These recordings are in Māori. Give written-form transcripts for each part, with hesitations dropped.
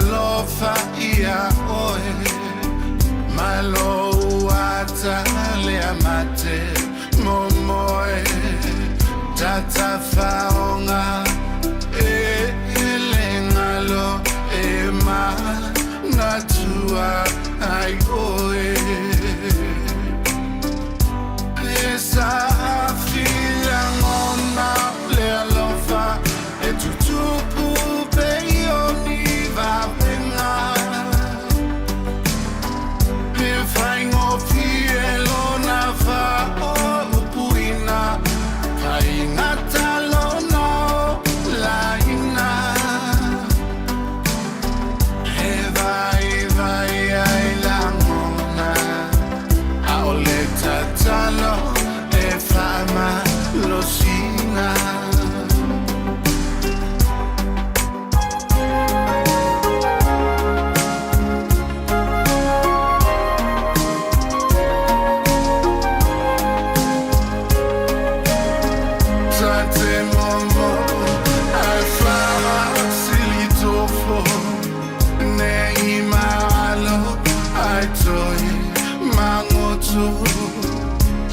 alofa ia oe malo ata le amate momoe tata faonga elengalo ema natua ai oe esa fila ngona le alofa e tutupu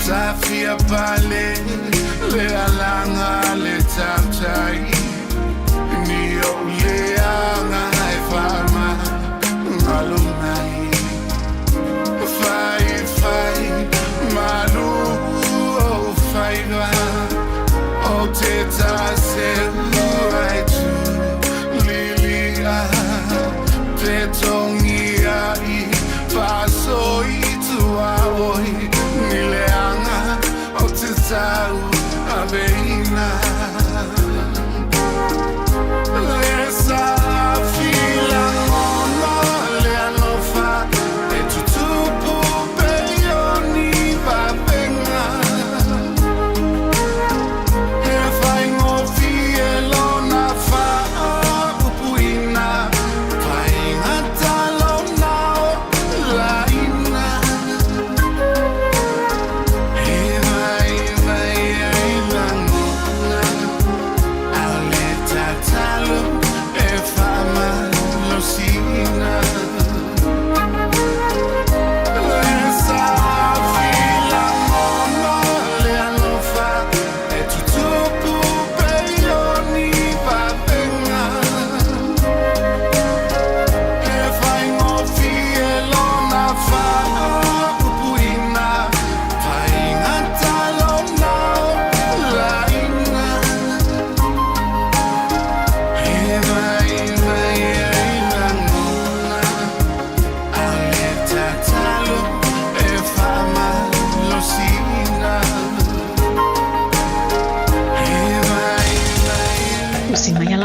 Safia pale le alanga le tamtai ni o le anga hai fama malunai fai malu o fai va o te tase ai tu lilia te tongia I paso I tua oi Sau aveina Lesa fila mono le alofa e tutupu peioni va venga e fai ngofi e lona fa upuina fai ngatalo nao laina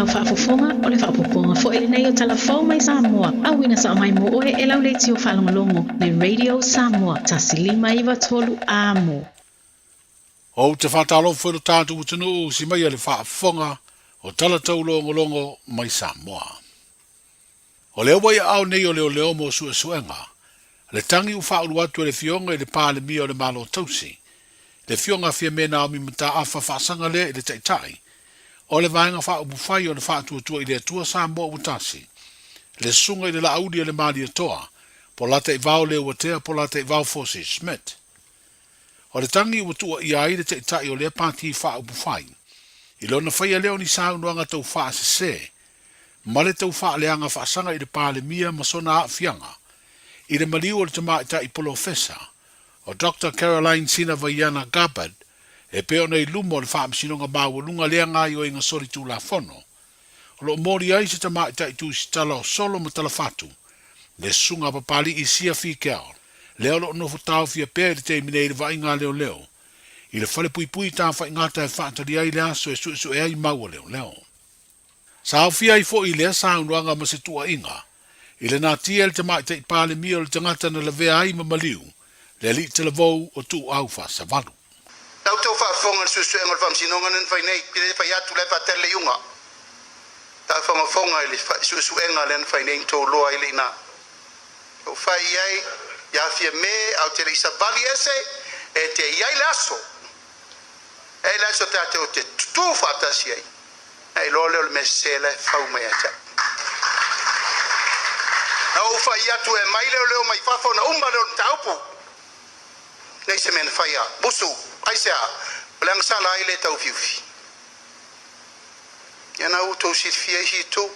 Whaafofonga o le whaapoponga fo ele nei o talafou mai Samoa. Awina sa mai mo oe e lau leiti o whalongolongo le Radio Samoa tasilima iwa tolu amo. O te whatalo whero tātu utunu si mai le whaafonga o talatau longolongo mai Samoa. O leo wai au nei o leo mo suenga. Le tangi u whauru atu e le fionga e le pāle mia o le malo tausi. Le fionga fia mena o mi mata awha whaasanga le e le taitai. O le vaenga wha ubufai o le wha atua I le atua Samoa utasi. Le sunga I le laudi e le mali atoa, po lata I vau le uatea, po lata I vau Fosse Smith. O le tangi uatua I ai le teitai o le pāti wha ubufai. I lona whaia leo ni saunuanga tau wha se, ma le tau wha leanga wha sanga I le pāle mia masona a fianga. I le maliu o le tamaita I polofesa, o Dr. Caroline Sina Vaiana Gabbard, e peo nei lumo le wha amsinonga mawalunga lea ngai o inga sori tū la fono. O lo mori ai se tamaita I tū si tala o solo ma tala fatu, le sunga papali I sia fi keo. Leo lo no futau fia pēr te minei le vainga leo leo. I le whale pui pui tā wha ingata e whaatari ai lea so e su e ai maua leo leo. Sa au fia I fo I lea sa unuanga ma se tua inga. I le nā tia le tamaita I pāle mia o le tangata na le vea ai ma maliu, le li te le vau o tū au wha sa valu. Tau tau whaafonga susu e ngal whamsinonga nan whai nei, pile whai atu le whatele iunga. Tau whamafonga ili susu e ngal nan whai nei tō loa ili nā. Tau whai iai, ia fia me au te reisa bali ese, e te iai le aso. E le aso te ate o te tutu whaatasi ai. E lo leo le me sele whau mai atia. o fai atu e mai leo mai fafo na umba leo taupu nei se men fai a busu ai se a lang sala ai le tau fiufi yana uto sit fia hi tu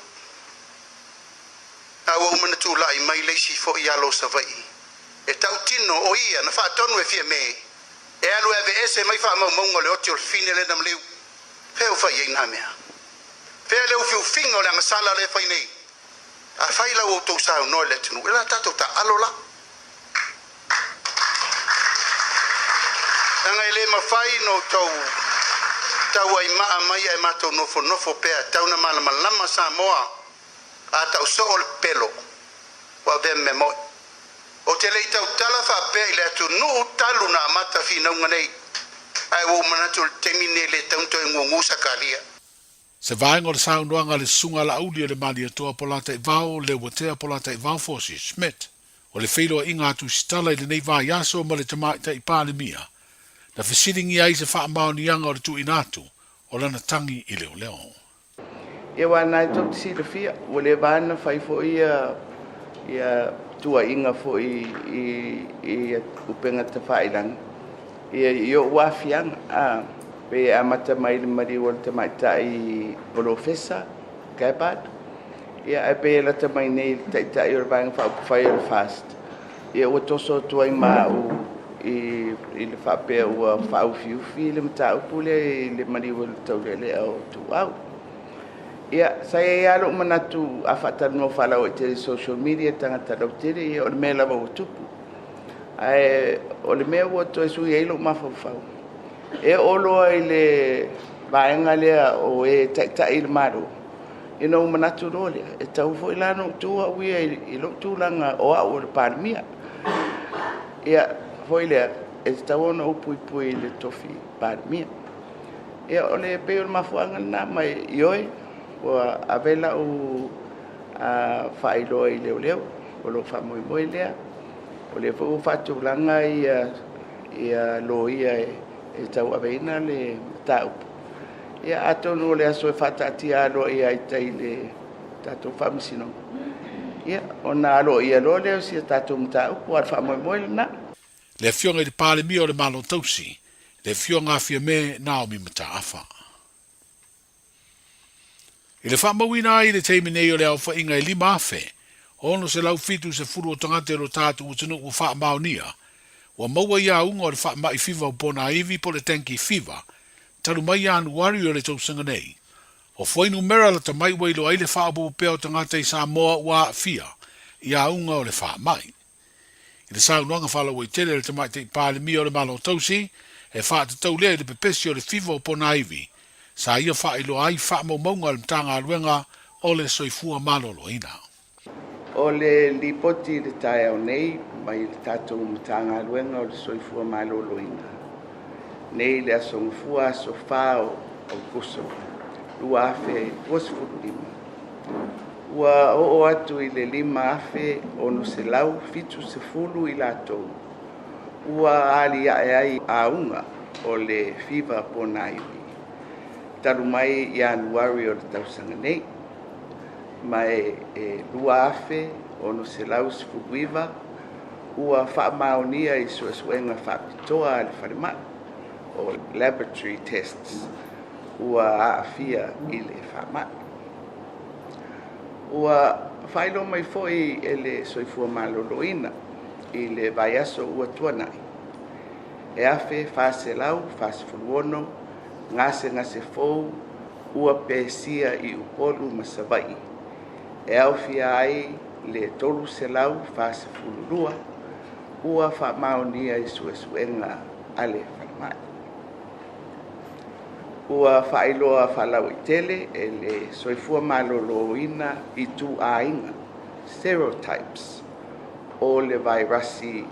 a wo mana tu lai mai le si fo ia lo savai e tau tino o ia na fa tonu e fia me e alu e ese mai fa mo mongo le otio fine le nam leu feu fai ai na mea fe leu fiu fingo lang sala le fai nei a fai la o to sa no le tunu la tato ta alola anga ele ma fai no tau ai ma mai ai ma to no fo pe tau na mala lama sa moa a tau so ol pelo wa ve memo o te le tau tala fa pe le tu no talu na mata fina nganei ai wo mana tu temine le tanto ngungu sakalia Se vaenga o le saunoanga le sunga la auli le mali atoa polata i vao le watea polata i vao fosi Smith. O le whailoa inga atu sitala i le nei vaa yaso ma le tamaita i pāle mia. Na whisiringi ai se wha maonianga o le tu inatu o lana tangi i leo leo. E wana i tau tisi le fia, o le vana whai fo ia tua inga fo i upenga te whailang. I o wafianga, pe amata mai le mari o te mai tai professor Gabard ia pe la te mai nei tai o vang fa fire fast ia o toso tu ai ma o i le fa pe o fa o fiu film ta o pule le mari o tau le o tu au ia sai ia lo manatu afata no fala o te social media tanga ta do te ia o me la o tupu ai o le me o to su ia lo ma fa e olo ai le vaenga lea o e ta il maro e no manatu role e tau fo ilano tu a wi i lo tu langa o a o parmia ia fo ile e tau no pui le tofi parmia e o le pe o mafuanga na mai ioi o avela o a failo i leo o lo fa moi lea o le fo fa tu langa ia lo ia e tau aveina le tau. Ia ato no le aso e fata atia alo ia i tai le tato whamisino. Ia, ona alo ia lo leo si tato mtau, ua wha moe na. Le fionga i le pāle mia o le malo tausi, le fionga afia me Naomi Mataafa. I le wha mawina ai le teimi nei o le au whainga i lima afe, ono se lau fitu se furu o tangate lo tātu utinu u wha maonia, wa maua ia unga o le wha mai fiva o pona iwi po le tenki fiva, talu mai anu wari o le tausanga nei. O fwainu mera la ta mai wailo ai le wha abu peo tangata i Samoa wa fia, ia unga o le wha mai. I le sau noanga whala wai tele le tamai te pāle mi o le malo tausi, e wha te tau lea le pepesi o le fiva o pona iwi, sa ia wha ilo ai wha maunga le mtanga aluenga o le soifua malo lo ina. O le lipoti le tae au nei, mai le tatou mtanga aluenga o le soifua malo lo ina. Nei le asongfua so fao au kuso, lua afe wasfuru lima. Ua o atu i le lima afe ono se lau fitu se fulu i latou. Ua ali ai aunga o le fiva pona iwi. Taru mai i anuari o le tausanga nei. Mai lua afe ono se lau se fuguiva. Ua wha maonia i suenga wha pitoa le wharema o laboratory tests. Ua aafia i le wha Ua whailo mai foi e le soifua maloloina i le vaiaso ua tuanai. E afe fase lau, fase fuluono, ngase fou, ua pesia i upolu masavai. E au fia ai le tolu se lau, fase fulurua, ua wha maonia i suenga ale whalamai. Ua whailoa whalau i tele e le soifua maloloina i tu ainga, stereotypes, o le vairasi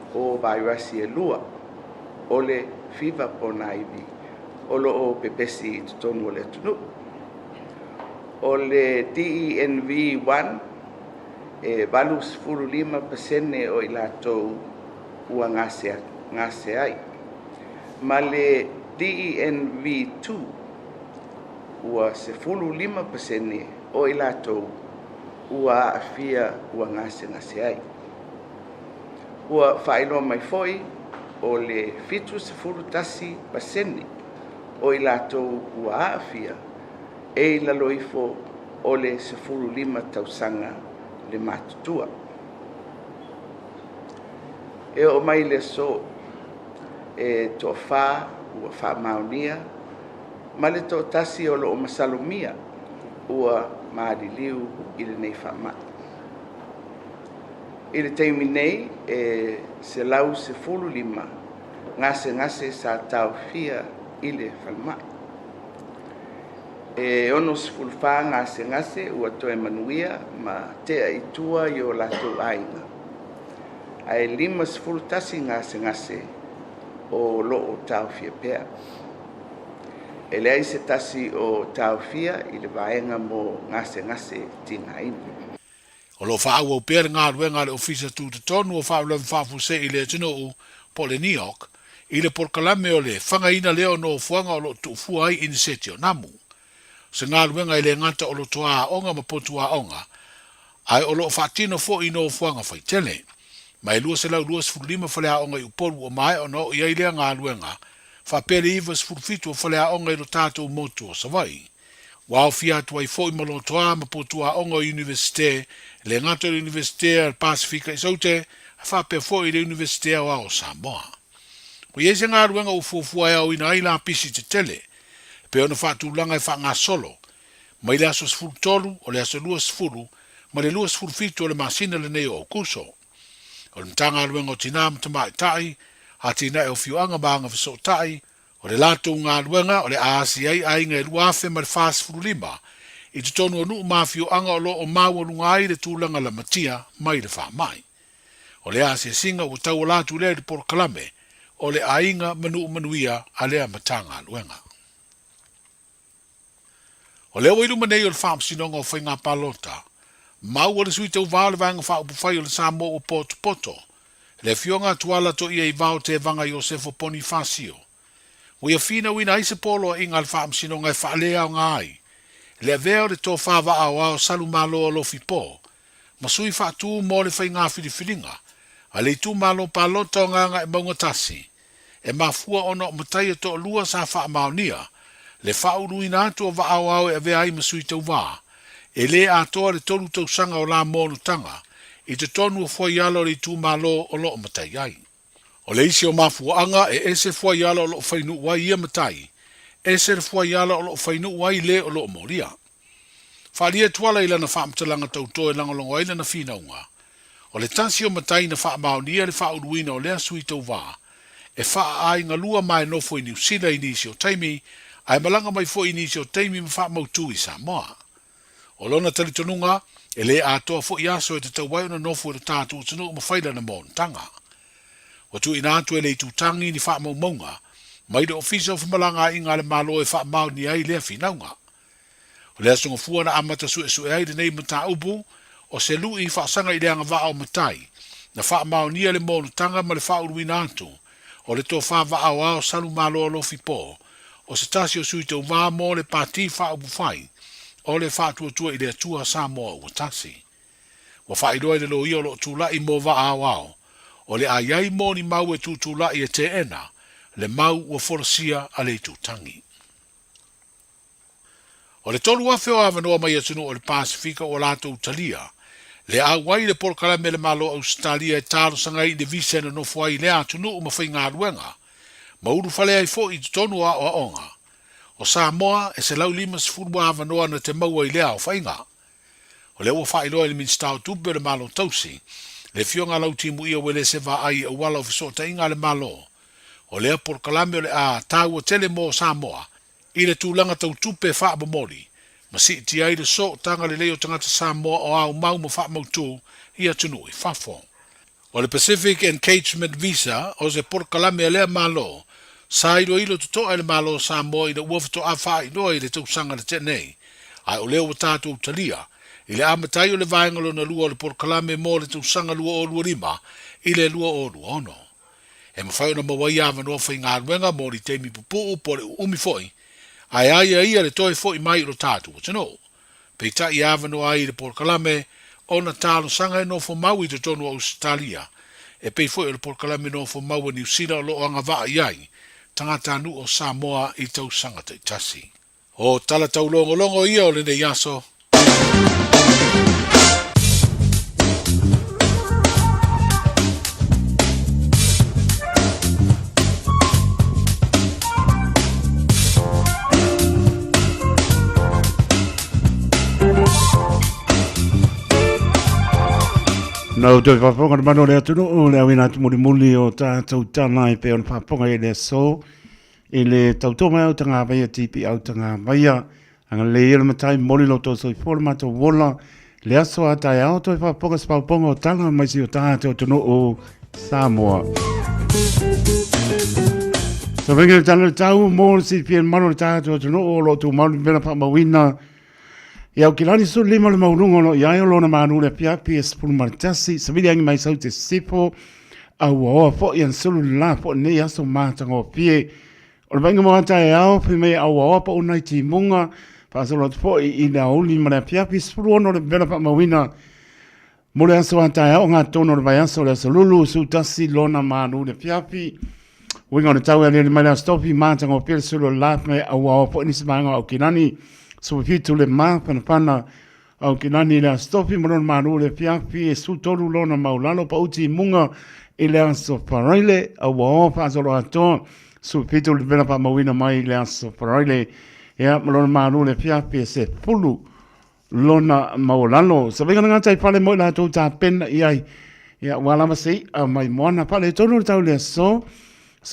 e lua, o le fiva pona iwi, o lo o pepesi i tutonu o le tunu. O le DENV1, e valus furu 5% o i latou ua ngase ai. Ma le DENV2, ua se fulu 5% o i latou ua afia ua ngase ai. Ua whaeloa mai foi o le fitu se furu tasi paseni o i lātou ua afia e la loifo o le se furu 5 tausanga le matutua. E o mai le so e to wha ua wha maunia ma le to tasi o lo o masalumia ua maadiliu i le nei wha mai. I le teimi nei e se lau se fulu 5 ngase sa tau fia i le whalmai. E ono se fulu wha ngase ua toe manuia ma tea i tua i o latou ainga. Ai 5 se fulu tasi ngase o lo o tau fia pea. E lei se tasi o tau fia i le vaenga mo ngase tina ina. O lo wha au pere ngā ruenga le ofisa tu te tonu o wha ulewa whafuse i le tino u po le New York, i le porkalame o le whangaina leo no fuanga o lo tu fuai in seti o namu. Se ngā ruenga i le ngata o lo tua onga ma potua onga, ai o lo whatino fo i no fuanga whaitele. Mai lua se lau 2.5 whalea onga i uporu o mai o no i ailea ngā ruenga, whapere iwa sfurfitu o whalea onga i lo tātou motu o Savai. Wao fia tu ai foi malo toa ma potua onga universite le ngato universite al Pasifika i saute fa pe foi le universite o Samoa. Ko yese nga ruenga u fufua ya o ina ila pisi te tele. Pe ona fa tu langa fa nga solo. Mai le aso sfuru tolu o le aso lua sfuru ma le lua sfuru fitu o le masina le neo o kuso. O le mtanga ruenga o tina mtamai tai ha tina e o fiuanga maanga fiso tai o le lato ngā luenga o le aasi ai ngai luafe ma le fast furu 5 i te tonu anu mafio anga o lo o maua lunga ai le tūlanga la matia mai le wha mai. O le aasi singa o tau o latu le porkalame o le ainga manuia a lea matanga luenga. O le wailu manei o le wha sinonga o whainga palota, mau o le sui tau vāle vanga wha upufai o le Samoa o poto, le fionga tuala to ia i vao te vanga Iosefo Bonifacio. O ia fina wina ise polo inga al whaam sino ngai whaalea o ngai. Le veo le tō whawa au salu malo o lofi po. Ma sui whaatu mo le whai ngā whiriwhiringa. A le tu malo palota o nganga e maunga tasi. E mafua ono matai to lua sa wha maonia. Le whauru ina atu o wa e vea ai masui tau wā. E le atoa le tolu tau sanga o la monu tanga. I te tonu o fwai alo le tu malo o lo matai ai. O le isi o mafuanga e ese fua yala o lo whainu wai ia matai. Ese fua yala o lo whainu wai le o lo moria. Whalia tuala ila na whaamtalanga tautoe langolongo ila na whinaunga. O le tansi o matai na whaamaunia le whauruina o lea sui tau wā. E wha ai ngalua mai nofo i New Zealand inisi o taimi, ai malanga mai fo inisi o taimi ma whaamautu i Samoa. O lona talitonunga, e le atoa fo i aso e te tau wai ona nofo i le tātu o tunu ma whaila na montanga. O tu ina atu e le tutangi ni wha maunga, mai de ofisa o whamalanga i ngā le malo e wha mau ni ai lea whinaunga. O lea songa fua na amata sue ai le nei mata upu, o se lu i wha sanga i leanga wha o matai, na wha mau ni le monu tanga ma le wha uru ina atu, o le tō wha wha au salu malo o lofi po, o se tasi o sui tau wha mo le pati wha upu whai, o le wha tua i le atua Samoa o tasi. Wa wha i roe le lo i o lo tula i mo wha au. O le aiai mo ni mau e tutula i e te ena, le mau ua forosia a le tutangi. O le tolu awheo awanoa mai atunu o le Pasifika o lato utalia, le awai le porkalame le malo Australia e talo sanga i le visena no fuai le atunu o mawhai ngā ruenga, ma uru whale ai fo i tonu a o onga. O Samoa e se lau 5 awanoa na te maua i lea o whainga. O le ua whailoa le minstau tupe le malo tausi, le fionga lau timu ia wele se va ai o wala ofisota inga le malo. O lea porkalame o le a tau o tele mo Samoa, i le tūlanga tau tupe wha mori, ma si ti ai le so tanga le leo tangata Samoa o au mau ma wha mautu i atunu i whafo. O le Pacific Engagement Visa o se porkalame o lea malo, sa ilo ilo tuto e le malo Samoa i le uafto a wha i noa i le tau sanga le tenei, ai o leo watatu utalia, i le amatai o le vaengalo na lua o le porkalame mo le tausanga lua o lua 5 i le lua o lua ono. E mawhai ona mawai awa noa whai ngā ruenga mo li teimi pupu po le umi foi, ai ia le toi foi mai o lo tātu o tano. Pei ta i avano ai le porkalame o na talo sanga e no fo mau i te tonu Australia. E pei fo le porkalame no fo mau New Zealand lo anga vaa iai. Tangata anu o Samoa i tau sanga te tasi. O tala tau longo ia o le nei aso. Nau tui whaponga mano lea tunu o lea wina tu muli o tātou tāna e pe on whaponga e lea so e le tautoma au tanga vaia tipi au tanga vaia anga le ira matai moli lo tō soi fōra mato wola le aso a tai au tui whaponga spauponga o tala mai si o tātou tunu o Samoa. So venga tala tau mō si pien mano le tātou tunu o lo tu malu mena pa mawina ia o kilani su lima le maurunga no ia o lona manu le piapi e sepulu maritasi sa vili angi mai sau te sipo au oa fo ian sulu la fo ne aso mātanga o pie o le vainga moata e au pi mei au oa pa unai ti munga pa aso lot fo i le auli ma le piapi sepulu ono le vena pa mawina mo le aso ata e au ngā tono le vai aso le aso lulu su tasi lona manu le piapi winga o le tau e le mai le stopi mātanga o pie sulu la me au oa fo nisi maanga o kilani so fitu le ma pana au kinani le stopi mo manu le piapi e su tolu lona maulalo pa uti munga i le aso paraile au wa pa so lo ato su fitu le vena pa mawina mai le aso paraile ia mo manu le piapi se pulu lona maulalo so venga ngata i pale mo la to ta pen ia wala ma sei mai mona pale tolu tau le so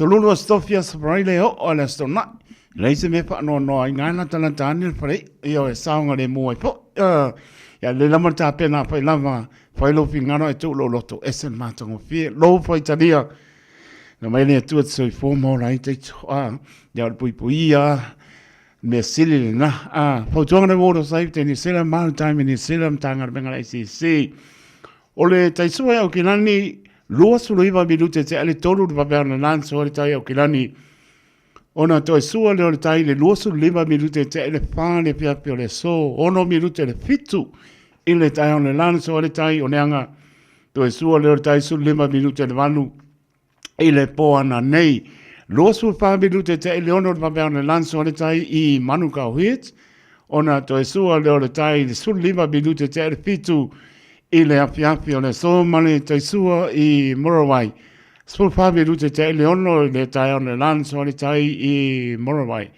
lulu stofia paraile o le stona leise me pa no ai ngana tala tani pare io e saunga le mo po ya le lama ta pena pa lama fa lo fingano e tu lo loto esen matongo fi lo fa italia no mai le tu so fo mo lai te ya pui ya me sili na fa tu ngana mo sai te ni sela mal time ni sela tanga benga lai si ole tai so ya o kinani lo su lo iba minute te ale tolu va per na lanzo le tai o kinani ona toi sua le tai le luosu lima minute te le fane pia pia le so ono minute le fitu in le tai on le lanso le tai o neanga toi sua le tai su lima minute le vanu i le po ana nei luosu fa minute te le ono va per le lanso le tai i manuka hit ona toi sua le tai le su lima minute te le fitu i le pia pia le so male toi sua i Morawai Sul Fabi Lute te leono le tai on le lanso le tai i Morawai.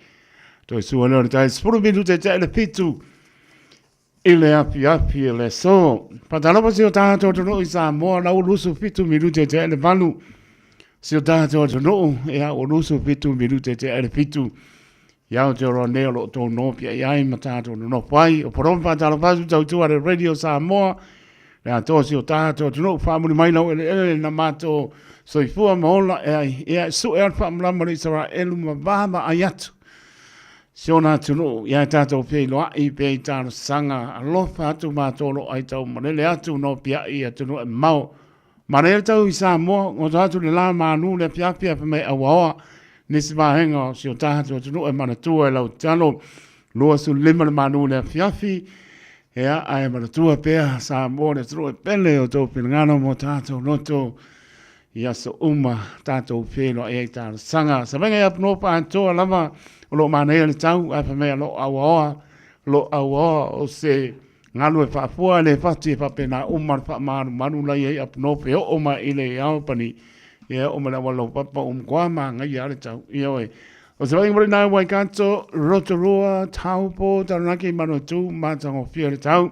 To su le tai sul minute te le pitu ile api le so. Patalo pa si o tato no isa mo la ulusu pitu minute te le valu. Si o tato no e a ulusu pitu minute te le pitu. Ya o te ro ne lo to no pia ai matato no pai o poron patalo pa su tu a radio Samoa. Ya to si o tato no family mai no ele na mato so i fua maola e su e alfa mlama ni sara elu mabama ayatu. Si ona tunu, ia tato pei loa i pei tano sanga alofa atu matolo ai tau manele atu no pia i atunu e mau. Manele tau i Samoa, o tatu le la manu le pia pia pa mei awaoa nisi mahenga si o tatu atunu e manatua e lau talo lua su lima le manu le piafi ea ai manatua pea Samoa le tunu e pele o tau pinangano mo tatu noto ia so uma tātou whelo e tātou sanga. Sa venga ia pno pa antoa lama o lo manea le tau, a pa mea lo awaoa o se ngalu e whaafua le whati e whapena umar wha manu lai e apno pe o oma i le au pani ia oma la walo papa kwa ma ngai ale tau ia oe. O se venga mori nai wai kanto Rotorua, Taupo, Taranaki, Manawatu, Mātango Whia le tau.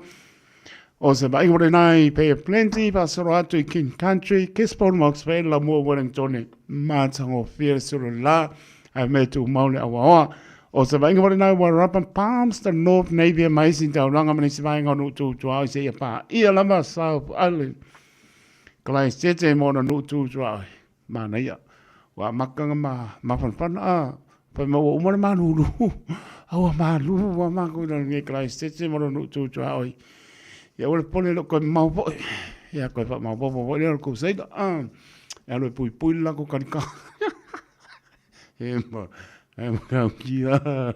O se vai ngore nai pe plenty pa soro atu i King Country, Kispon Mox Bay, la mua Wellington, Mātango Whia soro la, ai me tu maule awaoa. O se vai ngore nai Wairarapa Palms, the North Navy amazing tau ranga mani se vai ngonu tu au se ia pa. Ia lama South Island. Kalai sete mona nu tu au. Mana ia. Wa makanga ma fanfana pa ma umar manulu. Awa malu wa makuna nge kalai sete mona nu tu au. Ia ole pole lo ko mau po. Ia ko fa mau po po le ko sei da. Ia lo pui la ko kanika. Emma kia.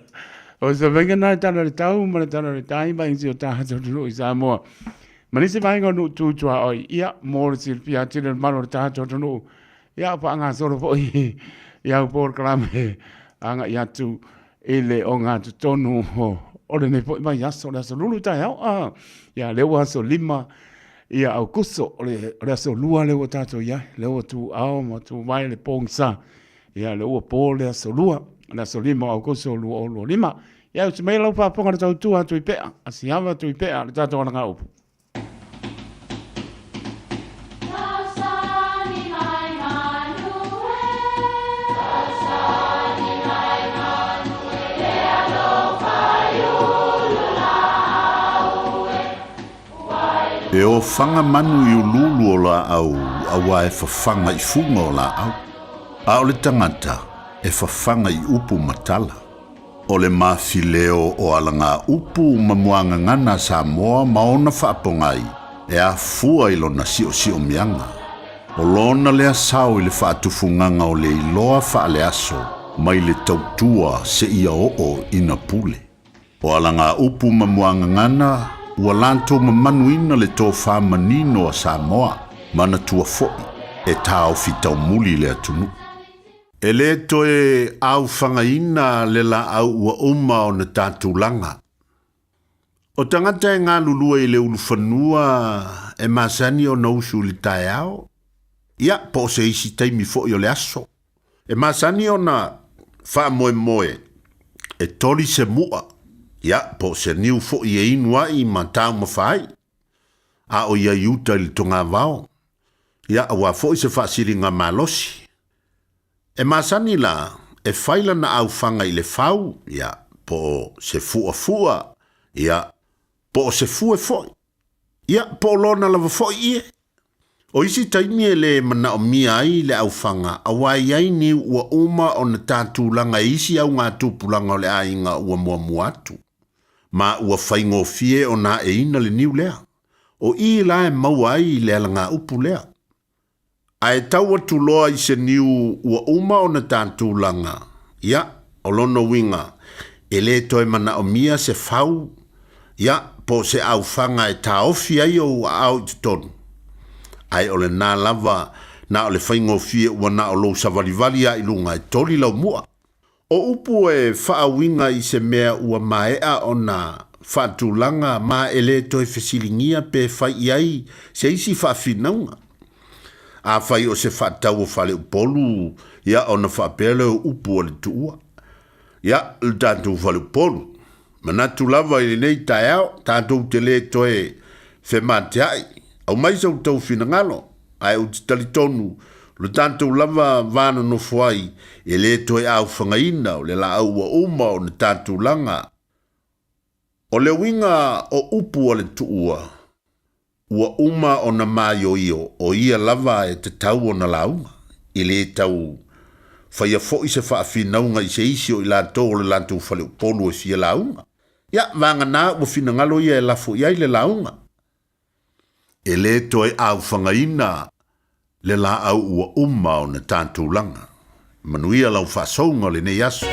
O sa venga na tana le tau ma le tana le tai ba insi o ta hatu tunu i Samoa. Manisi vai ngonu tu tua o ia mo le silpia tine mano le ta hatu tunu. Ia pa anga solo po i ia por klame anga ia tu ele o ngā tu tonu o le ne po mai aso le aso lulu tai au ia lewa aso lima ia au kuso o le aso lua lewa tato ia lewa tu au ma tu mai le pongsa ia lewa po le aso lua le aso lima au kuso lua o lua lima ia uti mai lau paponga le tau tua tu i pea asi hava tu i pea le tato ana ngā upu. E o fanga manu i ululu o la au, awa e fafanga i funga o la au. A o le tangata e fafanga i upu matala. O le mafileo o alanga upu mamuanga ngana Samoa maona whaapongai e a fua i lona sio mianga. O lona lea sao i le whaatufunganga o le iloa whaale aso mai le tautua se ia o ina pule. O alanga upu mamuanga ngana ua lanto mamanuina le tō whamanino a Samoa, mana tua fo'i, e tāo fitau muli le atunu. E le toe au whangaina le la au ua uma o na tātulanga. O tangata e ngā lulua i le uluwhanua e masani o na usu li tae ao. Ia, po se isi taimi fo'i o le aso. E masani o na wha moe, e tori se mua. Ia, po se niu fo i e inua i ma tau mawhai. A o ia iuta i tonga vao. Ia, awa fo i se whaasiri ngā malosi. E masani la, e whaila na au whanga i le whau. Ia, po se fua. Ia, po se fue foi. Ia, po lona lava foi ie. O isi taimi e le mana o mia ai le au whanga. Awa iai ni ua uma o na tātulanga isi au ngā tūpulanga o le ainga ua mua atu. Ma ua whaingo fie o na e ina le niu lea. O i la e maua ai le alanga upu lea. A e tau atu loa i se niu ua uma o na tātulanga. Ia, o lono winga. E le toi mana o mia se whau. Ia, po se au whanga e tā ofi ai o au te tonu. Ai o le nā lava na o le whaingo fie ua na o lo savarivali a ilunga e tori lau mua. O upu e whaawinga i se mea ua maea o na whaatulanga ma ele toi whesilingia pe whai iai se isi whaafinaunga. A whai o se whaatau o whale upolu ia o na whaapele o upu o le tuua. Ia, le tātou whale upolu. Manatu lava i nei tae au, tātou te le toi whemate ai. Au mai sau tau whina ai o te talitonu, le tātou lava vāna no fuai, e le toi au whangaina o le la au wa uma o na tātou langa. O le winga o upu o le tuua, ua uma o na māio io, o ia lava e te tau o na launga, i le tau whaia fo i se whaafinnaunga i se isi o i lātou o le lātou whale upolu e fia launga. Ia, vanga nā ua whinangalo ia e lafo iai le launga. E le toi au whangaina le la au ua uma o na tātou langa. Manuia lau whaasonga le nei aso.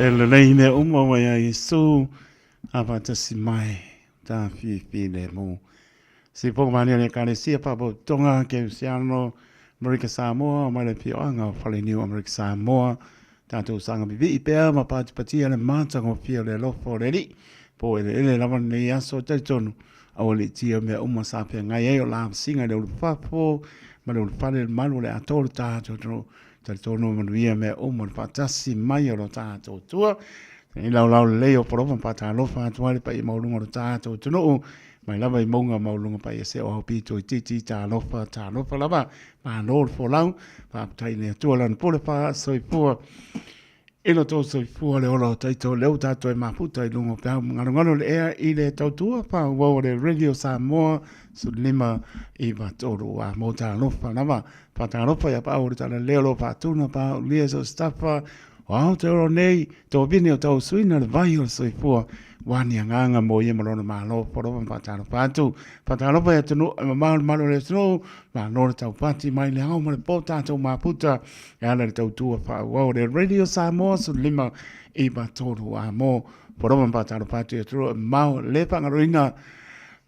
le nei me uma mai a Yesu apa tasi mai ta fi le mo si po mani le kalesia pa po tonga ke siano America Samoa mai le pioanga fale New America Samoa tanto sanga bibi pe ma pati le mata ko fio le lofo le li po le lava nei aso te tonu au le tia me uma sapia ngai e o la singa le ulfapo ma le ulfale malu le atol tato tonu manuia me uma fatasi mai o tato tua i lau leo poroma pata lofa tuale pa i maulunga o tato tunu mai lava i maunga maulunga pa i se o hopito i titi ta lofa lava ma nol fo lau pa tai ne tualan pole pa soipua ino to soipua le ola taito leo tato e maputa i lungo pia ngano le ea i le tautua pa wau le Radio Samoa sulima i vatoro a mota lofa lava pa ta lofa ya pa o tala leo lo pa tuna pa lia so staffa wow te oro nei to vini o tau suina le vai o soipua wani anganga mo ye malona malo poro patalo pa ya tunu malo le tunu malo tau pati mai le au mo le pota tau maputa ya le tau tua fa wow le Radio Samoa su lima i batoro a mo poro patalo pati tru mau le pangaroina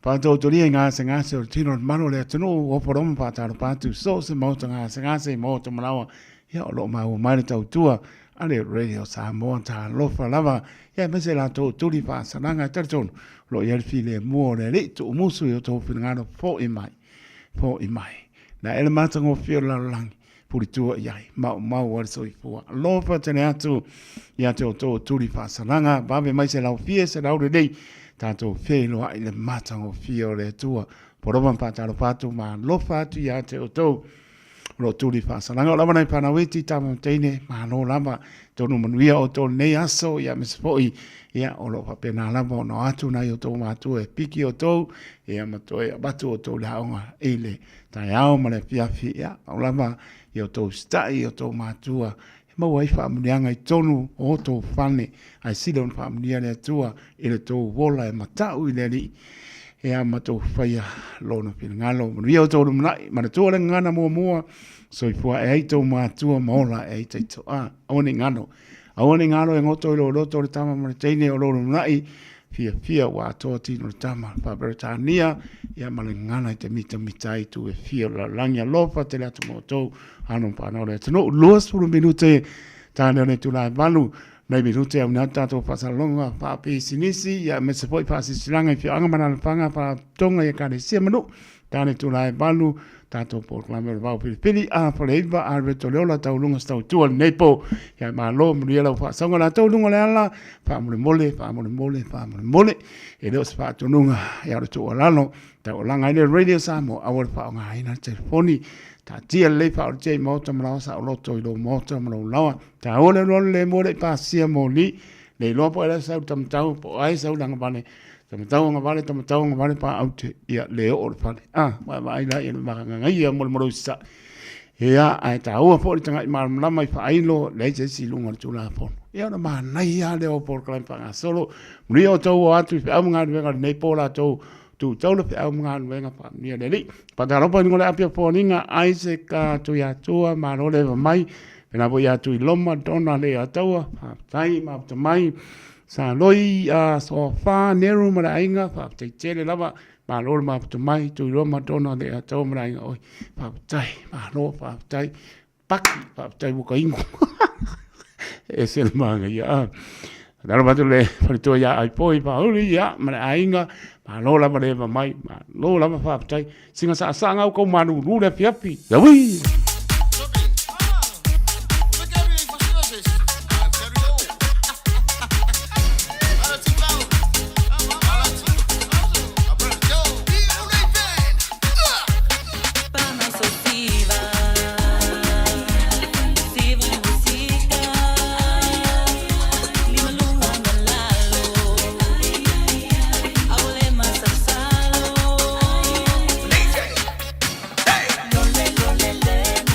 pato tolia ngase o tino malo le tunu o poro patalo pati so se mo ngase mo to malawa ya lo mau mai tau tua ale Radio Samoa ta lofa lava ya mese la to tuli pa sananga terton lo yer file mo le to musu yo to finngano fo i mai na ele mata ngo fio la lang puri tu yai ma war so i fo lofa tene atu ya to tuli pa sananga ba be mai se la fie se la de ta to fe lo ile mata ngo fio le tu poroban pa ta lo patu ma lofa tu ya to lo tuli fa salanga lava nei pana witi tama teine ma no lava tonu manuia o to nei aso ya mesfoi ya o lo fa pena lava no atu na yo to ma tu e piki o to ya ma to e batu o to la onga ele ta ya o ma le fiafi ya o lava yo to stai o to ma tu ma wai fa mnianga i tonu o to fane ai sidon fa mnianga tua ele to vola e matau i le li ea matou faia lona pinagalo manuia o tolu manai mana tua le ngana mua so i fua e ai tau mātua maola e ai taitoa aone ngano e ngoto i lo loto le tama mareteine o lolo manai fia wa toa tino le tama pa Beretania ia male ngana i te mita i tu e fia la langia lofa te le atu motou ano pānau le tano luas pulu minute tāne ne tula e valu nei minute au nā tātou whasalonga whaapi sinisi, ia me se poi whaasisilanga i whia angamana na whanga wha tonga i kare sia manu, tāne tūlai balu, tātou pōklame o wau pilipili, a whaleiva a reto leola tau lunga stau tua neipo, ia mā lo munu iela whaasonga la tau lunga le ala, whaamule mole, e leo se whaatununga, ia reto o lalo, tau langa ile Radio Samoa, awal whaonga haina telefoni, ta tia le fa o tei mota mala sa o loto i lo mota mala lawa ta ole le mo le pasia mo ni le lo po le sa tam tau po ai sa langa bale tam tau nga bale pa out ia le o fa ma ai la ia ma nga ia mo sa ia ai ta o po le tanga ma mai fa ai lo le se si lunga tu la fon ia na ma nai ia le o por klan pa solo rio to atu fa nga nga nei po la to tu tau le au mga wenga pa ni le pa ta ropa ngole apia poninga ai se ka tu ya tua ma no le mai pena bo ya tu loma dona le atua tai ma ta mai sa loi a so fa neru ma ainga pa te tele lava ma lo ma ta mai tu loma dona le atua ma ainga oi pa tai ma no pa tai pak pa tai bu ka ingo es el manga ya dalo batu le falito ya ai poi pa uli ya ma ainga ma lo lava le mai ma lo lava fa tai singa sa sanga ko manu lu le fiapi ya wi Lole, lole, lole.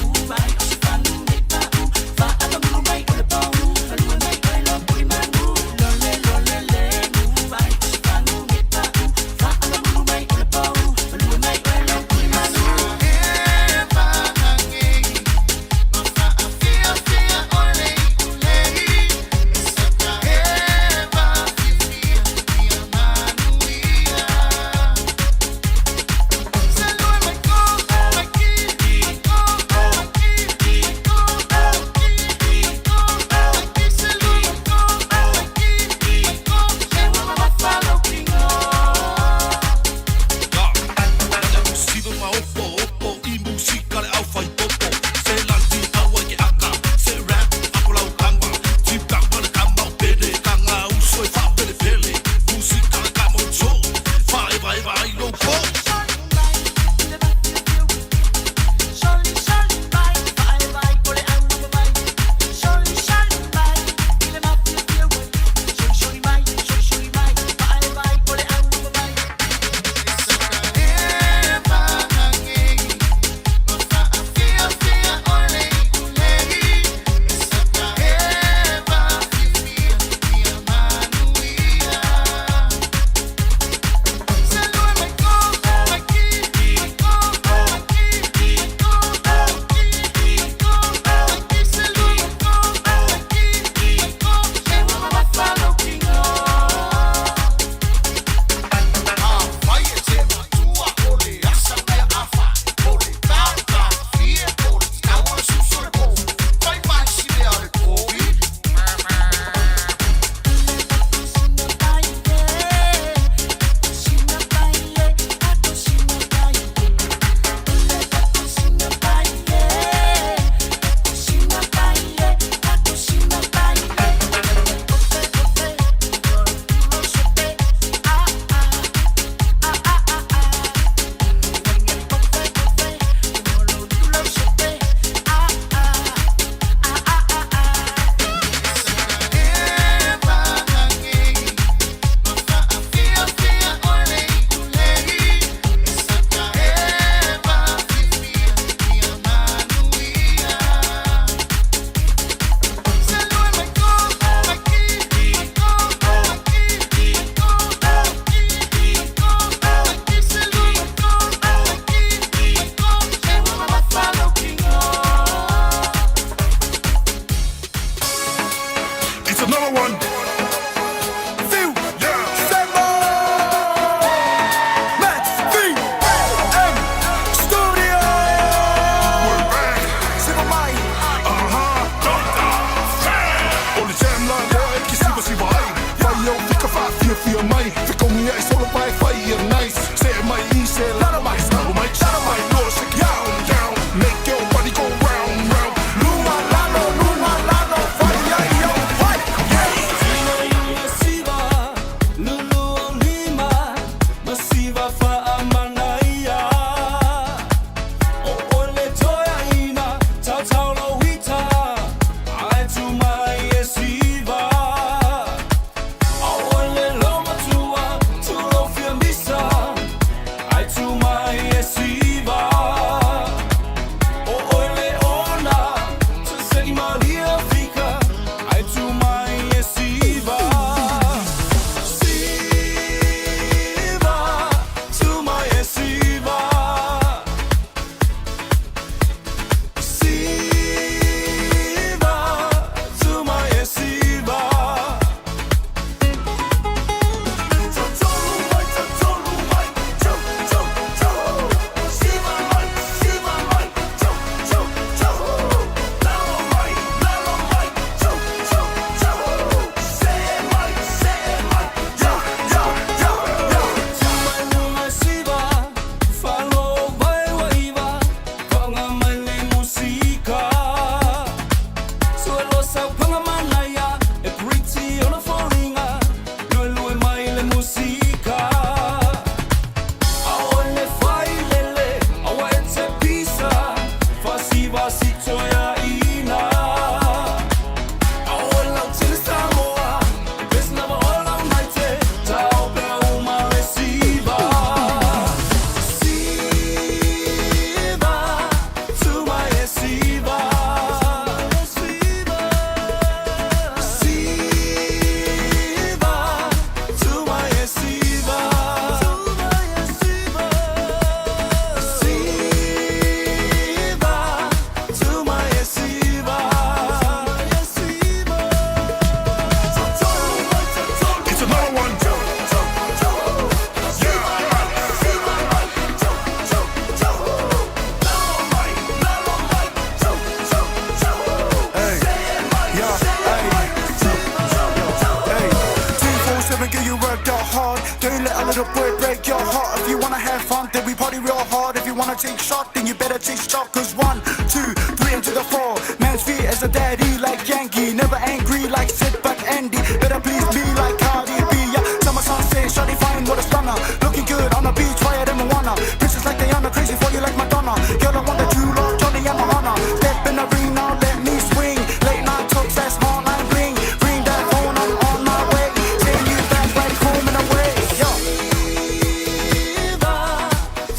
little boy break your heart. If you wanna have fun, then we party real hard. If you wanna take shot, then you better take stock. Cause 1, 2, 3 into the 4. Man's feet as a daddy like Yankee. Never angry like Sid but Andy. Better please me like Cardi B. Yeah, summer sunset, shawty fine, what a stunner. Looking good on the beach, fire than Moana. Princess like Diana, crazy for you like Madonna. Girl, I want the true love, Johnny and Mahana. Step in the ring now, let me swing. Late night talks, that's all line bling. Ring that phone, I'm on my way. Take you back right home and away. Yo.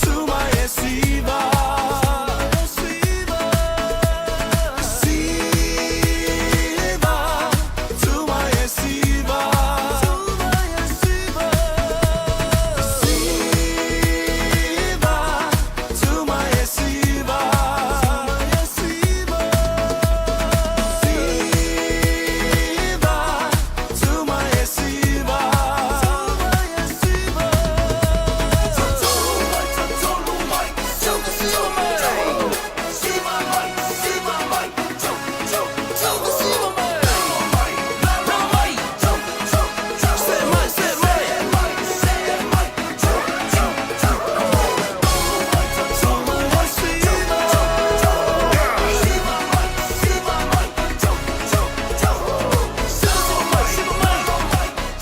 To my Siva. Siva. To my Siva.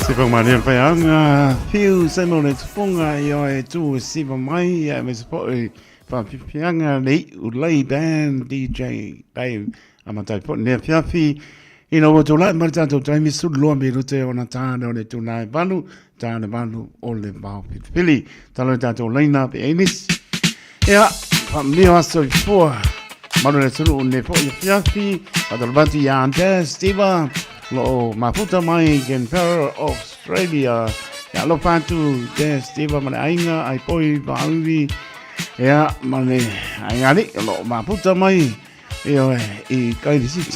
Sipang manian payang few semolets funga yo tu sipa mai ya mes po pa piang nei ulai band DJ Dave amatai po ne fiafi ino to la marta to time sud lo me rute ona ta no ne tu nai balu ta ne balu ole ba pili talo ta to line up enis ya mi aso fo mano ne sulu ne po fiafi adal bati ya ante Steve lo mafuta mai Canberra Australia ya lo patu de Steve mana ainga ai poi bawi ya mane aingali lo mafuta mai yo I kai disi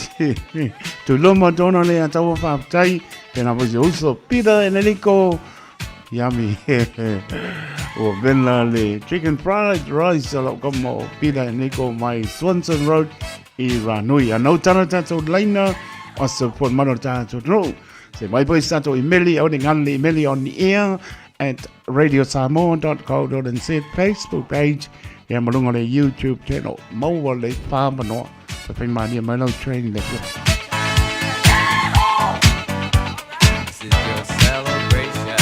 tu lo madonna le atawa fa tai pena po uso pida enelico yummy o bella le chicken fried rice lo como pida enelico mai Swanson Road I Ranui no tanata to liner also for Manota to know. Say my boy Sato Emily on the air at radiosamoa.co.nz Facebook page. Yeah, malung on the YouTube channel. Mobile le farm no. The thing my dear Milo training the This is your celebration.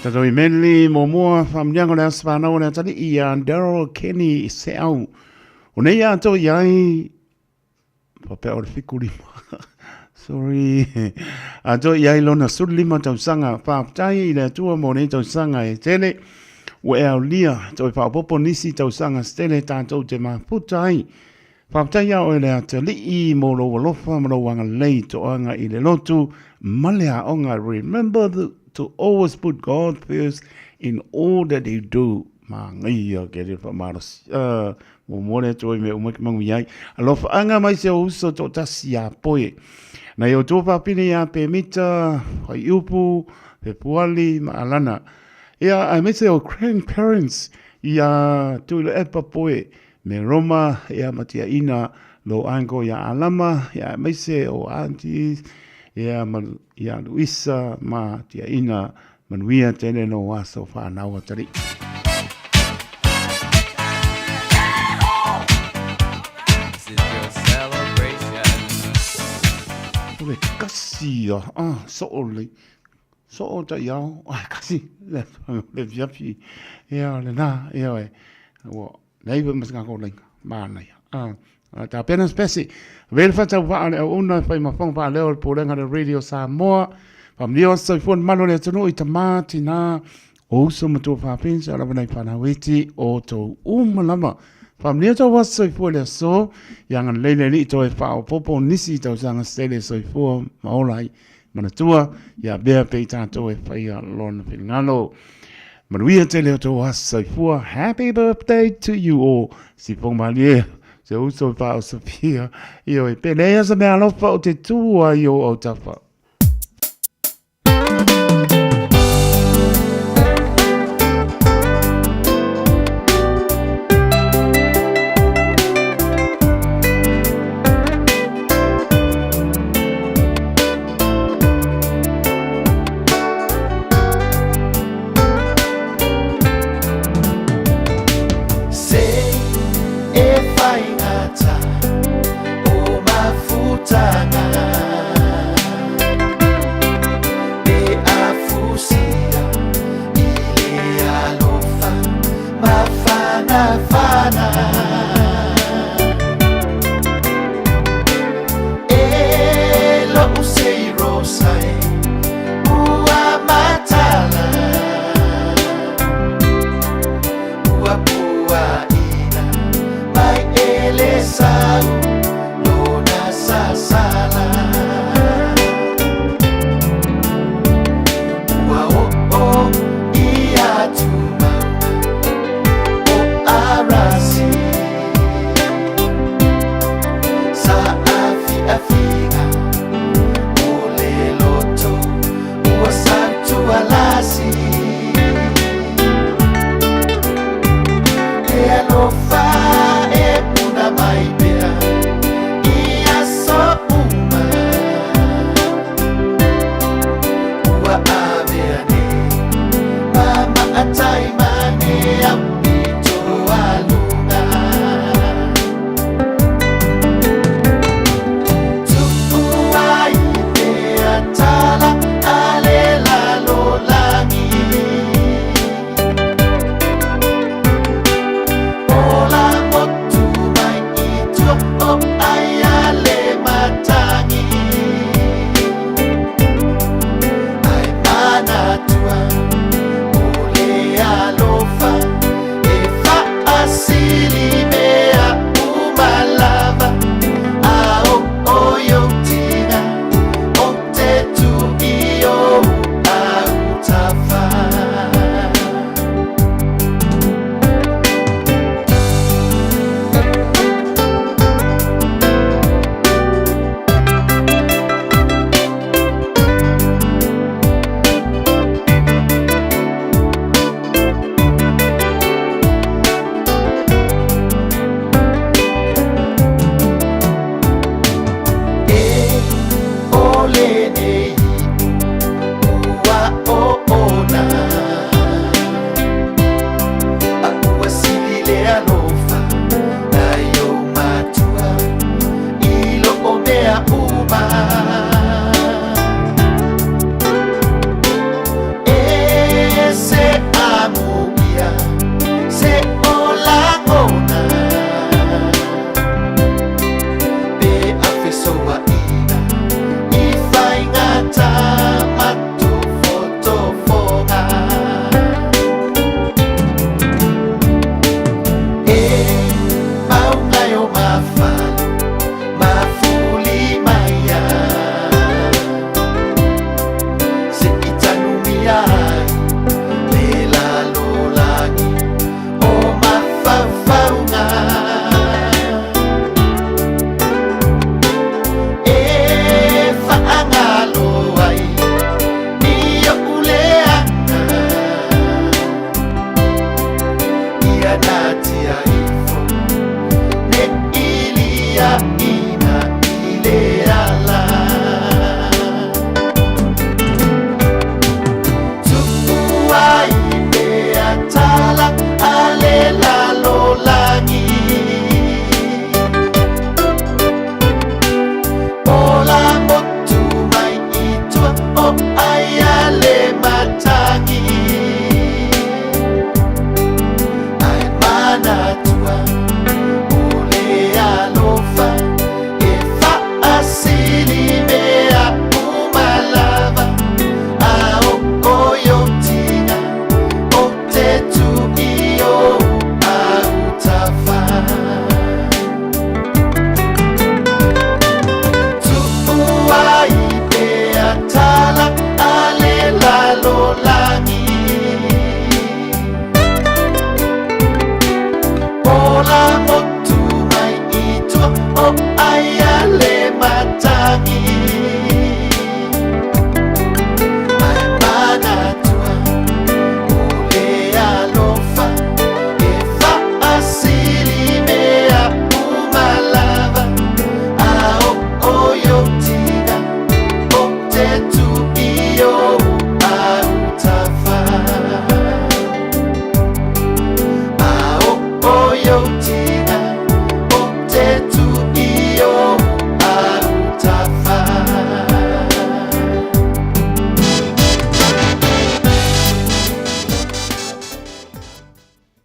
Tato Emily Momoa from Yangola Spano and Tadi Ian Daryl Kenny Sao. Uneya to yai Papa or Fikuri. Sorry. Ato yai lona sudlima to sanga pap tai le tua monito sanga e tele. Wea lia to pa popo nisi to sanga stele tanto te ma putai. Pap tai ya o le atali I molo lofa molo wanga lei to anga I le lotu malea onga remember to always put God first in all that you do. Ma ngai get it from Maros. Mo mole to me umak mangyai. Alof anga mai se uso to tasia poe. Na yo to pa pini ya pe mita upu pe puali ma alana. Ya I miss your grandparents ya to le epa poe. Me Roma ya matia ina lo ango ya alama ya miss o aunties. Ya Luisa ma tia ina manuia tene no waso fa na watari. This is your celebration. Ule kasi so ta yao kasi le viapi ya le na ya e wo nei mas nga ko lenga ma na ya ta apenas pesi vel fata va una fai ma fong pa le po lenga radio Samoa pam dio so fon malo le tunu itamati na o so mo to fa pensa la bana fa na weti o to lama pam dio to was so fo le so yang le ni to fa popo nisi to sang stele so fo maulai mana tua ya be pe tanto e fa ya lon ngalo manuia tele to was so fo happy birthday to you all si fong malie se uso fa Sofia io e pelea sa me alo fa o te tua io o tafa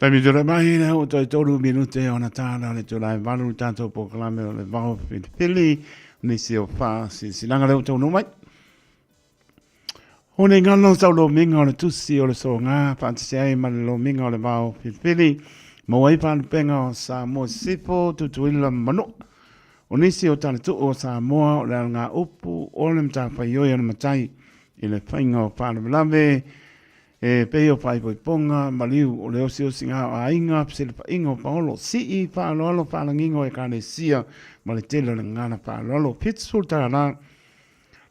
Taimi tura mai na o toi toru minute o na tāna le tūlai walu tātou pokalame o le wao whipili ni si o wha si langa leo tau numai. Hone ngano tau lo minga o le tusi o le so ngā pātisi ai ma le lo minga o le wao whipili ma wai pānu penga o sa mo sipo tutuila manu. O nisi o tāna tu o sa moa o le ngā upu o le mta whaioi ana matai i le whainga o pānu lave e peo pai poi ponga maliu o leo si o singa a inga psele pa ingo paolo si I pa alo pa langingo e kane sia ma le tele le ngana pa alo pitsul ta na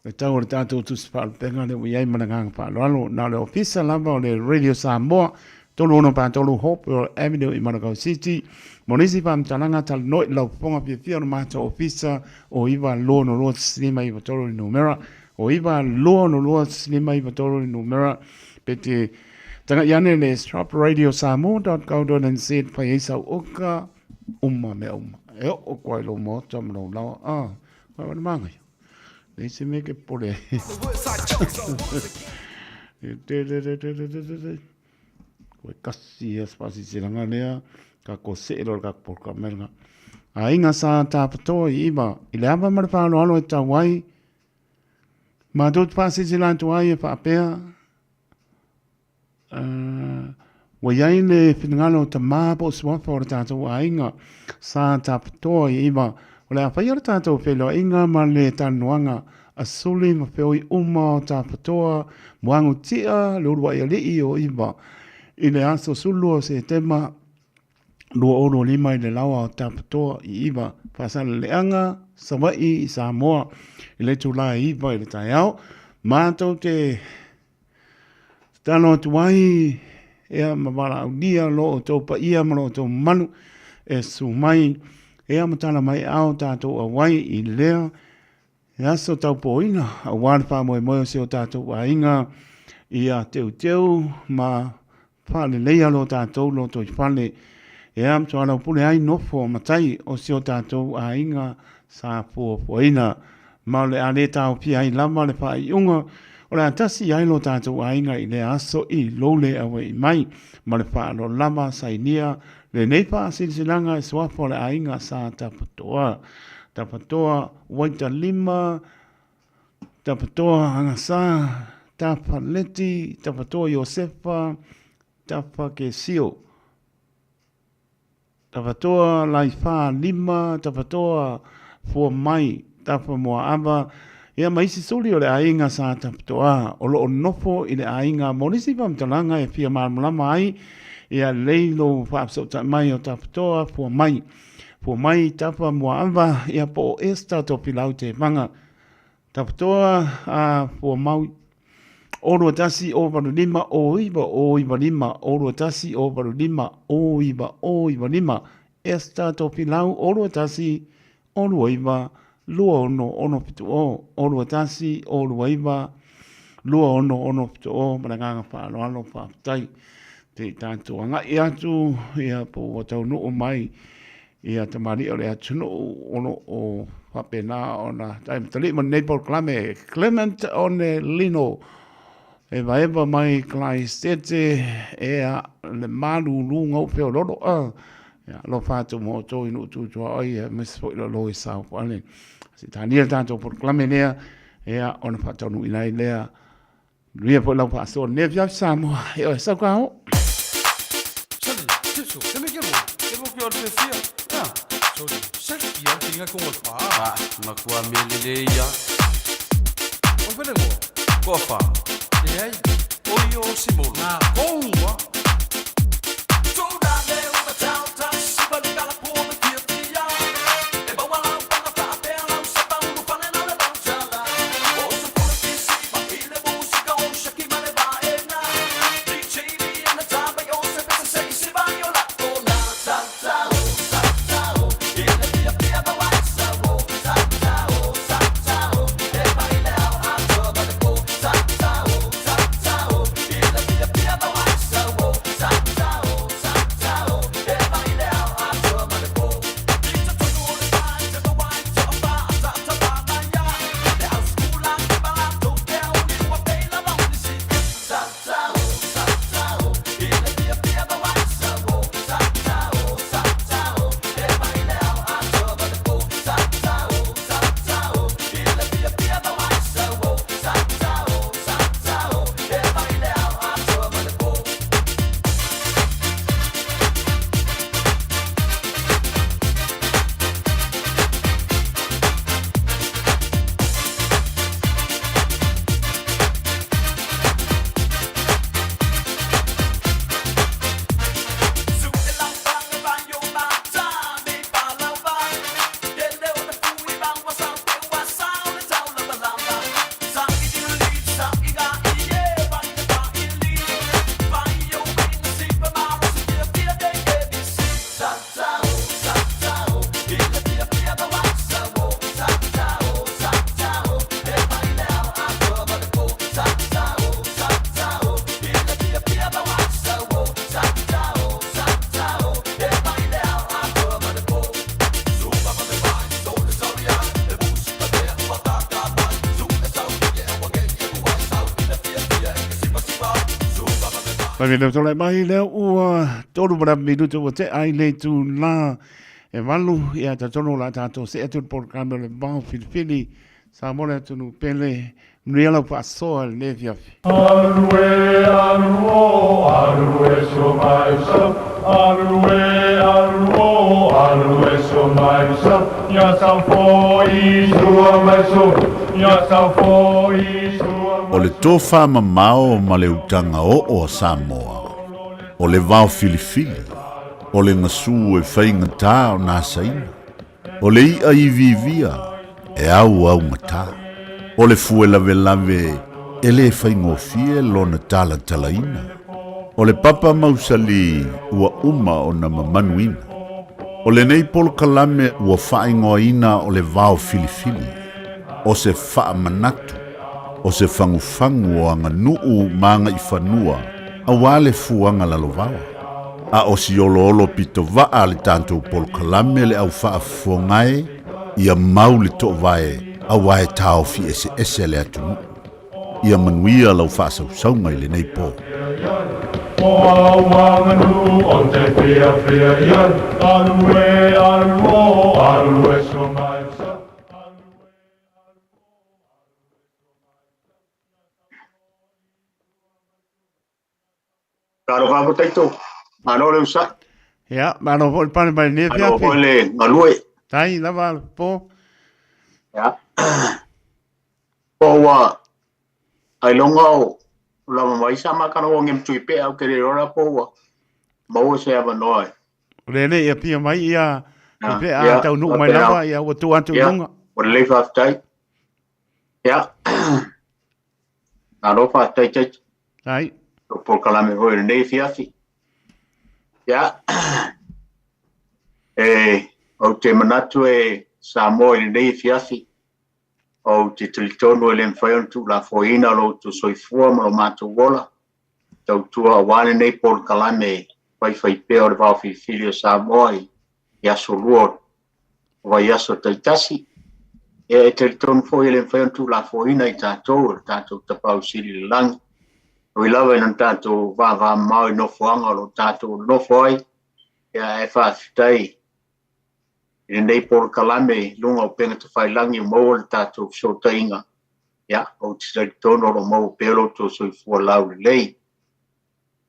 le tau le tato tu spal penga le wiai ma nganga pa alo na le ofisa lava o le radio Samoa tolu ono pa tolu Hope Avenue I Manukau City monisi pa mtalanga tal noi lau ponga pia no mata ofisa o iwa lo no lo sinima iwa tolu ni numera o iwa lo no lo sinima iwa tolu ni numera pete tanga yane le stopradio.samoa.co.nz pa isa oka umma me umma e o kwai lo mo tam lo la wa wa manga le se me ke pole ko kasi es pasi silanga lea ka ko se lo ka por kamerga a inga sa ta pato iba ile ava mar pa lo e tawai ma dot pasi silanto ai pa pea wa yai le finangalo ta mapo swapo o tātou a inga sa tapato iwa o le awhai o tātou whelo inga ma le tanuanga a suli ma whioi uma o tapatoa muangu tia le urua i alii o iwa i le aso sulu se tema lua oro lima I le lawa o tapatoa I iwa pasala leanga sawai I Samoa I le tula iwa I le taiao mātou te tano tuai ea mawala au dia lo o tau pa ia malo o tau manu e su mai ea matala mai au tātou a wai I lea e aso tau po ina a wāna pā moe moe o se o tātou a inga ia teu teu ma pāle leia lo tātou lo toi pāle ea mtuala upule ai nofo matai o se o tātou a inga sa po ina ma le ale tau pia ai lama le pā I unga o le atasi ai lo tātou ainga I le aso I lole awe I mai ma le wha lo lama sainia le neipa silsilanga e swapo le ainga sa tapatoa waita lima tapatoa angasa tapaleti tapatoa Josefa tapa ke sio tapatoa laifa lima tapatoa fua mai tapa mua ava ia maisi soli o le ainga sa tapatoa o lo nofo I le ainga monisi pamtalanga e fia marmulama ai ia leilo whaapsota mai o tapatoa fua mai tapa mua ava ia po esta to pilau te manga tapatoa a fua mau oro tasi o varu lima o iwa lima oro tasi o varu lima o iwa lima esta to pilau oro tasi oro iwa lua ono pitu o lua tasi o lua iwa lua ono pitu o mananganga whaaloalo whaapatai te tātua nga I atu ia po watau no o mai ia te mari o le atu no ono o whapena o na taim tali ma Nepal Klame Clement o ne lino e vaeva mai klai stete ea le malu lunga o peo lolo ia lo fatu mo to inu tu ai mes fo lo I sao pale si tania tanto por clamenea ea ona fatonu ilai lea ria po la paso ne via samo e o sa kwao Sali, tiso, se me quemo. Eu vou que eu decía. Soli, sei que eu tinha com o pá. Ma qua meleia. O venemo. Cofa. E aí? Oi, o Simone. Boa. Pagi le tole mai le ua tolu bara minuto o te ai le tu la e valu ia ta tono la tato se atu por cambio le bao filifili sa mole tunu pele mriala pa soa le via. Arue so mai so arue so mai so ya sa foi so mai so ya sa foi so. O le tofa mamao ma le utanga o Samoa. O le vao filifili. O le ngasu e whainga tā o nā saina. O le ia I vivia e au ngata. O le fue lave e le whaingo fie lona tala talaina. O le papa mausali ua uma o na mamanuina. O le nei pol kalame ua whaingoina o le vao filifili. O se wha manatu. O se fangu o anga nuu manga I whanua, a wale fuanga lalovawa. A o si olo pito vaa le tanto pol kalame le au faa fongae, ia mau le to vae, a wae tau fi ese le atunu. Ia manuia lau faa sausaunga I le nei po. O wanga nu o te pia ian, alue so mai so. Karo whapo taito, mano le usa. Ia, mano po pane mai ne pia. Mano po le ngalue. Tai, lava po. Ia. Po wa, ai longa o, lama mai sa makana o ngem tui pe au kere rora po wa. Mau se ava noi. Rene ia pia mai ia, pe a tau nuk mai lava, ia o tu antu nunga. O le leif aftai. Ia. Naro fa aftai tai. Tai. Por kalame hoi nei fiafi. Ya. O te manatu e Samoa I nei fiafi. O te tilitono e len whaion tu la foina lo tu soifua ma lo mātou wola. Tau tua wane nei por kalame whai peo le wau filio Samoa I aso lua vai aso taitasi. E tilitono foi e len whaion tu la foina I tātou tapau siri langi. O ilawa ina tātou wā mau I nofoanga lo tātou nofoi. Ia e whaafitai. I nei por kalame lunga o penga te whailangi o mau le tātou sotainga. Ia, o te tono lo mau pelo to soifua lau le lei.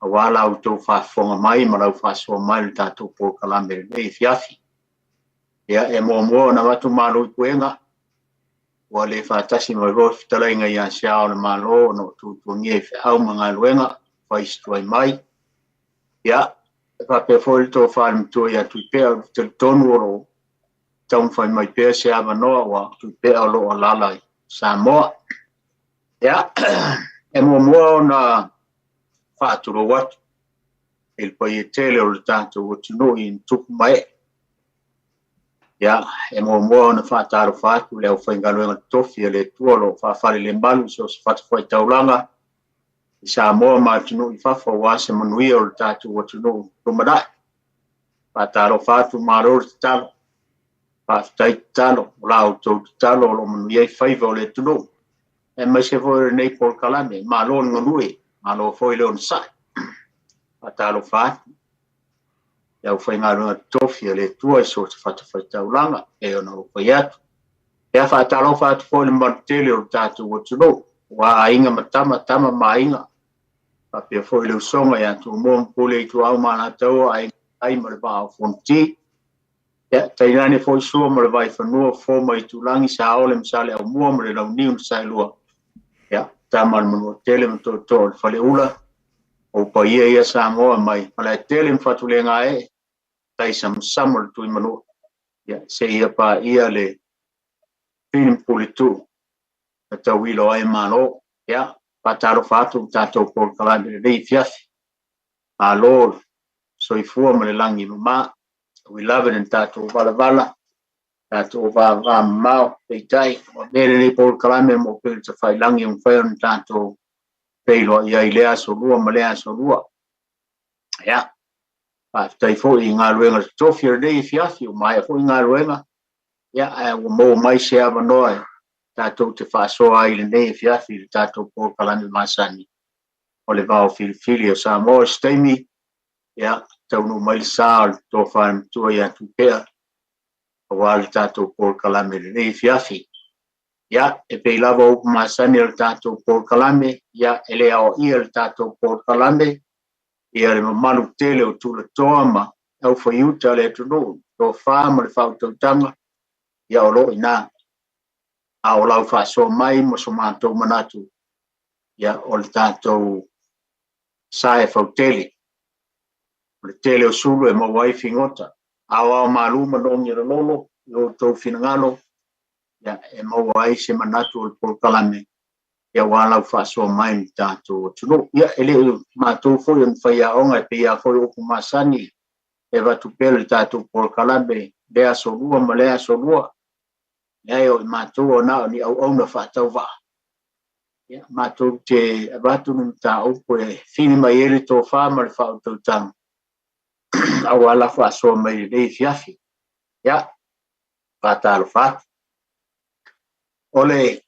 A wala o tō whaafonga mai ma lau whaasua mai le tātou por kalame le lei fiafi. Ia, e mua na watu malo I kuenga. Wa le fatasi mai ro fitalainga ia siao na malo no tutungi e au mga luenga fai stoi mai ya fa pe foi to farm to ya tu pe te tonu ro tau fai mai pe se ava no wa tu pe lo lala Samoa ya e mo na fa tu ro wat il poi tele o tanto o tino in tu mai ya e mo na whaataro whaatu leo whaingaluenga tofi le tuolo whaafare le mbalu so se whatu whai taulanga I Samoa mātunu I whawha wase manuia o le tātu watunu rumadai whaataro whaatu maro te talo whaafitai te talo o lao tau te talo o lo manuia I whaiva o le tunu e mai se fo nei por kalame malo nganui malo foi le on sai whaataro whaatu Ia ufai ngā tofi le tua so te whatawhai taulanga e ona ufai atu. Ia whaatalo whaatu fo le martele o tātou o tuno. Wa inga tama mainga. Papia fo le usonga ia tu mo mpule I tu au mana tau ai ma le vaa fonti. Ia tainane fo I sua ma le vai whanua fo mai tu langi sa ole msale au mua ma le lau niu sa lua. Ia tama manu tele mto to le whale ula. O pa ia Samoa mai. Pala tele mwhatu le ngā e. Tai samul tu manu ya se ia pa ia le film politu ta wilo ai malo ya pataro fatu tato por kalame le fiafi alo so I fu me langi ma we love it tato vala tato va mau tai o le por kalame mo pe te fai langi un fai un tato pelo ia ilea so lua malea so lua ya tai fo I ngā ruenga tofi o nei fiafi o mai fo I ngā ruenga ia o mo mai se ava noe tātou te whaasoa ai le nei fiafi le tātou por kalame masani o le vao filifili o Samoa Steimi ia taunu mai le sa o le tofāmatua ia tupea ua le tatou Paul Kalame lenei fiafi ia e pei lava upu masani o le tatou Paul Kalame ia e le aoia le tatou Paul Kalame ia le mamalu tele o tulatoa ma au faiuta le atunuu tofā ma le fa'autautaga ia o lo'o inā a o lau fa'asoa mai ma so matou manatu ia o le tatou sa e fautele o le tele o sulu e maua ai figota aoao maluma logi le lolo i outou finagalo ia e maua ai se manatu o le Paul Kalame ia ua lau fa'asoa mai le tatou atunuu ia e le'u matou foi ona faiaʻoga e peia foi upu masani e vatupele le tatou Paul Kalame le asolua ma le asolua leai o i matou ona o ni auauna fa'atauva'a ia matou te avatunu tāupu e fini mai ele tofā ma le fa'autautaga aua la fa'asoa mai lelei fiafi ia fa'atalofa atu o le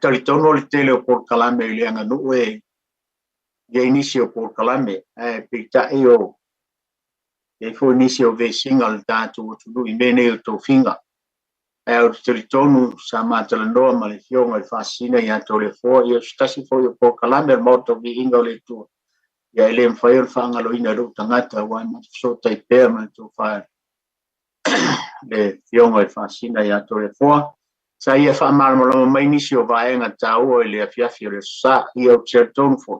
talitonu o le tele o Paul Kalame i le aganu'u e ia inisi o Paul Kalame e peita'i o e foi inisi o vesiga le tatou atunu'i me nei o tofiga e o talitonu sa matalanoa ma le fioga i le fa'asina iā tolefoa ia stasi foi o Paul Kalame le maotovi'iga o le itua ia e lē mafai o le fa'agaloina e lo'u tagata ua matafeso'otaipea ma le tofā le fioga i le fa'asina iā tolefoa sa ia fa'amalamalama mai nisi o vaega tāua i le afiafi o le sosā ia o talitonu foi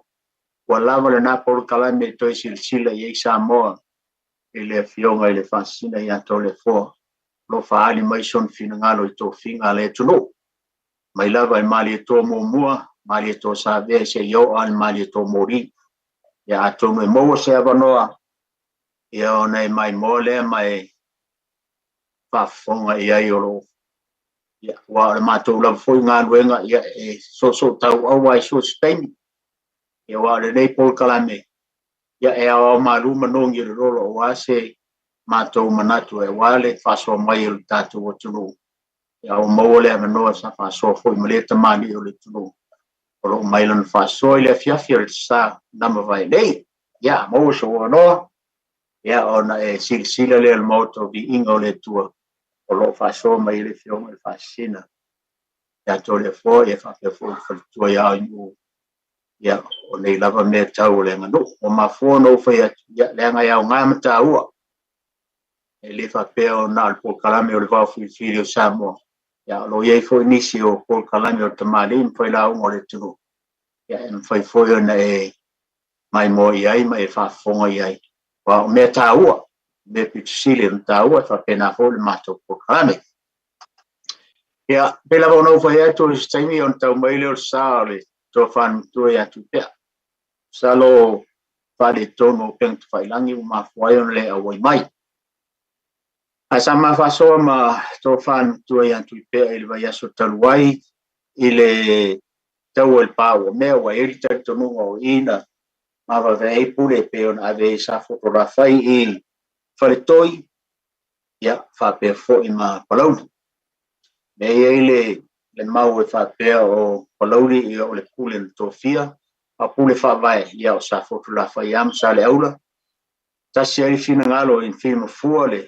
ua lava lenā Paul Kalame e toe silasila i ai Samoa i le fioga i le fa'asina iā tolefoa lo fa'ali mai son finagalo i tofiga a le atunuu mai lava e malietoa muamua malietoa savea i seʻi o'a a le malietoa moli ia atonu e maua se avanoa ia ona e mai moa lea ma e fa'afofoga i ai o lo'o ia ua o le matou lava foi galuega ia e so'oso'o tau'aua ai suasitaimi ia ua o lenei Paul Kalame ia e aoao maluma nogi o le lolo o ase matou manatu e wale fa'asoa mai o le tatou atunuu ia o maua le avanoa sa fa'asoa foi ma le tamali o le atunuu o lo'o mai lana fa'asoa i le afiafi o le sasā nama vaenei ia maua se avanoa ia ona e silasila lea le maotovi'iga o le atua o lo'o fa'asoa mai le fioga le fa'asina ia tolefoa ia fa'apea foi le faletua iā o inu'u ia o nei lava mea tau o le aganu'u ua mafua nou fai atu ia le agaiaogā ma tāua e le fa'apea ona o le Paul Kalame o le vao filifili o Samoa ia o lo iai foi nisi o Paul Kalame o le tamali mafai lauga o le atunuu ia e mafai foi ona e mai mo i ai ma e fa'afofoga i ai ua o mea tāua me pitusili ona tāua e fa'apena foi le matou Paul Kalame ia pe lava ona ufai atu o le taimi ona taumai le o le sā o le tofāmatua iā tupea salo fa'aletonu o pega tafailagi ua mafua ai ona le auai mai a sa mafa'asoa ma tofāmatua iā tupea i le vaiaso talu ai i le tau o le pāua mea ua eli talitonuga o ina ma vaveai pule pe ona ave sa fotolafai i faletoi ia fa'apea fo'i ma palauli me iai le mau e fa'apea o palauli ia o le pule na tofia a pule fa'avae ia o sa fotolafai ama sa le aula tasi ai finagalo i filimafua le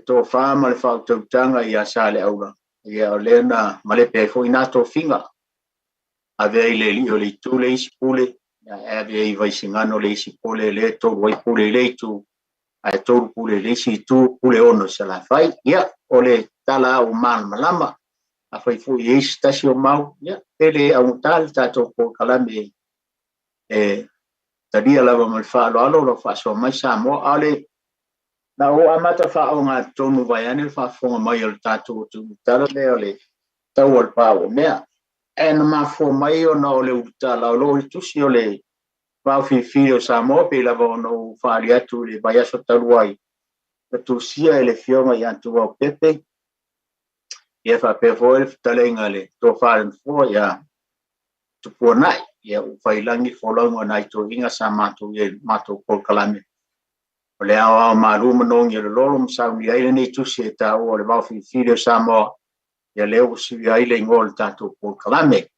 tofā ma le fa'autautaga ia sa le aula ia o lea na ma le pe fo'i na tofiga aveai le li'i o le itu le isi pule ia e aveai vaisigano le isi pule le tolu ai pule i le itu ae tolu pule le isi itu pule ono salafai ia o le tala a'u malamalama afai fo'i e isi tasi o mau ia pele auta le tatou Paul Kalame e talia lava ma le fa'aloalo lo fa'asoa mai Samoa a le na o amata fa'aoga tonu vai ane le fa'afofoga mai o le tatou tala lea o le tau o le pāua mea e na mafua mai ona o le utala o lo'o le tusi o le vaofilifili o Samoa pe lava ona u fa'ali atu le vaiaso talu ai le tusia e le fioga iā tuaupepe ia fa'apea foi le fetaleiga le tofālemafua ia tupuana'i ia ufailagi folauga ona aito'iga sa matou ia matou Paul Kalame o le aoao maluma nogi o le lolo ma sauli ai lenei tusi e tāua o le vaofilifili o Samoa ia lea ua sui ai le igoa o le tatou Paul Kalame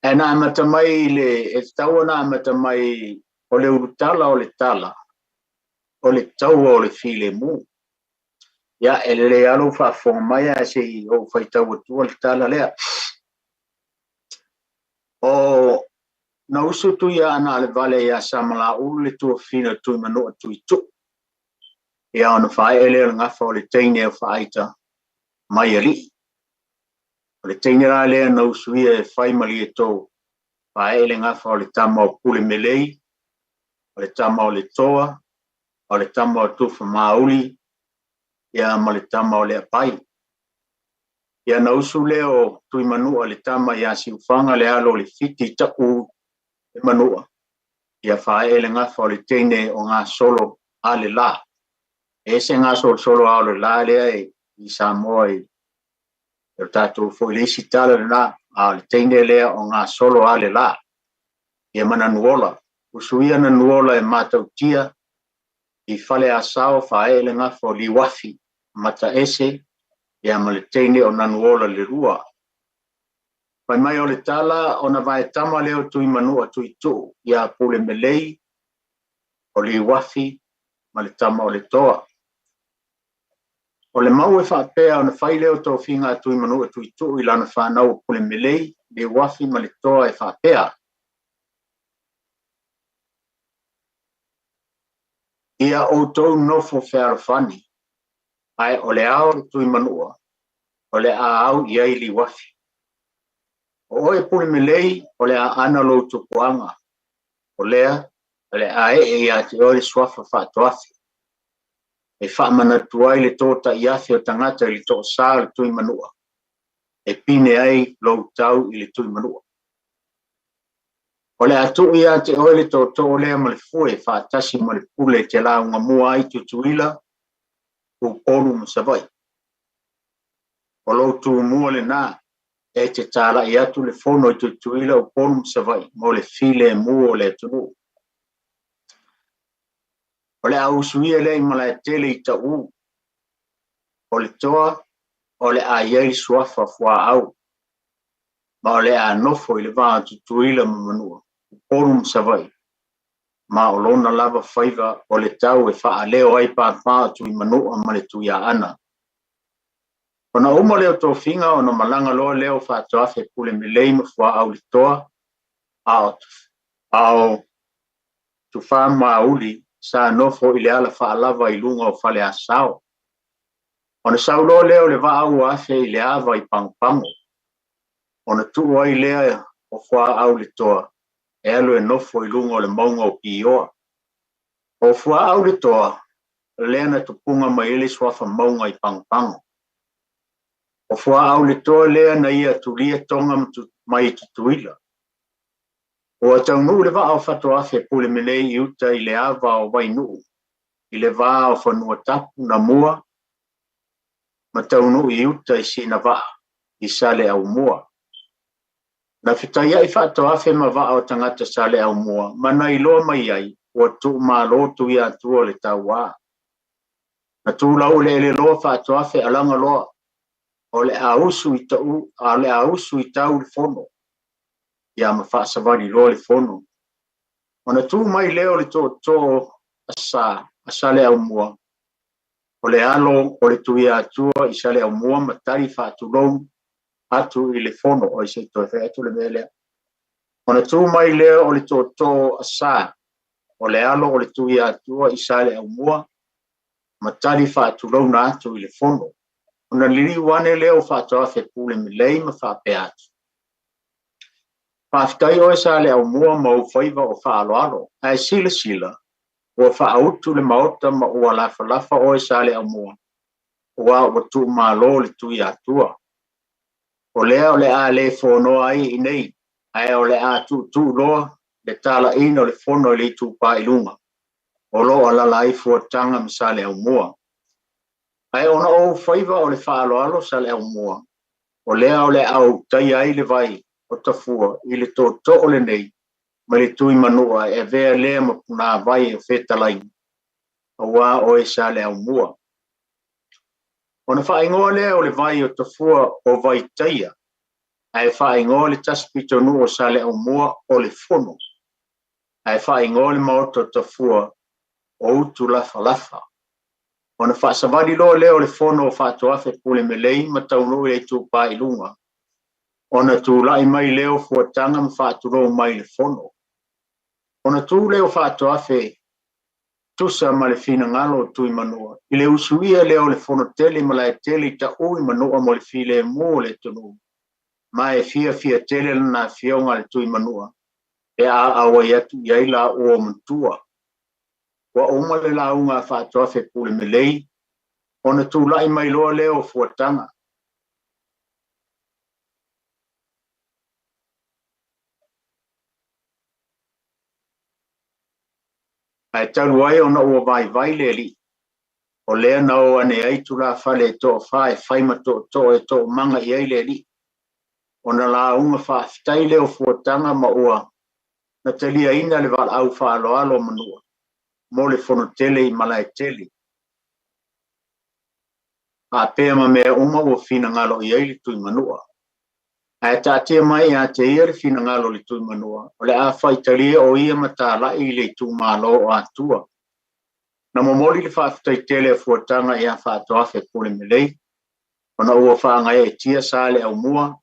Ena matamai le tau na matamai o le urutala o le tala o le tau o le file mu ya ele alo fa forma ya se o fai tau tu le tala le o na usu tu ya ana le vale ya samala u le tu fina tu mano tu tu ya ona fa ele nga fa le teine fa ita mai ali le teine la le na usu ye fai mali to fa ele nga fa le tama o pule melei o le tama o le toa o le tama o tufa mauli ya ma le tama o le apai ya na usu leo tui manu o le tama ya siufanga le alo le fiti taku le manua ya fae le ngafa o le teine o ngā solo a le la e se ngā solo a le la lea i Samoa i tatou fo le isi tala le la a le teine lea o ngā solo a le la ya mana nuola usuia na nuola e matautia i fale asao fae le ngafa o liwafi mata ese ya ma le teine o nanuola le rua. Pai mai o le tala o na vai tama leo tui manua tui tu ya pule melei o le wafi ma le tama o le toa. O le mau e whapea o na whai leo tau whinga tui manua tui tu i lana whanau pule melei le wafi ma le toa e whapea. Ia o tau nofo whaarafani ai o le ao tui manua o le a au iai li wafi. O e pule melei o le a ana lo tupuanga o lea o le a e ati o le swafa whaatoafi. E whaamana tuai le tōta i afi o tangata i le tō sā le tui manua. E pine ai lo tau i le tui manua. O le atu i ati o le tō o lea ma le fue whaatasi ma le pule te la unga mua ai tutuila o polu masavai. O lo tu mua le nā e te tala i atu le fono i tutuila o polu masavai mo le file mua o le tunu. O le au suia le ima le tele i ta u. O le toa o le a iei suafa fua au. Ma o le a nofo i le vaa tutuila ma manua. O polu masavai. Ma o lona lava whaiva o le tau e wha leo ai pāpā tui manua ma le tui a ana. Ona uma leo tō whinga o na malanga loa leo wha toafe pule melei ma fua au le toa ao tu wha mauli sa nofo i le ala wha lava i lunga o whale a sao. Ona sau loa leo le wa au afe i le awa i pangpango. Ona tu ai lea o fua au le toa. E alo e nofo i lunga o le maunga o pioa. O fua au le toa, lea na tupunga mai ele swafa maunga i pangpango. O fua au le toa lea na ia tulia tonga mai tutuila. O atau nuu le waa o fatoa fe pule melei i uta i le awa o wainu. I le waa o whanua tapu na mua. Ma tau nuu i uta i sina waa. I sale au mua. Na whitaia i whatoa fe ma waa o tangata sale au mua. Mana i loa mai ai. O tu ma lo tu ia tua le tau waa. Na tu lau le loa whatoa fe alanga loa. O le a usu i tau, a le a usu i tau le fono. Ia ma whaasawari loa le fono. O na tu mai leo le tō asa le au mua. O le alo o le tuia atua i sale au mua ma tari whaatulou atu i le fono o i se toi whai atu le melea. O na tu mai leo o le tō asa. O le alo o le tuia atua i sale au mua ma tari whaatulou na atu i le fono. Ona lili wane leo whaatoa fe pule milei ma whape atu. Whaafitai oe sa le au mua mau whaiva o whaaloalo. Ai sila. Ua whaautu le maota ma ua lafa oe sa le au mua. Ua ua tu malo le tui atua. O lea o le a le fono ai i nei. Ai o le a tu loa le tala ina o le fono le tu pa ilunga. O loa lala i fuatanga ma sa le au mua. Ai ona o whaiva o le whaaloalo sa le au mua. O lea o le au tai ai le vai o tafua i le tō o le nei ma le tui manua e vea lea ma puna vai o whetalai. A wā o e sa le au mua. Ona whaingoa lea o le vai o tafua o vai taia. Ai whaingo le taspito nu o sale o mua o le fono. Ai whaingo le maoto tafua o utu lafa lafa. Ona whaasawari lo leo le fono o whaatoafe pule me lei mataunu e tu pa ilunga. Ona tu lai mai leo fuatanga ma whaaturo mai le fono. Ona tu leo whaatoafe tusa ma le fina ngalo tui manua. I le usuia leo le fono tele ma lai tele ta ui manua mo le file mo le tunu. Ma e fia tele na fionga le tui manua. E a awa yatu yaila o mantua. Wa oma le launga whaatoafe pule me lei. Ona tu lai mai loa leo fuatanga. Ai taru ai ona ua vai le li. O lea na o ane ai tu la fale to fa e faima to manga i ai le li. Ona la unga fa fitai leo fuatanga ma ua. Na talia ina le val au fa alo manua. Mo le fono tele i malai tele. A pea ma mea uma ua fina ngalo i ai li tui manua. Ai tatia mai a te ia le fina ngalo li tui manua. O le a faitalia o ia mata la i le tu malo o atua. Na momoli le whaafitai tele fuatanga i a whaatoafe pule me lei. Ona ua whaangai e tia sale au mua.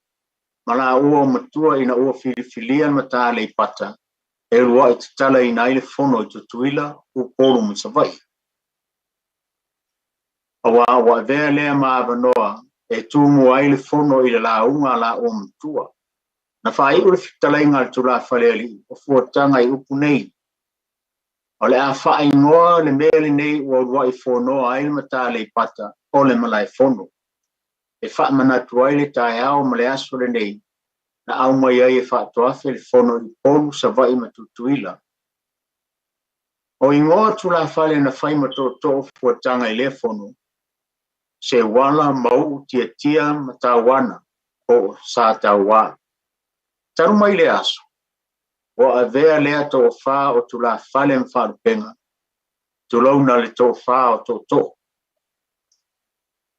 Mana ua o matua ina ua filifilian mata le pata. E rua i tatala i naile fono i tutuila u polo musawai. Awa wa vea lea maavanoa e tumu ai le fono i la unga la o matua. Na whai ure fitala inga le tula whaleali o fuatanga i upu nei. O le a whai ngoa le mele nei ua rua i fono ai le mata le pata o le malai fono. E wha manatu ai le tae ao ma le aso le nei. Na au mai ai e whaatoafe le fono i polu sa vai matutuila. O ingoa tula whale na whai matoto fuatanga i le fono. Se wala mau tia matawana o sa tawa. Taru mai le aso. O a vea lea to wha o tula whale mwharupenga. Tulauna le to wha o to.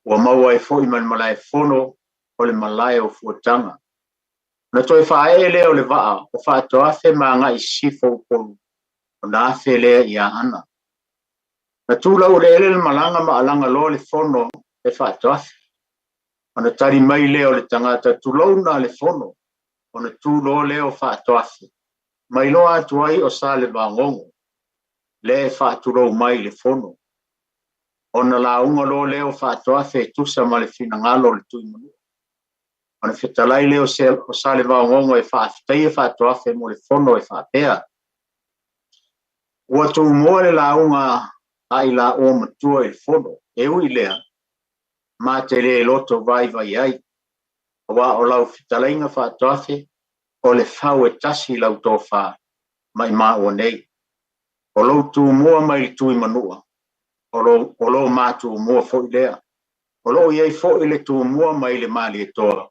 O maua e fo i man malai fono o le malai o fuatanga. Na toi whae leo le waa o whaatoafe maa i sifo upolu. O na afe lea ia ana. Na tula ule ele le malanga ma alanga lo le fono e whaatoafe. O na tari mai leo le tangata tulauna le fono. O na tulo leo whaatoafe. Mai lo atu ai o sa le vangongo. Le whaaturo mai le fono. O na launga lo leo whaatoafe tusa ma le fina ngalo le tui manu. Ona fitalai leo o sa le vangongo e whaafitai e whaatoafe mo le fono e whaapea. Ua tu mua le launga ai la o matua e fono. E ui lea. Ma te le loto vai ai. Wa o lau fitalai nga whaatoafe o le whau e tasi lau tō wha mai maa o nei. O lau tu mua mai tui manua. O lau maa tu mua fo i lea. O lau iei fo i le tu mua mai le maa le toa.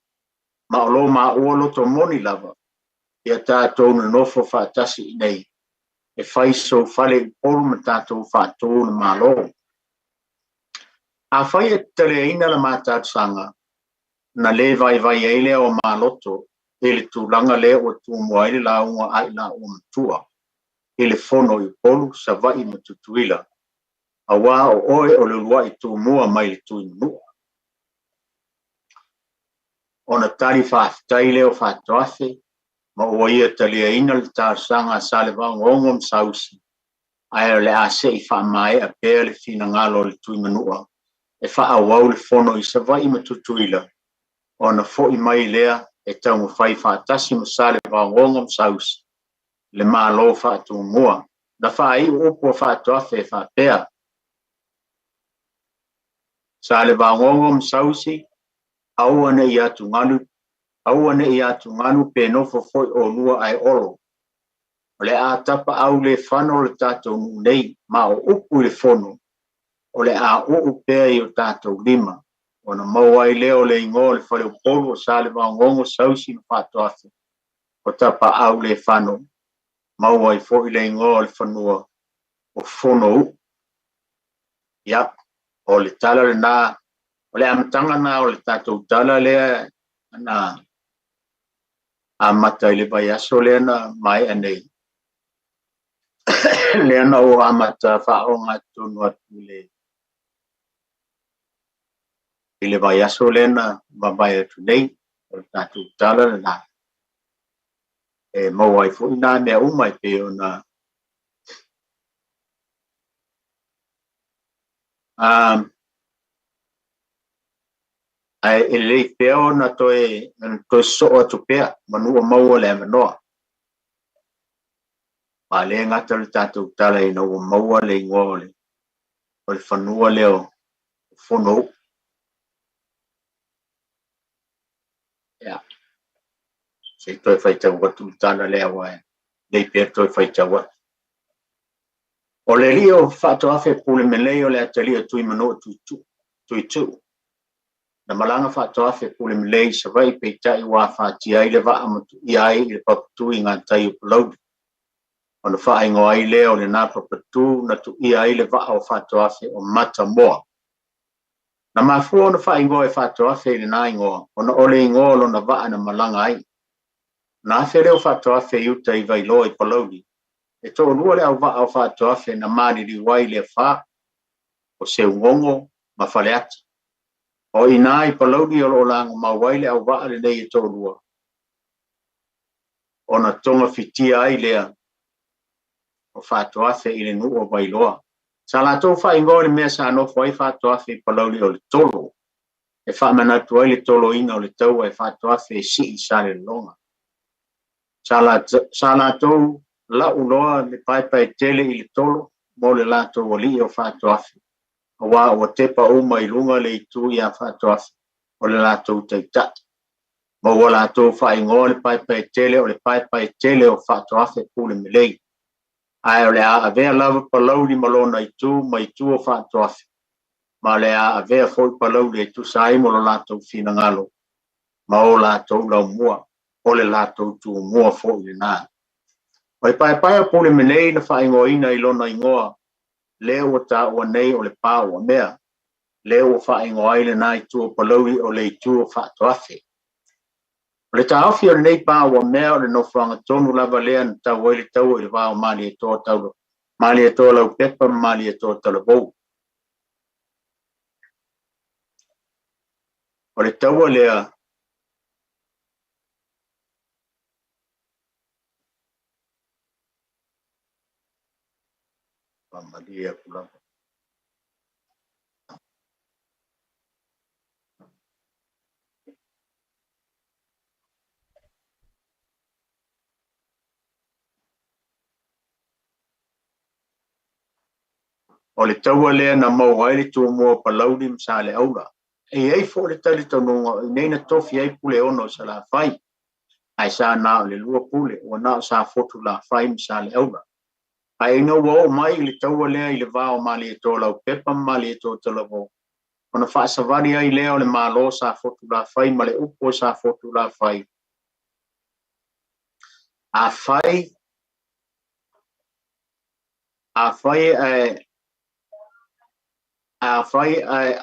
Ma o lau maa ua loto moni lava. Ia tātou na nofo whaatasi i nei. E whaiso whale i polu ma tātou whātou na maa lo. A whai e tare ina la maa tātsanga. Na le vai e lea o maa loto. E le tūlanga lea o tu mua ele la unga ai la o matua. E le fono i polu sa vai matutuila. A wā o oe o le lua i tu mua mai le tui mua. Ona tari whaafitai leo whaatoafe. Ma ua ia talia ina le tāsanga sa le wangongom sausi. Ai le ase i whaamae a pēr le fina ngalo le tui manua. E whaawau le fono i sa vai matutuila. Ona fo i mai lea. E tau whai whaatasi masale wangongom sausi. Le maa lo whaatu mua. Na whai upo whaatoafe whaapea. Sa le wangongom sausi. Auane i atu nganu pe nofo foi o lua ai olo. O le a tapa au le whano le tātou nei. Ma o upu le fono. O le a uupea i o tātou lima. Ona mawai leo le ingo le whale upolu o sa le wangongo sausi na whaatoafe. O tapa au le whano. Mawai fo i le ingo le whanua o fono. Ia, o le tala le nā. O le amatanga nā o le tātou tala lea na amata i le vai aso lena mai anei. Lena o amata whaonga tunu atu i le vai aso lena mabai atu nei, o tatu tala na e mawai fu ina mea umai pe o na ai ele peo na toe so atu pea manua maua le manoa. Ma le ngata le tatu tala ina ua maua le ingoa o le whanua leo whono. Yeah. Se toi whaitau watu tana lea wae. Nei pia toi whaitau watu. O le rio whato afe pule me leo le atalia tui manoa tui tu. Na malanga whato afe pule me lei sa vai pe tai wa whati ai le wa amatu i ai le papatu i ngā tai upalaudi. O na wha ingo ai leo le nā papatu na tu i ai le wa o whato afe o mata moa. Na mafua na wha ingo e whato afe le nā ingoa. O na ole ingoa lo na wa na malanga ai. Na afe leo whato afe iuta i vai loa i palaudi. E tō lua le au wa o whato afe na mani li wai le wha o se ungongo ma whale ati. O ina i palaudi o lo lango ma wai le au wa le nei e tō lua. O na tonga fitia ai lea o whato afe i le nu o vai loa. Sa la tō wha ingo le mea sa no whai whato afe i palaudi o le tolo. E wha manatu ai le tolo ina o le taua e whato afe si i sa le longa. Sa la tō la uloa le pai tele i le tolo mo le la tō o li o whato afe. A wā o tepa uma i lunga le i tū i a whato afe o le la tō teitat. Mo o la tō wha ingo le pai tele o le pai tele o whato afe pule me lei. Ai o le a avea lava palaudi malona i tū mai tū o whato afe. Ma le a avea foi palaudi i tū sai mo lo la tō whina ngalo. Ma o la tō lau mua o le la tō tū mua fo i le nā. O i pai a pule me nei na wha ingo ina i lona ingoa. Leo o ta ua nei o le pā ua mea. Leo o wha ingo ai le nā i tū o palaudi o le i tū o whato afe. O le ta awhi o le nei pā ua mea o le no whanga tonu lava lea na tau oile tau i le wā o mali e tō tau. Mali e tō lau pepa, mali e tō tala bou. O le taua lea Maria pula. O le taua lea na mau ai le tū mua palaudi msa le aura. E ei fo le tali tanunga, nei na tofi ai pule ono sa la fai. Ai sa na o le lua pule, o na sa fotu la fai msa le aura. Ai no wo mai le taua lea i le vao mali e tō lau pepa mali e tō talavo. O na wha savari ai lea o le malo sa fotu la fai, ma le upo sa fotu la fai. A fai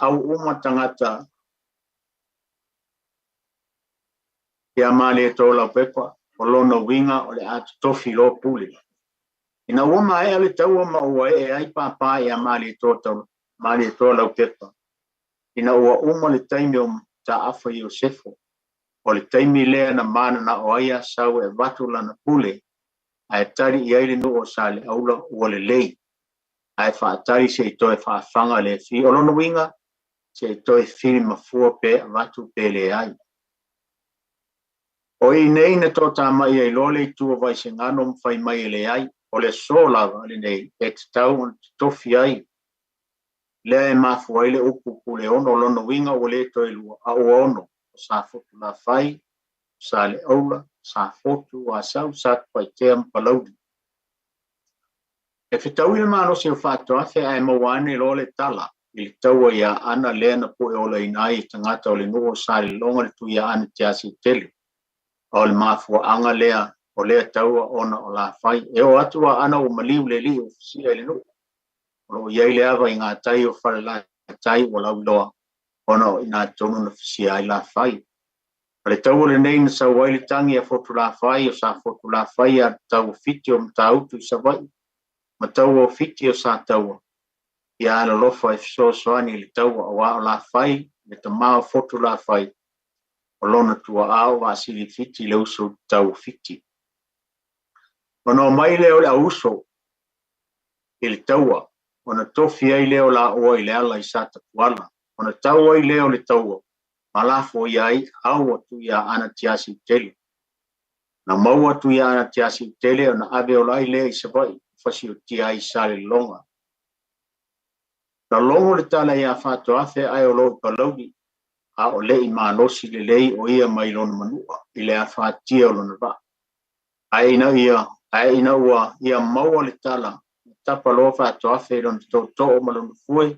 au uma tangata ia mali e tō lau pepa, o lona winga o le atu tofi lo pule. Ina ua mai ale taua ma ua e ai papa ia mali e tō lau pepa. Ina ua uma le taimi o ta afa i o sefo. O le taimi lea na mana na o aia sau e watu lana pule. Ai tari i aile nu o sa le aula ua le lei. Ai whaatari se i toe whaafanga le fi. O lono winga se i toe fili mafua pe watu pe le ai. O i nei na tō tā mai ai lole i tua vai se ngano mwhai mai le ai. O le solawa le nei e te tau on tofi ai. Lea e mafu ai le upu le ono lono winga o le toi lua a o ono. Sa fotu la fai, sa le aula, sa fotu a sau, sa pai te ampalaudi. E whitau i le mano si o whato afe ai mawane lo le tala. I le taua ia ana lea na po e ola inai i tangata o le nuo sa le longa le tu ia ana te asi tele. O le mafua anga lea o lea taua ona o la fai. E o atua ana o maliu le li o fisia le nuo. O iai le ava i ngā tai o whare la tai o lau loa. Ona o ina tonu na fisia ai la fai. Le tau le nei na sa wai le tangi a fotu la fai o sa fotu la fai a tau fiti o mtautu i sa vai. Ma tau o fiti o sa tau. Ia ala lofa e fisoasoani le tau a wa o la fai, le tamao fotu la fai. O lona tua au a sili fiti le uso tau fiti. Ono mai leo le auso i le taua. Ona tofi ai leo la ua i le ala i sa tapuala. Ona tau ai leo le taua. Malafo iai au atu ia ana tiasi tele. Na mau atu ia ana tiasi tele o na ave o lai lea i sabai, fasi o tia i sale longa. Na longo le tala ia fato afe ai o loo palaudi, a o lei manosi le lei o ia mai lona manua, i le afa tia o lona ba. Ai ina ua ia maua le tala, tapa loa fato afe lona to o malona fue,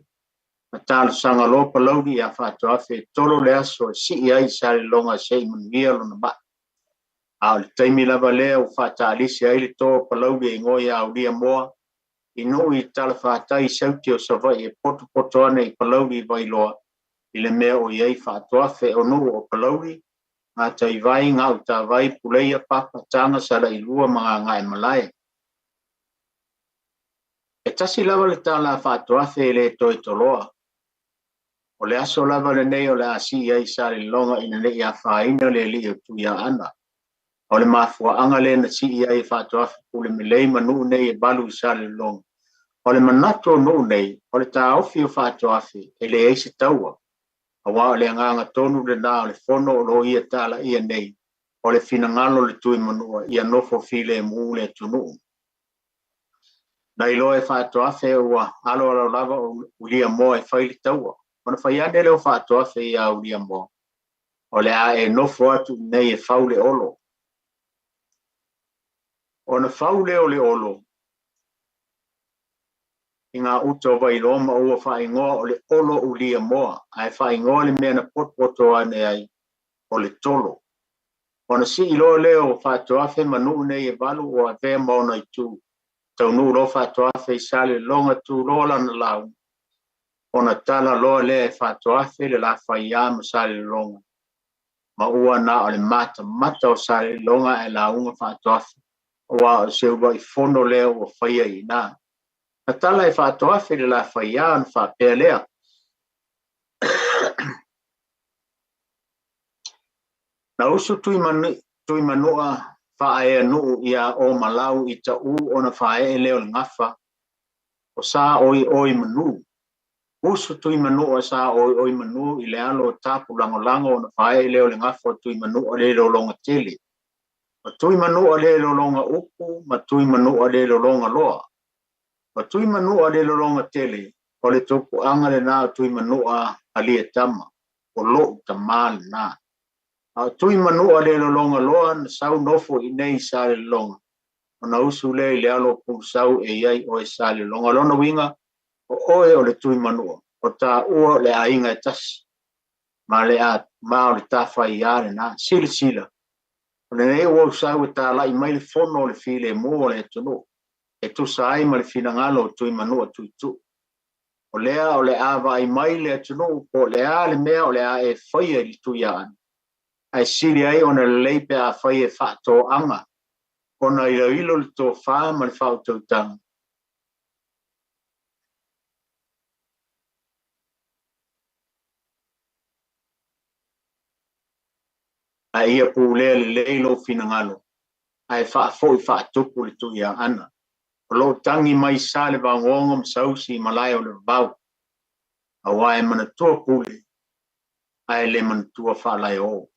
na tala sanga lo palaudi ia fato afe tolo le aso si ia i sale longa sei manuia lona ba. A le taimi lava lea o fata alisi ai le to palaudi e ngoi a ulia moa, ino i tala fata i sauti o savai e poto ane i palaudi i vailoa, i le mea o iei fato afe o nu o palaudi, ngā tai vai ngau ta vai puleia papa tanga sala i lua mga ngai malai. E tasi lava le tala fato afe le toi toloa. O le aso lava le nei o le asi iei sale longa ina le ia whaina le li o tu ia ana. O le mafua anga le na si iei fato afe pule milei manu nei e balu i sale longa. O le manato no nei, o le ta ofi o fato afe, e le eise taua. A wa le nganga tonu le na o le fono o lo ia tala ia nei, o le finangalo le tui manua, ia nofo file e muu le tunu. Na ilo e fato afe ua alo alo lava o ulia moa e whaili taua. O na whaiane leo fato afe ia ulia moa. O le a e nofo atu nei e faule olo. O na faule o le olo, i ngā uto vai loma ua whaingoa o le olo ulia moa, ai whaingoa le mea na potpoto ane ai o le tolo. O na si ilo leo whato afe manu nei e balu o a vea mauna i tū. Tau nu lo whato afe i sale longa tū lola na lau. O na tala loa lea e whato afe le la whaia ma sale longa. Ma ua na o le mata o sale longa e la unga whato afe. O a se ua i fono leo o whaia i nā. Na tala e whato afe le la whaia an whapea lea. Na usu tui manua whae nuu ia o malau i ta u o na whae leo le ngafa. O sa oi manu. Usu tui manua sa oi manu i le alo tapu lango o na whae leo le ngafa tui manua le lo longa tele. Ma tui manua le lo longa upu, ma tui manua le lo longa loa. Ma tui manua le lo longa tele, o le toku anga le nā tui manua alia tama, o lo tamal nā. A tui manua le lo longa loa na sau nofo i nei sa le longa. O na usu le le alo pu sau e iai o e sa le longa. Lona winga o oe o le tui manua. O ta ua le a inga e tasi. Ma le a mao le tafa i are na sila. O le nei ua usau e ta la i mai le fono o le file mo o le tunu. E tu sa ai ma le fina ngalo o tui manua tui tu. O lea o le a va i mai le tunu. O le a le mea o le a e whaia li tui aan. Ai siri ai ona leipe a whai e whaato anga. Ona i ilo le tō whaa ma le whautau tanga. Ai ia pū lea le leilo fina ngalo. Ai whaafo i whaatupu le tui a ana. O lo tangi mai sa le wangongom sausi malai o le vau. A wae mana tua pule. Ai le mana tua whaalai o.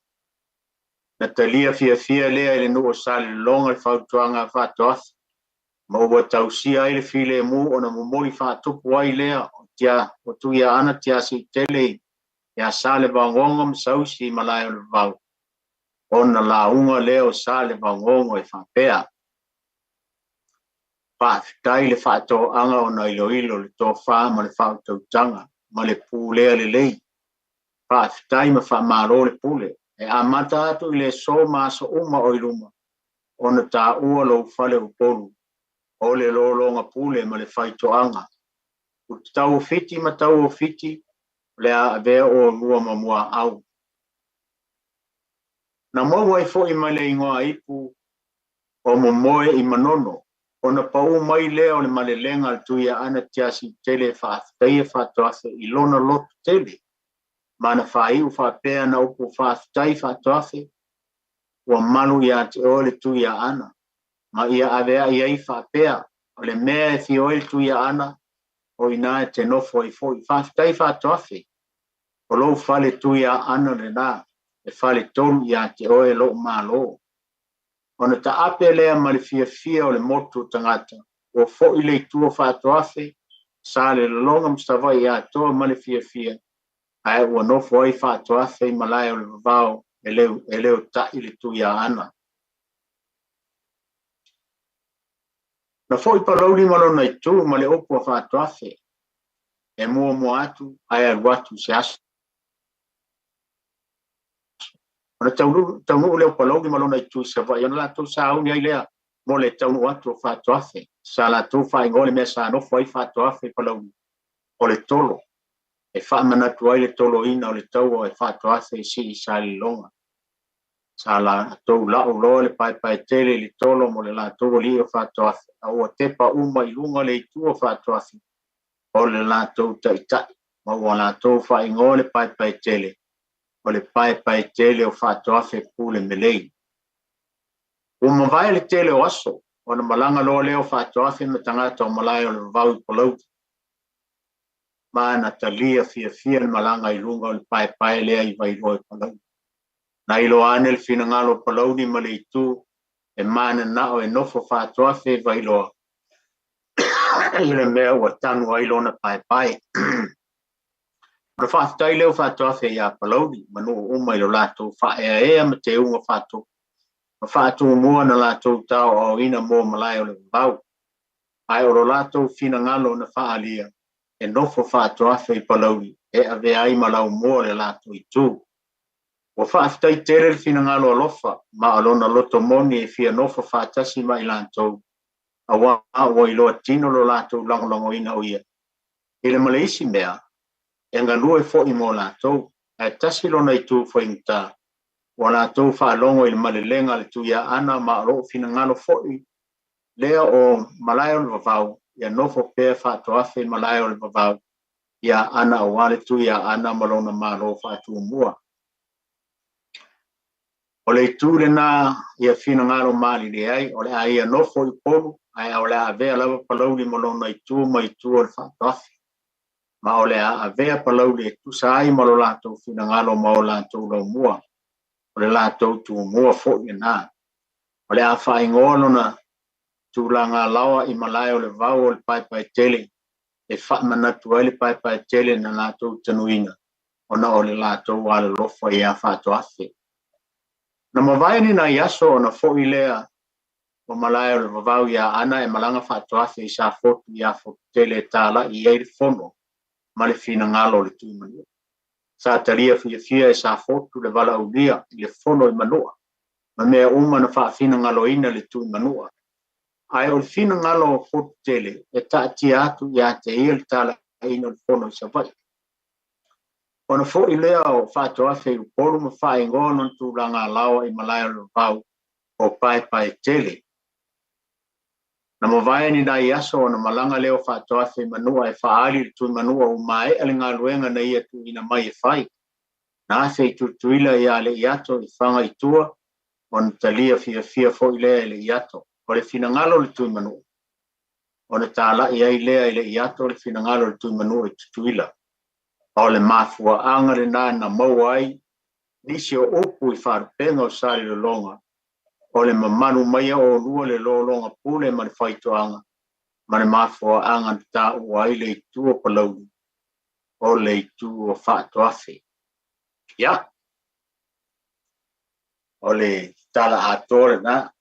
Na talia fia lea ele nuu o sale longa le whautuanga whatoaf. Ma ua tausia ai le file mu o na mumoi whatupu ai lea o tuia ana tia si tele ia sale wangongom sausi malai o le vau. O na launga lea o sale wangongo e whapea. Whaafitai le whatoanga o na ilo le tō wha ma le whautautanga ma le pūlea le lei. Whaafitai ma whamaro le pule. E a mata atu i le so maso uma o iluma. O na tā ua lo whale upolu. O le lolonga pule ma le whaitoanga. U tau fiti ma tau o fiti le a vea o lua mamua au. Na mo wai fo I male ingoa ipu o mo moe I manono. O na pau mai lea o le malelenga al tuia ana tiasi tele whaafitai e whaatoase I lona lotu tele. Mana whaiu whaapea na upu whaafitai whaatoase ua malu ia te ole tuia ana. Ma ia avea iai whaapea o le mea e fi oil tuia ana o ina e te nofo I fo I whaafitai whaatoase. O lou fale tuia ana le nā e fale tolu ia te oe lo malo. Ona ta ape lea mali fia o le motu tangata. O fo I le tua whaatoase sa le longa mstawa ia toa mali fia. Ai ua nofo ai whaatoase I malai o le vavao e leo ta I le tuia ana. Na fo I parauri malo na I tu ma le opu a whaatoase. E mua atu ai aruatu se asu. Ona taunu leo parauri malo na I tu se vai. Ona la tau sa auni ai lea mo le taunu atu o whaatoase. Sa la tau whaingole mea sa nofo ai whaatoase parauri. O le tolo. E whaamanatu ai le tolo ina o le tau o e whaatoase I sa li longa. Sa la tau lau loa le pai tele le tolo mo le la tau li o whaatoase. A ua tepa uma I lunga le I tu o whaatoase. O le la tau taitai. Ma ua la tau whaingo le pai tele. O le pai tele o whaatoase pule melei. Ua mawai le tele o aso. O na malanga loa leo whaatoase me tangata o malai o le vau I polauti. Mana talia fia le malanga I lunga o le pai lea I vai loa I polauti. Na ilo ane le fina ngalo palauni ma le itu e mana nao e nofo whaatoase vai loa. I le mea ua tanu ai lona pai. Na whaafitai leo whaatoase ia palauni manu uma I lo lato whaea ma te unga whaato. Ma whaato mua na lato tau o ina mo malai o le vau. Ai o lo lato fina ngalo na whaalia e nofo whaatoase I palauni e ave ai malau mua le lato I tu. Wa whaafitai tere le fina ngalo alofa, ma alona loto moni e fia nofo whaatasi mai lantou. A wa iloa tino lo latou langolongo ina o ia. Ile Malaysi mea, e ngalua e fo I mo latou, e tasi lona I tu fo ingta. Wa latou whaalongo ile malelenga le tu ia ana ma alo fina ngalo fo I. Lea o malayo le vavau, ia nofo pea whaatoafe malayo le vavau, ia ana o wale tu ia ana malona malo whaatu mua. O le tūre nā ia whina ngaro māli le ai, o le a ia nofo I polu, ai o le a vea lawa palauli malona I tū mai tū o le whaatoafi. Ma o le a vea palauli e tusa ai malo lātou whina ngaro ma o lātou lau mua. O le lātou tū mua fo I nā. O le a whaingono na tū la ngā lawa I malai o le vau o le pai tele, e whaamanatu ai le pai tele na lātou tanuina, o na o le lātou wale lofa I a whaatoafi. Na mawai na yaso o na fo I lea o malai o le vavau ia ana e malanga whaatoase I sa fotu ia fotu tele tala I eiri fono ma le fina ngalo le tui manua. Sa taria fia e sa fotu le vala ulia I le fono I manua. Ma mea uma na whaafina ngalo ina le tui manua. Ai o le fina ngalo o fotu tele e taatia atu ia te ia le tala ina le fono I sa vai. Ona fo I lea o whaatoase I upolu ma whaingono tu langa lawa I malaya le vau o pai tele. Na mawai ni nai aso o na malanga leo whaatoase manua e whaari le tui manua o mai ale ngā luenga na ia tu ina mai e whai. Na ase I tuila ia le iato I whanga I tua o na talia fia fo I lea le iato. O le fina ngalo le tui manua. O na tala ia I lea le iato le fina ngalo le tui manua I tuila. O le mafua angare na mawai, nisi o opu I wharupenga o sari le longa. O le mamanu mai o lua le longa pule ma le whaitoanga. Ma le mafua angare ta uai le itua palauni. O le itua whaatoafe. Ia. O le tala atore na.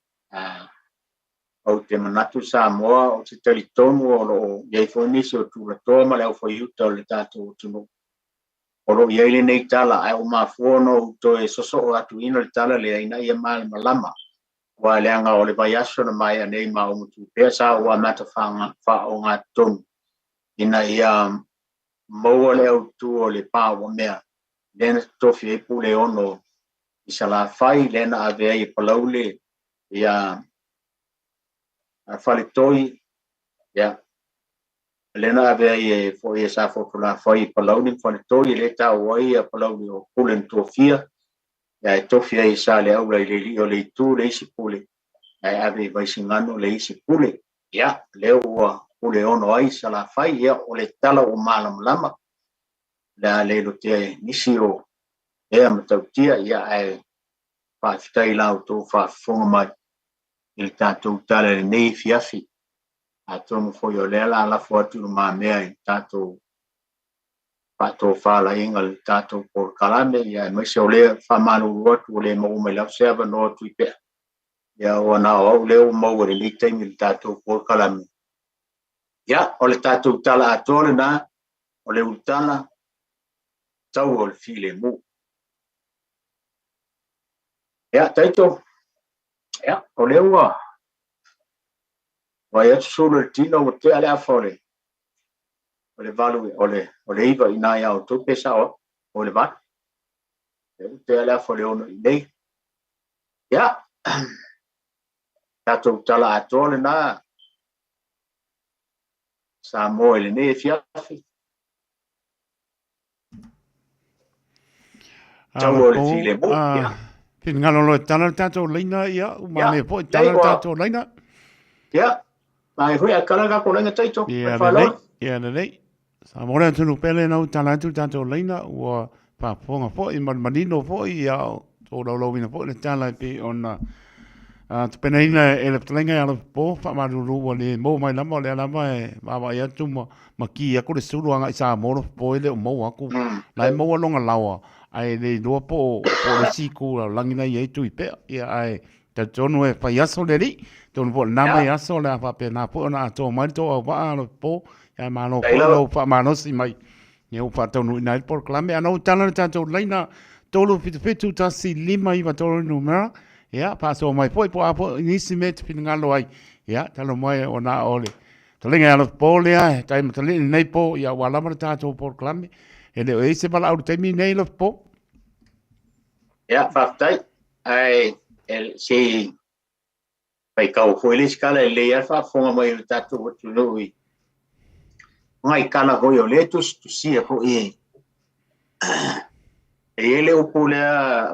O te manatu Samoa o te teritonu o lo iei nisi o tūra toa ma le au whaiuta o le tātou tunu. O lo iei nei tala ai o mafuono to e soso o atu ina le tala le ina ia male malama. Wa le anga o le vai aso na mai anei ma o mutu. Pea sa o amata wha o ngā tonu. Ina ia maua le au tu o le pā o mea. Lena tofi e pule ono i sa la fai lena ave ai palaule ia fale toi ia lena ave ai fo ia sa fo la fai palaule fale toi le ta wai ia palaule o pulen tofia ia tofia i sa le au le li o le tu le si pule ai ave vai singano le si pule ia le o le ono ai sa la fai ia o le tala o malam lama la le lo te nisi o ea matautia ia ai whaafitai lau tō whaafonga mai i tātou tala le nei fiafi a tōnu whoi o lea la alafo atu no mā mea i tātou pātou whaala inga le tātou por kalame ia maise o lea whamanu atu o lea mau mai lau seava no atu i pea ia o ana o au leo mau o le leitaimi le tātou por kalame ia o le tātou tala atole na o le utala tau o le file mu ia taito ia o le ua vai atu solo le tino o te ale afore o le valu o le iwa ina ia o tō pesa o le vatu te ale afore ono i nei ia tātou tala atole na sa mo ele nei fiafi tau o le file mu ia Pin ngalo lo tala tātou leina ia, umane po tala tātou leina. Ia, mai hui a kalaga ko lenga taito. Ia, nei. Sa mora tunu pele nau tala tātou leina, ua paponga po, i manino po, ia, tō lauwina po, le tala pe ona. Tupena ina e le ptalenga ala po, whamaruru wa le mō mai lama, le alama e mawa ia tu ma ki ako le suruanga i sa moro po ele o mō aku. Lai mō alonga lawa. Ai le doa po le siku la langina ye tu ipe ia ai ta tonu e pa yaso le ri tonu po nama yaso la pa pe na po na to mai to va po ya mano po pa mano si mai ye u pa tonu nai por klame ana tana ta to leina tolu fitu ta si lima iva tolu numera ya pa so mai po apo nisi met pinngalo ai ya talo mai ona ole to lenga ala po le ai tai matali nei po ya wala mar ta to por klame ele o ese pala au temi nei lo po ya faftai ai el si pai kau foi le skala le ya fa fonga mai tatu tu lui ngai kala ho yo le tu si ho e ele o pule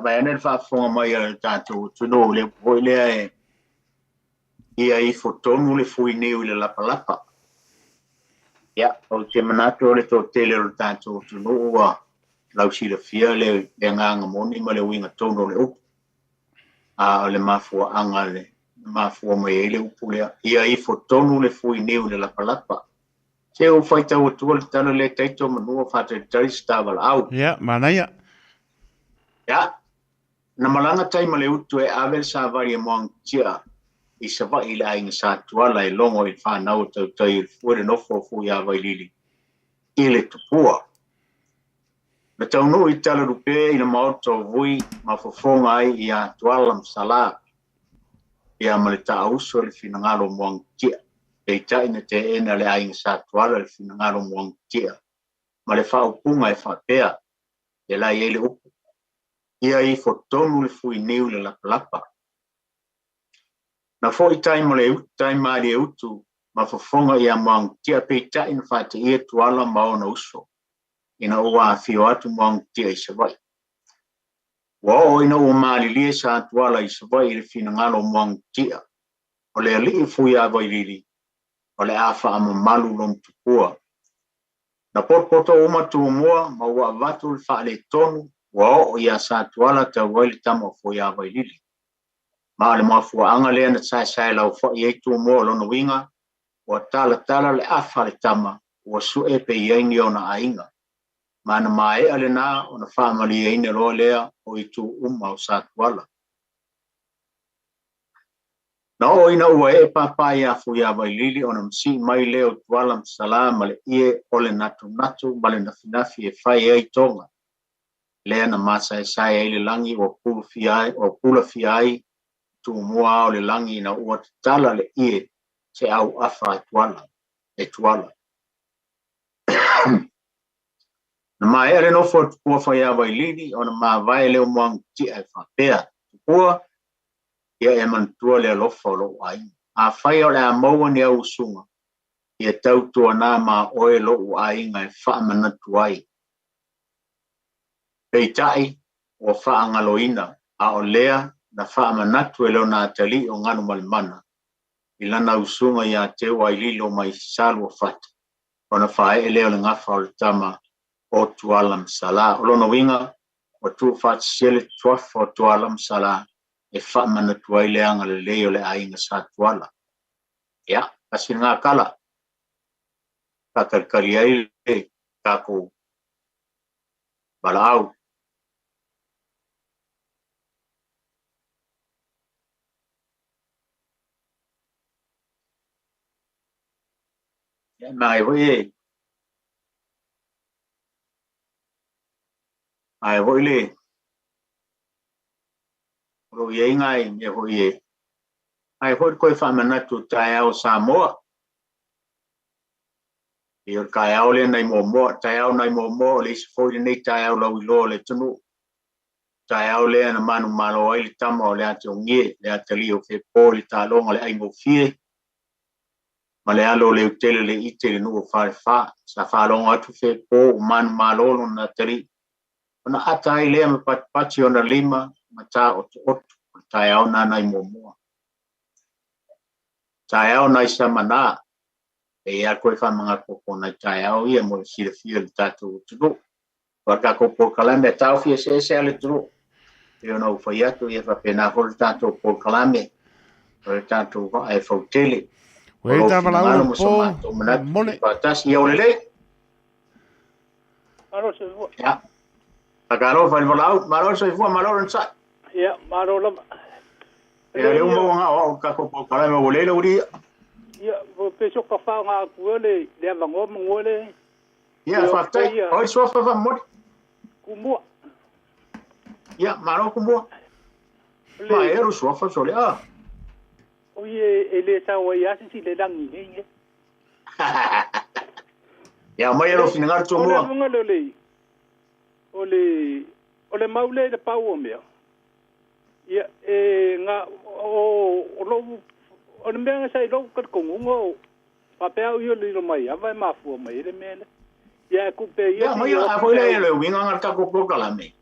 vai anel fa fonga mai tatu tu no le ho le ia I fotonu le fui neu le lapalapa ya o te manato le to tele o tatu tu no lau si le fia le nganga moni ma le winga tono le upu a le mafua anga le mafua mai le upu le ia I fotonu le fui neu le lapalapa se o faita o tu le tano le taito manua fata tari staval au ya manaya ya na malanga tai ma le utu e avel sa vari moang tia I sa va I le ainga sa tuala I longo I whanau tau tai fuere nofo fu ya vai lili I le tupua na tau no I tala rupe I na maoto vui ma fofonga ai I a tualam sala I a malita auso le finangalo moang tia e tai na te ena le ainga sa tuala le finangalo moang tia ma le whao punga e whapea e la I ele upu ia I fotonu le fui neu le lapalapa na foi time le time ma le utu ma fofonga ia moang tia pe tai na fate ia tuala ma ona uso ina ua fio atu moang tia I se vai wa ina o mali le sa tuala I se vai le finangalo moang tia o le ali fui a vai lili o le afa ama malu long tupua na porpoto uma tu moa ma ua vatu le fa le tonu wa o ia sa tuala ta vai le tamo fui a vai lili ma le mafua anga le na sai lau fa ye tu mo lo no winga o tala le afa le tama o su e pe ye ni ona ainga mana mai ale na ona family e ne lo le o itu o sa wala no ina o e papa ya fu ya vai lili ona msi mai le o wala salam le e ole natu male na finafi e fai e tonga le na masa sai le langi o pula fiai tu mua o le langi na ua tala le ie se au afa tuala e tuala. na mai ele no fo po fa ya vai lini ona ma vai le mo ti ai fa pea po ia e man tua le lo folo ai a fai o le mo ni au sunga ia tau tua na ma oe lo ai ngai fa mana tuai pei tai o fa ngaloina a o lea na fa mana tu le na tali o nganu malmana ilana usunga ia te wai lilo mai salu fat ona fa ele o nga fa o tama o tualam sala o no winga o tu fat sele tua fo tualam sala e fa mana tuai le anga le leo le ai nga sa tuala ya asinga kala kakariai le kako balau ya mai voi ai voi le ro ye ngai me voi ai voi ko fa mana tu tai au Samoa ia kai au le nai mo tai au nai mo le foi nei tai au lo le tunu tai au le na manu malo ai le tama o le atu ngie le atali o fe poli ta longa le ai mo fie ma le alo le utele le ite le nuo fa sa fa longa atu fe po manu malo na tari ona ata ai le ma pati ona lima ma ta o tai au na nai mo tai au nai samana e a koe fa mga koko na tai au ia mo si le fia le tatu tudu waka koko kalame tau fia se ale tudu e ona ufa iatu ia fa pena ko le tatu po kalame o le tatu va e fautele Wei ta malau po mole patas ia ole le Maro se fu. ya agaro fa volau maro se fu maro sa Ya, maro la. e le mo nga o ka koko kalame o le uri Ya, vo peso ka fa nga ku le vango mo le. ya fa tai o so fa mo Kumu. ya maro kumu ma ero so fa so le Oye, ele sa wa ya si le dangi nge. ya mai ero fingar to mo ole maule de pau me. Ya nga o lo o me nga sai lo ka ko ngo papel yo le mai ava ma fu mai le mele. Ya ku pe ya mai a foi le winga nga ka ko kala me.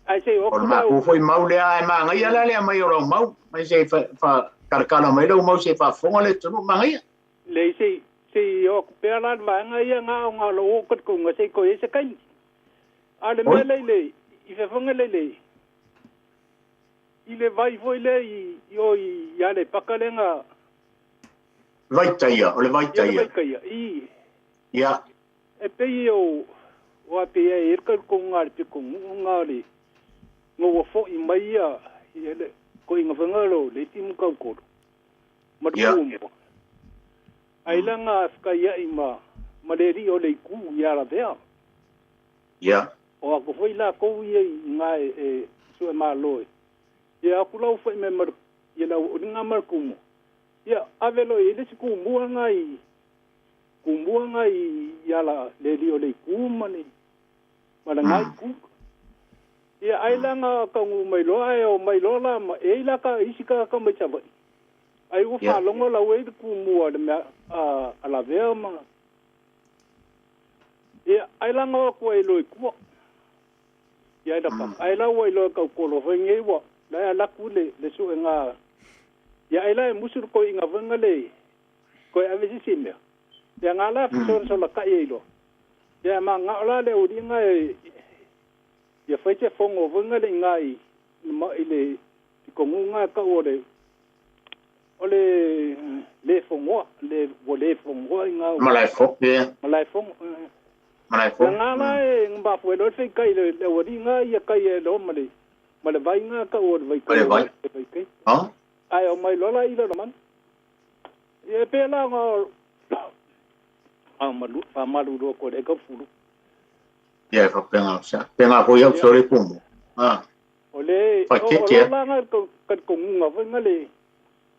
Ai sei o ma ku foi maule ai ma nga ya le mai ro mau mai sei fa karkana mai lo mau sei fa fonga le tu ma nga le sei o ku pe la ma nga ya nga lo ko ko nga sei ko ese kai. Ale mele le i fe fonga le ile vai foi le io ia le pakalenga vai taia ole vai taia ia e pe io o pe e ka ko ngal pe ko ngali no fo i mai ia ile ko inga fangalo le tim ka ko ma du ai langa ska ia i ma le ri o le ku ia la vea ia o ko foi la ko ia ngai e su ma loi ya kulau fa me mar ya la nga mar kumu ya avelo ile si kumu ngai ya la le dio le kumu ni mala ngai ku ya ai la nga ka ngu mai lo ai o mai lo la ma e la ka isika ka mai chava ai u fa longo la we kumu a me a la vea ma ya ai la nga ko e lo ku ya da pa ai la we lo ka ko lo ngai wa la la kule le su nga ya ila musul ko inga vangale ko ave sime ya ngala so la ka yelo ya ma ngala le udi nga ya faiche fongo vangale ngai ma ile ko nga ka ole le fongo le vole fongo nga malai fo malai fongo ngala ngba fo lo fe kai le udi nga ya kai lo male ma le vai nga ka o vai kai ha ai o mai lola ilo man e pe la nga malu ro ko de ka fulu ya fa penga ko yo sore kumbo ole la nga ko nga va nga le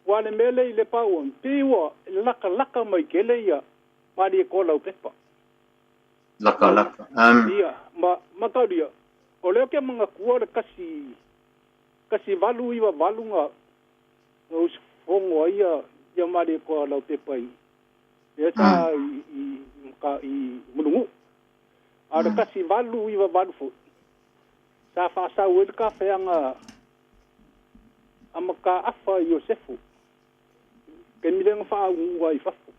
wa le mele le pa on piwa la ka mai kele ya ma di ko la pepa laka ia ma ka dia o leo ke mga kua le kasi valu iwa valunga o fongo ia ia mari ko lau te pai e sa i mulungu a le kasi valu iwa valu fo sa fa sa o le ka feanga amaka afa Yosefu ke milenga fa ua i fafu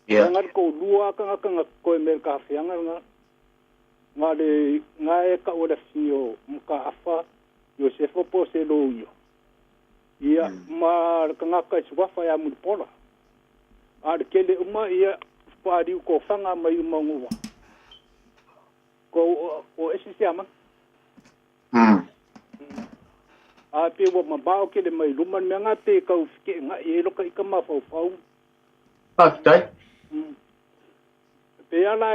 ngar ko lua ka ko me ka feanga nga le nga e ka o le fio mka afa Yosefu po se lo yo ia ma ka nga ka swafa ya mu pola ar kele uma ia pa di ko fanga mai mangua ko o esi se ama a pe wo ma bao ke le mai luman me nga te ka ufike nga e lo ka ikama fau tai pe ala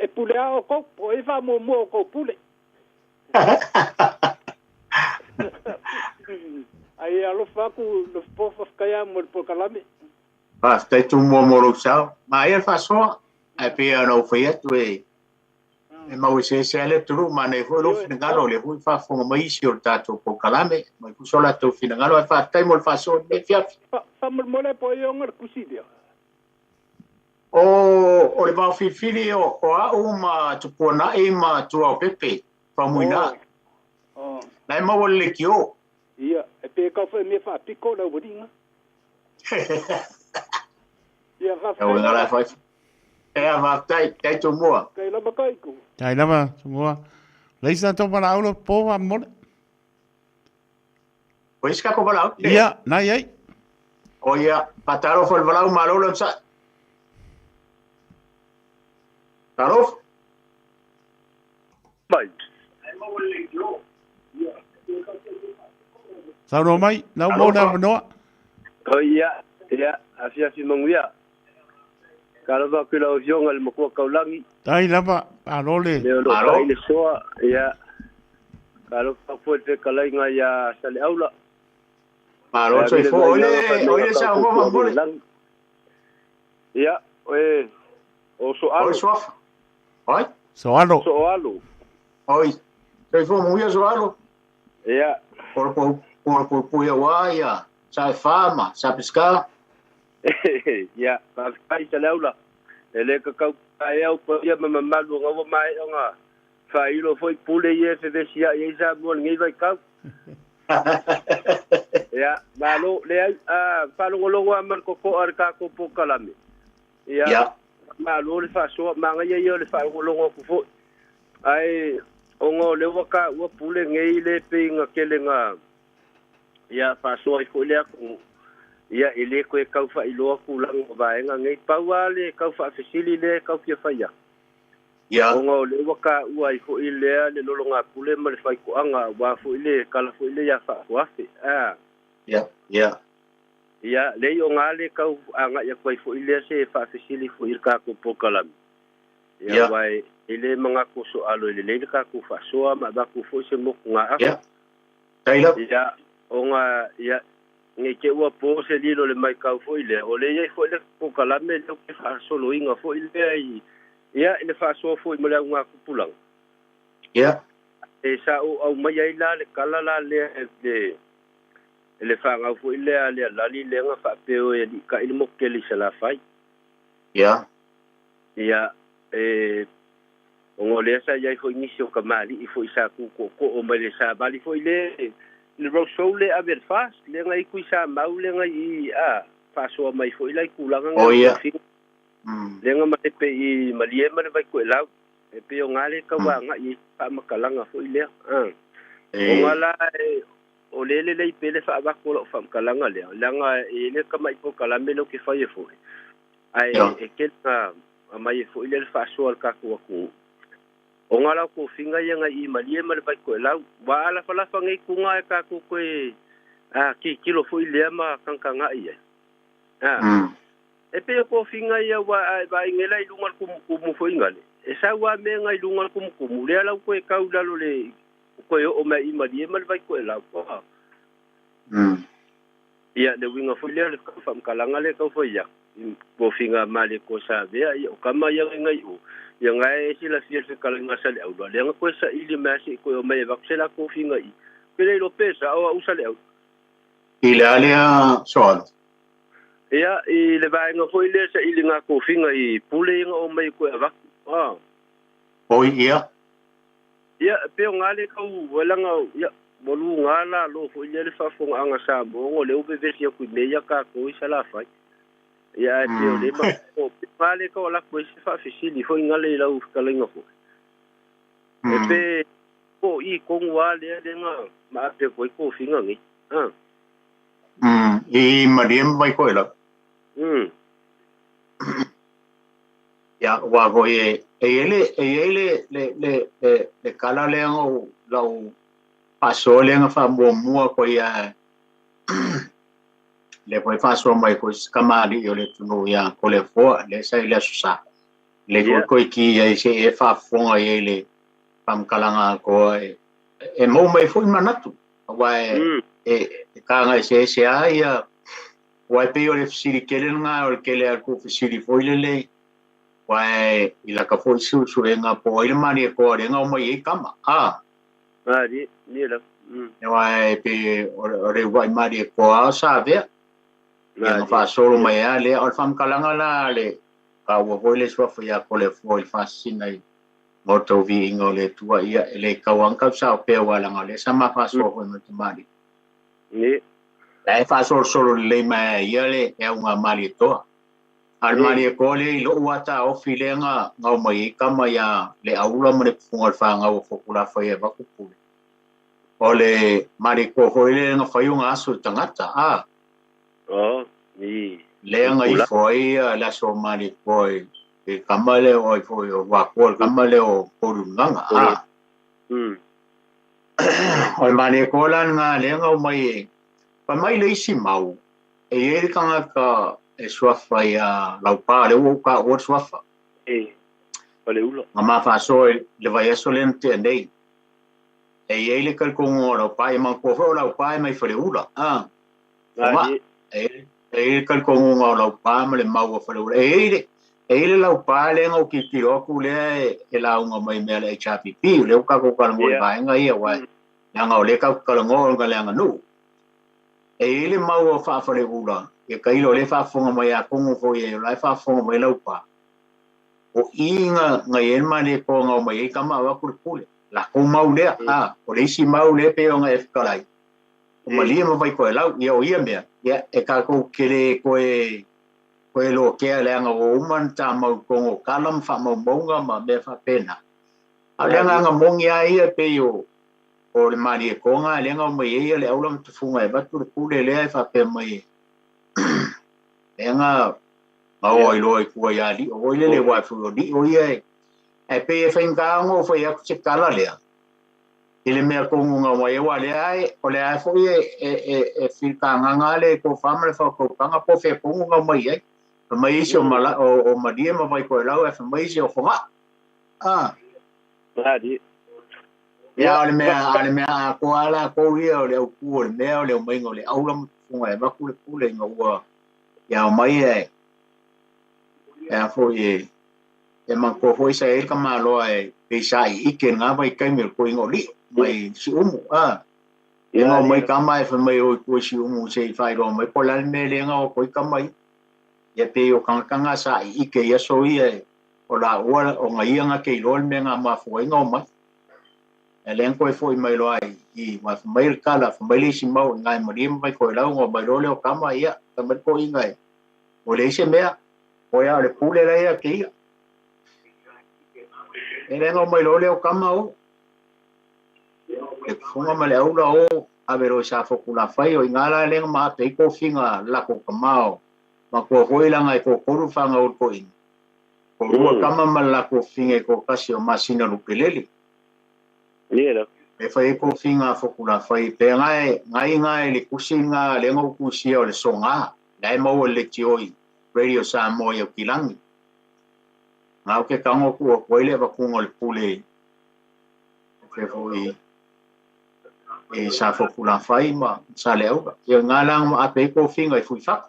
e pule a ko o e fa mo ko pule ai alo fa ku lo po fa kaya mo po kalame tai tu mo lo sao ma e fa so e pe no fa tu e mau se ale tu ma ne fo lo finangalo le fu fa fo mai si o tato po kalame mai ku sola tu finangalo fa tai mo fa so e fia fa mo le po yo ngar kusidia o le va fili o a uma tu pona e ma tu o pepe fa muina lai ma wole kio ia e pe ka fa me fa piko la bodinga ia va o ngala fa e va tai tu mo kai la bakai ku tai lava semua leisa to para aulo po va mo pois ka ko bala ia nai ai o ia pataro fo bala malo lo sa taro bai sao no mai nau mo na no o ia afia fi manguia kala va que la avion al mo ko kaulangi tai lava alole le soa ia kala fa fuerte kala nga ya sale aula Paro soy fo ole sa mo mo ia o so alo oi soalo oi soy fo mo ya soalo ia por ya sa fama sa pescar ia pa kai sale aula ele ka ka ai au pa ia ma malu nga mai nga fa ilo foi pule ye se desia ye sa mo ngi vai ka ya malo le fa lo lo wa man ko ar ka ko po kalame ya malo le fa so ma nga ye le fa lo ko fo ai ongo le waka wa pule ngi le pe nga kele nga ya fa so i fo le ko ia ele ko ka fa ilo ku lang ba nga ngai pawale ka fa fisili le ka fi fa ya ya ongo le waka ua i fo ile le lolonga pule ma le fai ko anga wa fo ile kala fo ile ya fa wa fi ya le yo ngale ka anga ya ko fo ile se fa fisili fo ir ka ko pokalam ya wai ile manga ko so alo ile le ka ko fa so ma ba ko fo se mo nga ya taila ya onga ya nge ke ua po se lilo le mai ka fo ile o le ye fo le pokalam le ko fa so lo inga fo ile ai ia le fa so fo mo le nga kupulang ia e sa o mai ai la le kala la le fa nga fo ile ale la li le nga fa pe o di ka il mo ke li sala fai ia o le sa ia fo inisio ka mali i fo isa ku ko o mai le sa bali fo ile le ro so le a ver fast le nga i ku sa mau le nga i fa so mai fo ile ku la nga lenga mate pe i malie mane vai ko lau e pe o ngale ka wa nga i pa makalanga fo ile o ngala o lele le pe le fa ba ko lo fa makalanga le langa e le ka mai po kala melo ke fa ye fo ai e ke ta mai fo ile fa so al ka ko o ngala ko finga ye nga i malie mane vai ko lau wa ala fa la fa ngai ku nga ka ko ko ki kilo fo ile ma kankanga i e pe ko finga ia wa ingela i lungal kumu fo ingale e sa wa me nga i lungal kumu le ala ko e kaula lo le ko o mai i mali e mal vai ko la ko ia le winga fo le ka fam kalanga le ka fo ia po finga male ko sa vea o kama yang ngai o yang ngai sila fia se kala ngasale au le nga ko sa ili masi ko mai vaksela ko finga I pele lo pesa o usale au ila alia sol ia I le vai nga foi le sa ili nga ko finga I pule nga o mai ko va oi ia pe ngale ka wala nga ia bolu ngala lo foi le fa fo anga sa bo le o bebe sia ku me ya ka ko isala fai ia te o le ma o pale ko la ko se fa fisili foi ngale la u ka lenga ko pe ko I ko ngale le nga ma pe ko finga ngi I Mariam vai ko la ya wa go ele le kala le ngo lau paso le nga fa mo ko ya le foi faso mai ko skamali yo le tunu ya ko le fo le sai le susa le ko ki ya se e fa fo ele pam kalanga ko e mo mai foi manatu wa e ka nga se ya wa pe yo le siri kele nga o kele ko siri foi le wai ila ka foi su nga po ile mani ko re nga mo I kama ni la wai pe re wai mari ko sa ve nga fa solo mai ale al fam kalanga la le ka wo le so fa ya ko le foi fa sinai moto vi ngole tua ia le ka wan ka sa pe wala nga le sama fa so ho mo mari ni la fa solo le mai ia le e nga mari to Almani ko le lo wata o filenga nga mai kama ya le aula mo le fungal fa nga o fokula fa ya ba ku o le mari ko hoile nga fa yung aso tangata ni le nga I foi la so mari ko e kama le o foi o wa ko kama le o porunanga o mani ko lan nga le nga mai pa mai le si mau e kanga ka e swafa ya laupa le o ka o swafa pale ulo mama fa so le vai solente nei e ele kal ko ngora pa e man ko la pa mai fale ulo e kal ko ngora pa me le mau fale ulo e la pa le ngo ki tiro ku le e la ngo mai me le chapi pi le ka ko ka mo ba nga ia wa nga le ka ngo nga le nga no e le mau fa fale ulo e kailo le fa fonga mai a kongo fo e la fa fonga mai laupa o inga nga yen mane ko nga mai kama wa kurkule la ko mau le o le si mau le pe nga e kalai o mali mo vai ko lau ia o ia me ia e ka ko kele ko e lo ke le nga o man ta mau kongo kalam fa mau bonga ma be fa pena ale nga mongi ai pe yo o le mani ko nga le nga mai ia le aulam tu funga e va kurkule le fa pe mai enga o ilo ku ya di o le wa fu di o ye e pe fenga ngo fo ya se kala le ile me ko nga wa ye wa le ai o le ai fo ye e fil ka nga le ko famle fo ko nga po fe ko nga mai ai mai se o mala o madie ma vai ko la o fe mai se o fo di ya le me ko ala ko ye o le ku le me o le mai ngo le au la funga ba ku le ngo ya mai fo ye e man ko foi sai ka malo ai pe sai ike nga vai kai me ko ngoli mai si umu e nga mai ka mai fa mai o ko si umu sei fai ro mai ko la me le nga ko ka mai ye pe o ka nga sai ike ya so ye o la o nga ia nga ke lo me nga ma fo nga mai ele ko foi mai lo ai I ma mai kala fa mai si mau nga mai mai ko la ngo mai lo le ka mai ya ta mai ko ingai o le se mea o ya le pule la ya ki ele ngo mai lo le o kama o e funga ma le au la o a vero sa fo kula fai o ngala le ma te ko finga la ko kamao ma ko hoila ngai ko koru fanga o ko in ko ru kama ma la ko finga ko kasi o masina lu peleli e fai ko finga fo kula fai pe ngai le kusinga le ngo kusia o le songa dai mo le tioi radio Samoa o kilangi ngau ke kango ku ko ile ba ku ngol pule ke foi e sa fo kula fai ma sa leo ye ngalang ma ape ko finga fui fa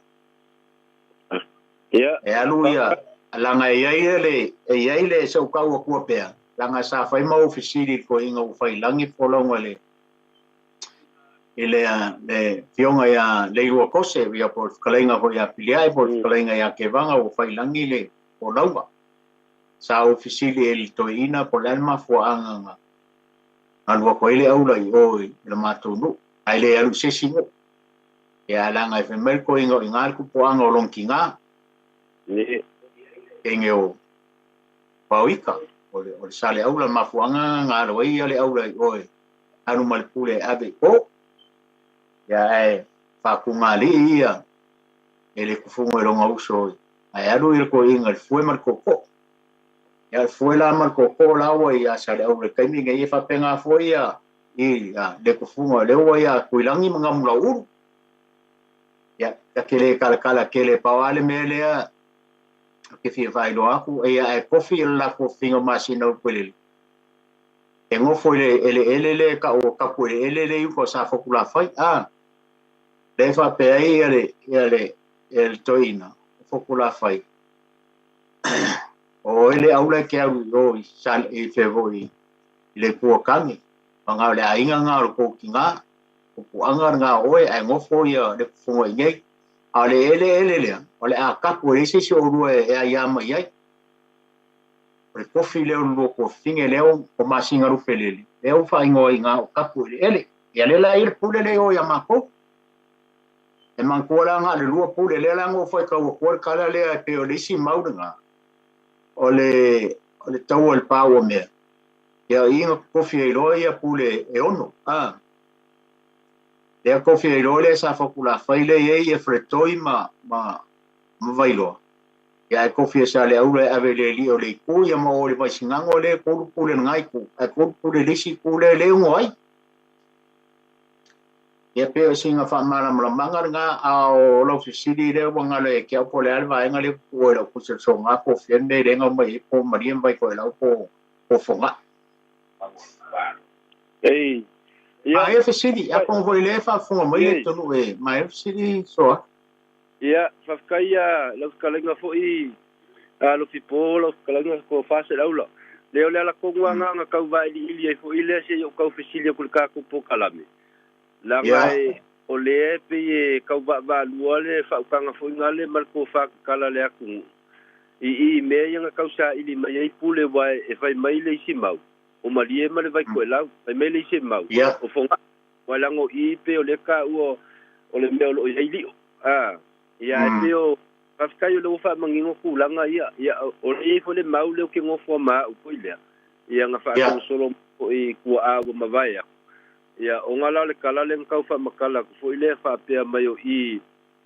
e alu ia langa ia le so kau ku pe langa sa fai ma ofisiri ko inga u fai langi folonga le ile le fionga ya le ua kose via por kalenga ho ya piliai por kalenga ya ke vanga u fai langi le folonga sa ofisiri el toina por alma fo anga alwa ko ile aula i oi le matunu ai le alu sesimo ya langa fe mel ko inga ingal ku po anga lonkinga ni engeo pauika o sale aula mafuanga ngalo ia le aula oi anu malpule abe o ya e fa kungali ia ele kufungo lo ngauso ai adu il ko ingal fue marco ko ya fue la marco ko la o ya sale aula kai mi ngai fa penga foi ya i ya de kufungo le o ya kuilangi mangam la uru ya kele kala kele pawale mele ke fi vai lo aku e ai kofi la kofi ngo masino pele engo foi ele ka o kapu ele ko sa fokula fai le fa pe ai ele el toina fokula fai o ele aula ke au sal e fevoi le ko kami panga le ainga nga ko kinga ko anga nga oi ai ngo foi le fo ngai ale ele ole a kapu ese se o e a yama yai o kofi le o ko finge le o masinga ru felele le o fa ingo inga kapu ele ya le la ir pule le o yama ko e man ko la nga le lu pule le la ngo foi ka o ko kala le pe o lisi maudanga ole tau el pawo me ya ingo kofi e lo ya pule e ono le kofi e lo le sa fokula faile e fretoi ma vailo ya kofi sa le aule ave le li o le ku ya mo le vai singango le ku le ngai ku a ku le lisi ku le ngoi ya pe singa fa mala manga nga a o lo fisili le wanga le ke po le alva nga le ku le ku se so nga ko fiende le nga mai ko mariem vai ko la ko fonga ei ya e fisili a ko voi le fa fonga mai to no e mai fisili so ia fafkaia lo kalenga foi lo fipo lo kalenga ko fase laula leo le la konga nga ka vai ili foi ile se yo ka fisili ko ka ko pokalame la mai o le pe ka va luole fa ka foi ngale mal ko fa kala le aku i me nga ka sa ili mai pule vai e fai mai le si mau o malie male vai ko la fai mai le si mau o fonga wala ngo i pe o le ka o le me o ili ia teo paskai lo fa mangingo kulanga ia o le fo le mau le ke ngo fo ma o ile ia nga fa solo o i ku a o mavaya ia o ngala le kala le ka fa makala fo ile fa pe mai o i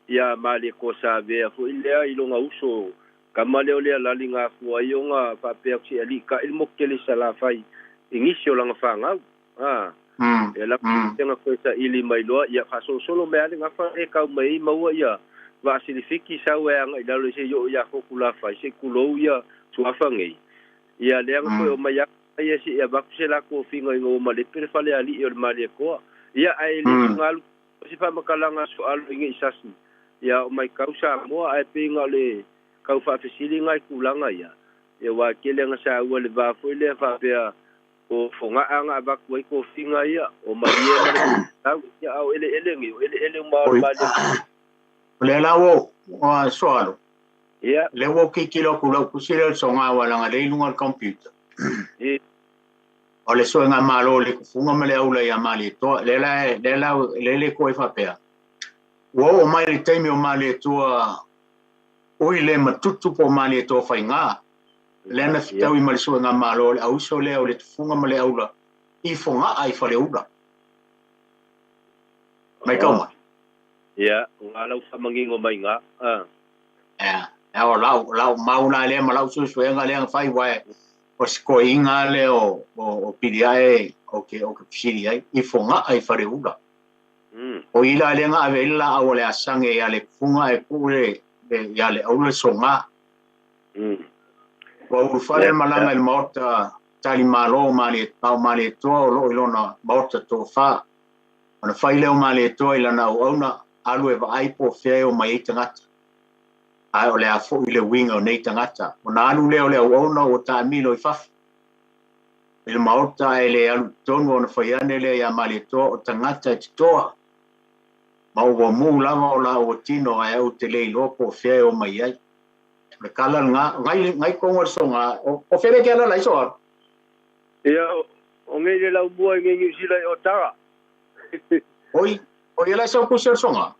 ia mali ko sa ve fo ile i lo nga uso kamale o le la linga fo ai o nga fa pe si ali ka il mo ke le sala fai ingisio la nga fa nga ia la tenga ko sa ili mai lo ia fa solo me ali nga fa e ka mai mau ia va silifiki sa wang ida lo se yo ya ko kula fa se kulo ya tuafa ngai ya le ngo o maya ya si ya ba se la ko finga ngo ma le per fale ali yo ma le ko ya ai le ngal si fa makalanga soal ngi isasi ya o mai kausa mo ai pinga le kau fa fisili ngai kulanga ya wa kele nga sa wa le va fo le fa pe o fonga anga ba ko finga ya o ma ye ya o ele ma le la wo soalo le wo ki kilo kulo kusile songa wala ngale lunga computer o le so nga malo le funga mele aula ya mali to le ko fa pe wo o mai le temi o mali to o ile matutu po mali to fa nga le na fitau i mali so nga malo au so le o le funga mele aula i fonga ai fa le ula mai koma ya ngala fa mangingo mai nga o lau mauna le malau su nga le fai wa o sko inga le o pidiae o ke psiri ai i fonga ai fare ula o ila le nga avela o le asange ya le funga e pure ya le o le songa o fare malanga il morta tali malo mali tau mali to lo ilona morta to fa ona fai le o mali to ila na ona alu e vai po feo mai tangata ai o le a fo i le winga o nei tangata o na anu le o le ona o ta milo I faf il maota e le alu tonu ona faiane le ia mali to o tangata e toa ma o mu lava o la o tino ai o te le lopo fe o mai ai le kala ngai kongo songa o fere ke ala lai so ia o ngai le lau bua ngai New Zealand o tara oi o ia lai so ku songa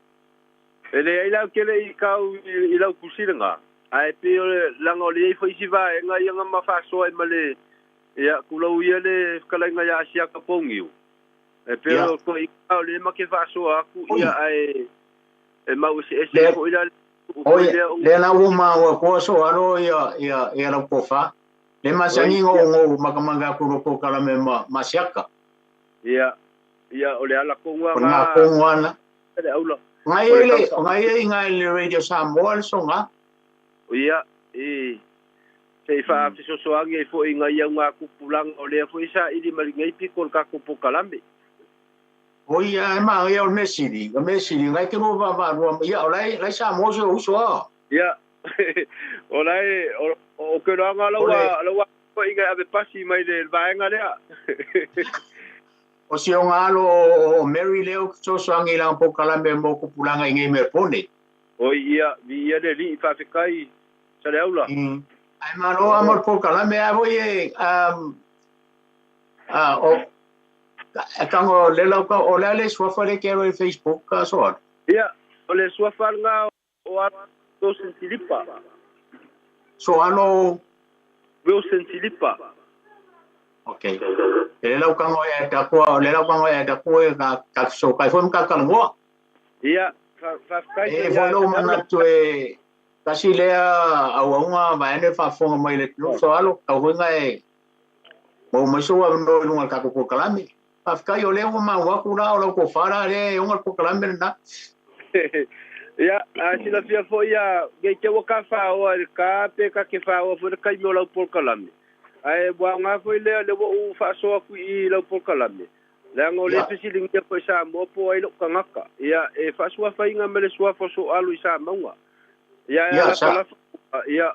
ele ai lau kele I kau I lau kusilenga ai pe o langa o le foi si va ngai nga mafaso ai male ia kulau ia le kalainga ia Asia ka pongiu e pero ko I kau le make faso aku ia ai e mau se ko ila oi le na uma o ko so alo ia la kofa le masangi ngo makamanga ku ko kala me masiaka ia o le ala konga na konga le aula ngai le radio Samoa songa ia se fa fiso soange fo inga ia nga kupulang o le fo isa ili malingai pikol ka kupukalambe oi ai ma ia o mesiri ngai ke no va ia lai Samoa so uso ia o lai o ke ranga lawa ko inga ave pasi mai le vaenga lea o si o ngalo Mary Leo so soange la kupukalambe mo kupulanga ngai me pone oi ia vi ia le li fa fikai sa le aula ai mano amor por kalame avoye o kango le lauka o le swafare ke ro Facebook ka so ia o le swafar nga o do sentilipa so ano do sentilipa okay le lauka ngo e ta ko le lauka ngo e ta ko ka so kai fo ka ka ngo ia fa kai e fo no mana to e kasi lea au nga vaene fa fonga mai le no so alo ka hunga e mo so no lunga ka ko kalame fa kai o le ma wa ku na o ko fara le unga ko kalame na ya a si la fia fo ya ke wo ka fa o ka pe ka ke fa o fo kai no la por kalame ai wa nga fo le wo u fa so ku I la por kalame la ngo le pisi linga ko sa mo po ai lo kangaka ya e fa so fa inga mele so fo so alu sa maunga ia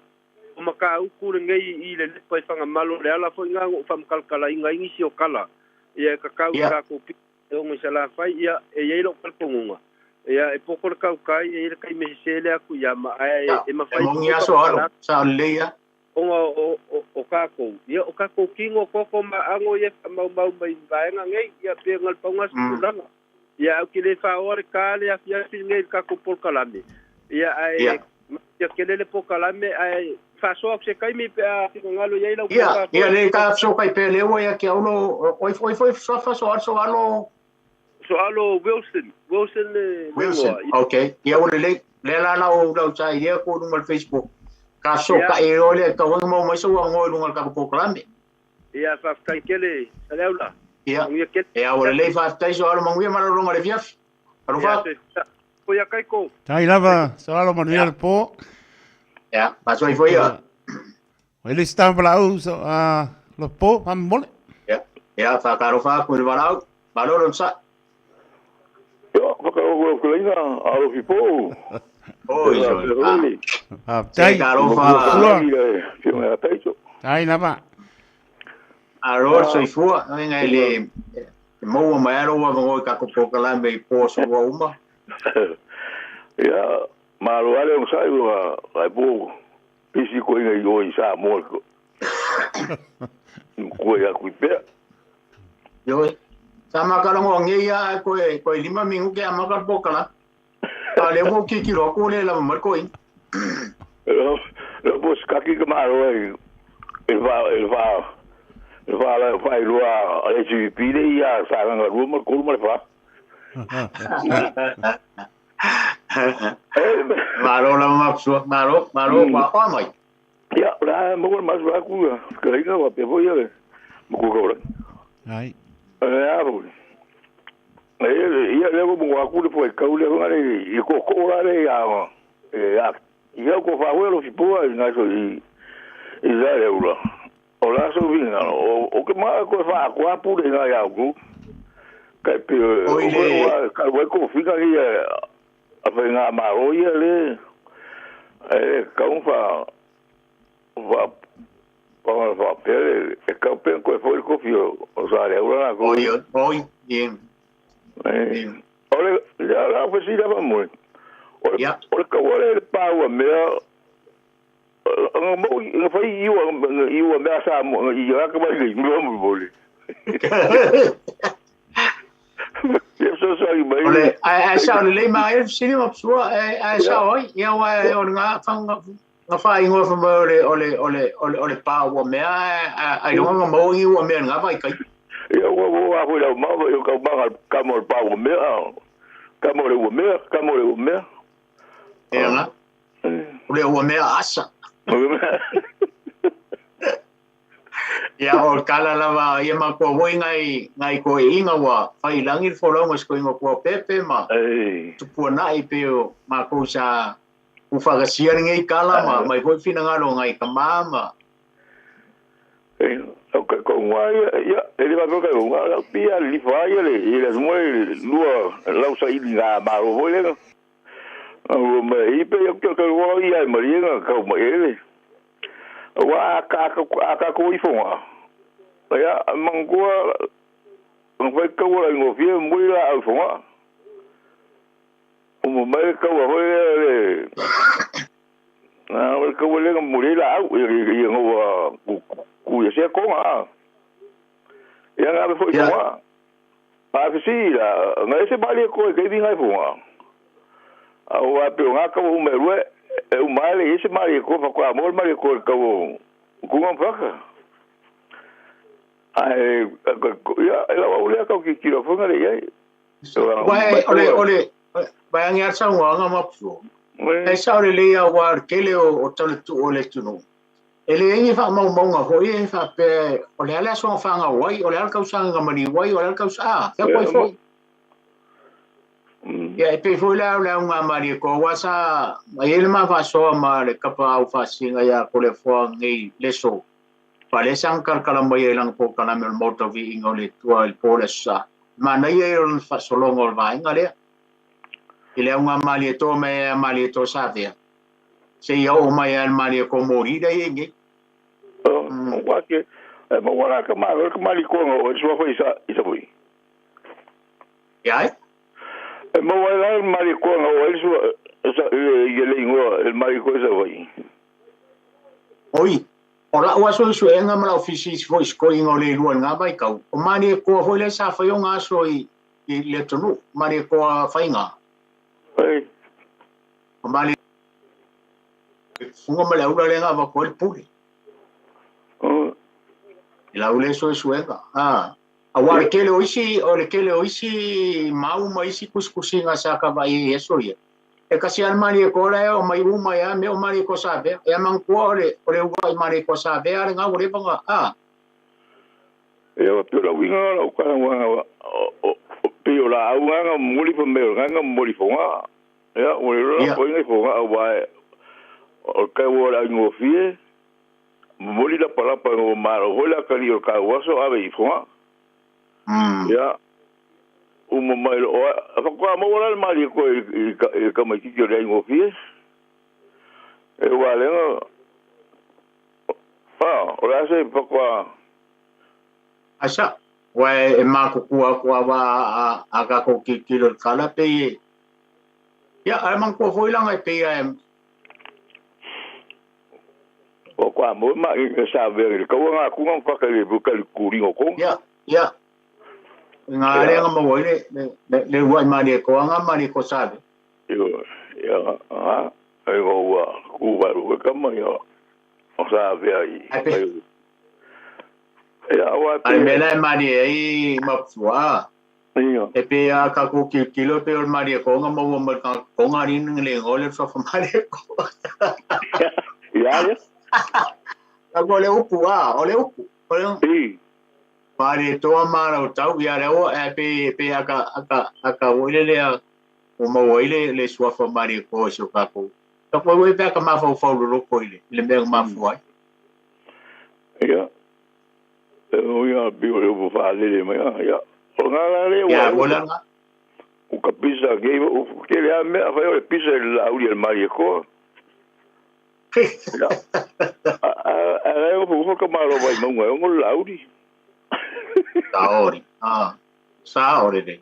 o maka uku ngai I le pai fanga malo le ala fo nga o fam kalkala inga ingisi o kala ia ka ka ko pi o mo sala fai ia e ia lo kalponga ia e poko ka kai e kai me sele aku ia ma e ma fai mo ia so alo sa leia o ka ko ia o ka ko kingo ko ma ango ia mau mai vaenga ngai ia pe ngal ponga skulanga ia o kile fa or ka le afia ngai ka ko por kalame ia ai ia kelele po kalame ai fa so se kai mi pe a ngalo ia lo ia le ka so kai pe le ia ke uno oi so fa so alo Wilson okay ia le la o cha ia ko no Facebook ka so ka e ole ka wo mo so ngo no ka po kalame ia fa kai kele alaula ia le fa tai so alo mangi mara ronga le fiaf alo fa ko ia kai ko tai lava so alo Manuel po ya paso I foi ya ele está balau so lo po am mole ya fa caro fa ko balau balor sa yo ko ina alo fipo tai caro fa tai lava aror so I fu venga ele mo mai ro wa ngo ka ko kalambe po so wa uma ya malo ale un sai ai po pisi ko inga yo isa mo ko ya ku pe yo sama kala ngo ngia ko lima mingu ke amaka po kala ale mo ki ro ko le la mar ko lo bos ka ki malo el va la fa lua ale ji pide ya sa nga ru ko mo fa Maro la mapsu maro wa mai ya la mo mas va ku ka ina wa pe voy a ver mo ku ko ai ya ro ya le mo wa ku le foi ka u le ngare I ko la le ya ko fa lo fi po na so I za le ula o la so vinga o ke ma ko fa ko pu le na ya ku ka pe o ka ko fi ka a venga ma oye le Kau fa pele kau pen ko foi ko fio o sa le ora ko oi bien ole ya la pues ira va muy ole ka ole pa wa me mo foi eu me sa mo ya ka ba ni mo bole eu sou só aí bem ole a sa le mai sini mo sua a sa oi ia wa nga fanga nga fa ingo fa ole pa wa me ai no mo i wa me nga vai kai eu vou a foi ma eu ka ba ka mo pa wa me ka mo le me nga ole wa me asa ya o kala lava ia ma ko voi ngai ko inga wa fai langir folongo sko ingo ko pepe ma tu pona i peo ma ko sa ufaga ngai kala ma mai foi fina ngalo ngai kamama ko wa ya ele va ko ko wa pia li vai ele mo lua lau sa ilinga ma ro voi le o me i pe yo ko wa ia maringa ko mo ele wa ka ko i fonga ya mangua vai ka wa ngo fie mo la au fonga o mo mai ka wa le o ka wa le mo la au i ngo ku ya se ko ma ya nga foi fonga pa fi la nga se bali ko ke vi ngai fonga au a pe nga ka o me rue o mai esse mai ko fa ko amor mai ko ko ngam fa ai ya ela ole ka ki kilo fonga le ai ole vai ngar sa nga ma pu e sa ole le ya war kele o tole tu ole tu no ele ngi fa mo nga ho e fa pe ole ala so fa nga wai ole al ka sa nga mani wai ole al ka sa ya ko fo ya pe fo la nga mari ko wasa ele ma fa so ma le ka pa u fa singa ya ko le fo ngi le so pa le sang kar kala mai lang po kana mel moto vi ingole tua il polesa ma na ye on fa so longo va ngale ile nga mali to me mali to sa dia se yo mai al mali ko mori da yengi wa ke mo wala ka mali ko o so fa isa foi ya mo wala mali ko o so ele ngo el mali ko sa foi oi ora wa so enga mala ofisi foi ko ingole lu nga bai ka o mali ko foi le sa fa yo nga so i le tonu mali ko fa inga mali fungo mala ula le nga va ko el puli la ule so suega awar kele oisi mau mai si kuskusinga saka vai eso ye e kasi al mali ko la o mai uma ya me o mali ko sabe e man ko ole vai mali ko sabe ar nga ule banga e o pelo winga o ka wa pelo la nga muli po me nga muli po nga ya o le po nga po nga wa o ka wo la ngo fie muli la palapa o maro hola ka ni o ka waso ave i fonga ya o mo mai o fa ko mo wala mali ko e ka mai ki le ngo fie e wale no o la se fa ko asa wa e ma ko wa aga ko ki lo kala pe ya ai man ko foi lang ai pe o kwa mo ma sa ver ko nga ku ngam fa ka le bu ka ku ri ko ya nga le nga mo le wa ma le ko nga ma le ko sabe yo ya ai go wa ku ba ru ka ma yo o sa ve ai ya wa ai me la ma le ai ma fwa e pe a ka ku kilo pe ma le ko nga mo ko nga ri le ngole fa ma le ko ya agora upu sim pare to amara o tau ia o pe aka oile o mo oile le sua famare ko so ka ko to ko we pe ka ma fo lo ko ile le me ma fo ai ya o ya bi o fa le me ya o ngala le ya bola o kapisa ke o ke le me fa o pisa la uri el mari ko Ai o fu ka malo vai mo ngoi ngol laudi. Saori. Saori de.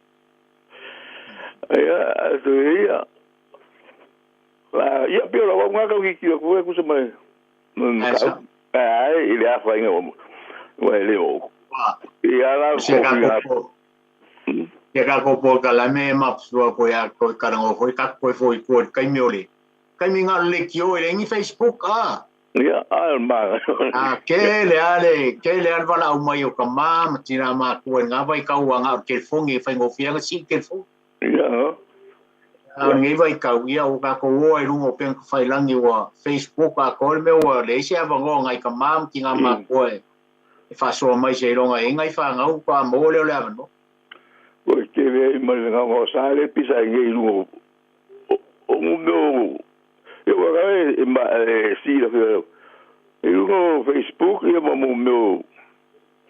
Ia, tu ia. La, ia pio la nga ka ki ko ku se mai. Ai, ile a fa nga. Wa ile o. Ia la ko. Ia ka ko po ka la me mapsua ko ya ko karango ko ka ko foi ko kai miole. Kai mi nga le kio ile ngi Facebook Ia, ma. ke le ale wala o mai o ka ma tira ma ko nga vai ka wa nga ke fongi fa ngo fia si ke fo. Ia. Ngi vai ka ia o ka ko o i lungo pen fa langi wa Facebook ko me o le se ava ngo ngai ka ma ki nga ma ko e fa so mai se ronga e ngai fa nga ko mo le le no. O ke le mai nga mo sa le pisa ngi lungo. O mo eu agora si la eu no Facebook e mo meu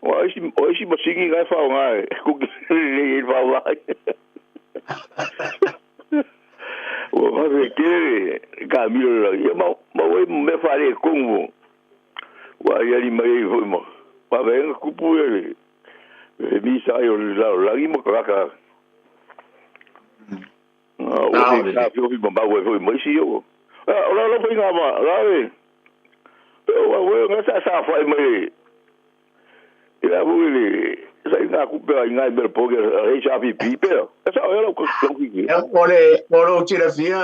hoje mo singi ngai fa ngai ku le va lá o vai que camilo e mo me fare como wa ya ni mai mo pa ven ku pu mi sa yo la mo ka o ka fio fi bomba wo mo si yo ora lo foi ngama la o nga sa fa mai ila buli sa nga ku pe nga ber poker HRPP pero esa era ko ki ore tira fia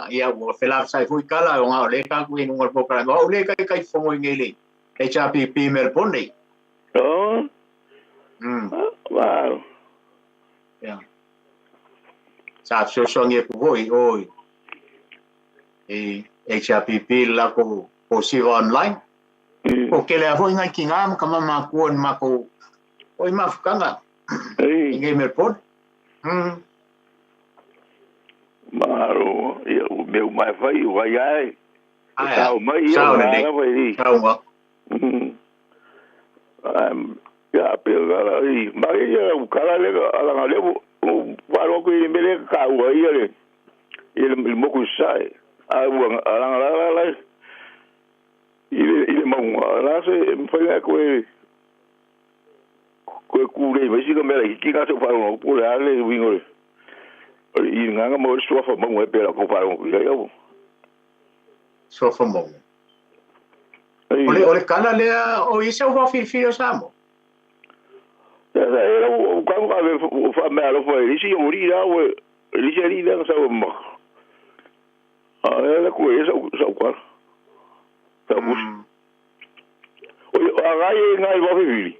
ia mo fela sai foi kala nga le ka ku no po para no le kai fo ngele HRPP melpone wow ya sa so nge ko oi HRPP la ko posiva online ko ke le foi ngai kinga kama ma ko ma ko oi ma fukanga nge melpone Maro, eu meu mais vai ai. Sao mai sao vai. Sao ya pegala aí, mas o cara ela levou falou que ele me caiu aí ele mo ku sai. Ala ele mau lá se foi com ele ku le vai siga mera que ga se falou por ale wingo i nga mo so fa mo e pela ko falou eu so fa mo ole kala le o ise o filfilo samo era o kan o fa me alo foi isi o ri la o isi ri la sa mo era ko esa sa kwa sa bus o aga nga i va vivir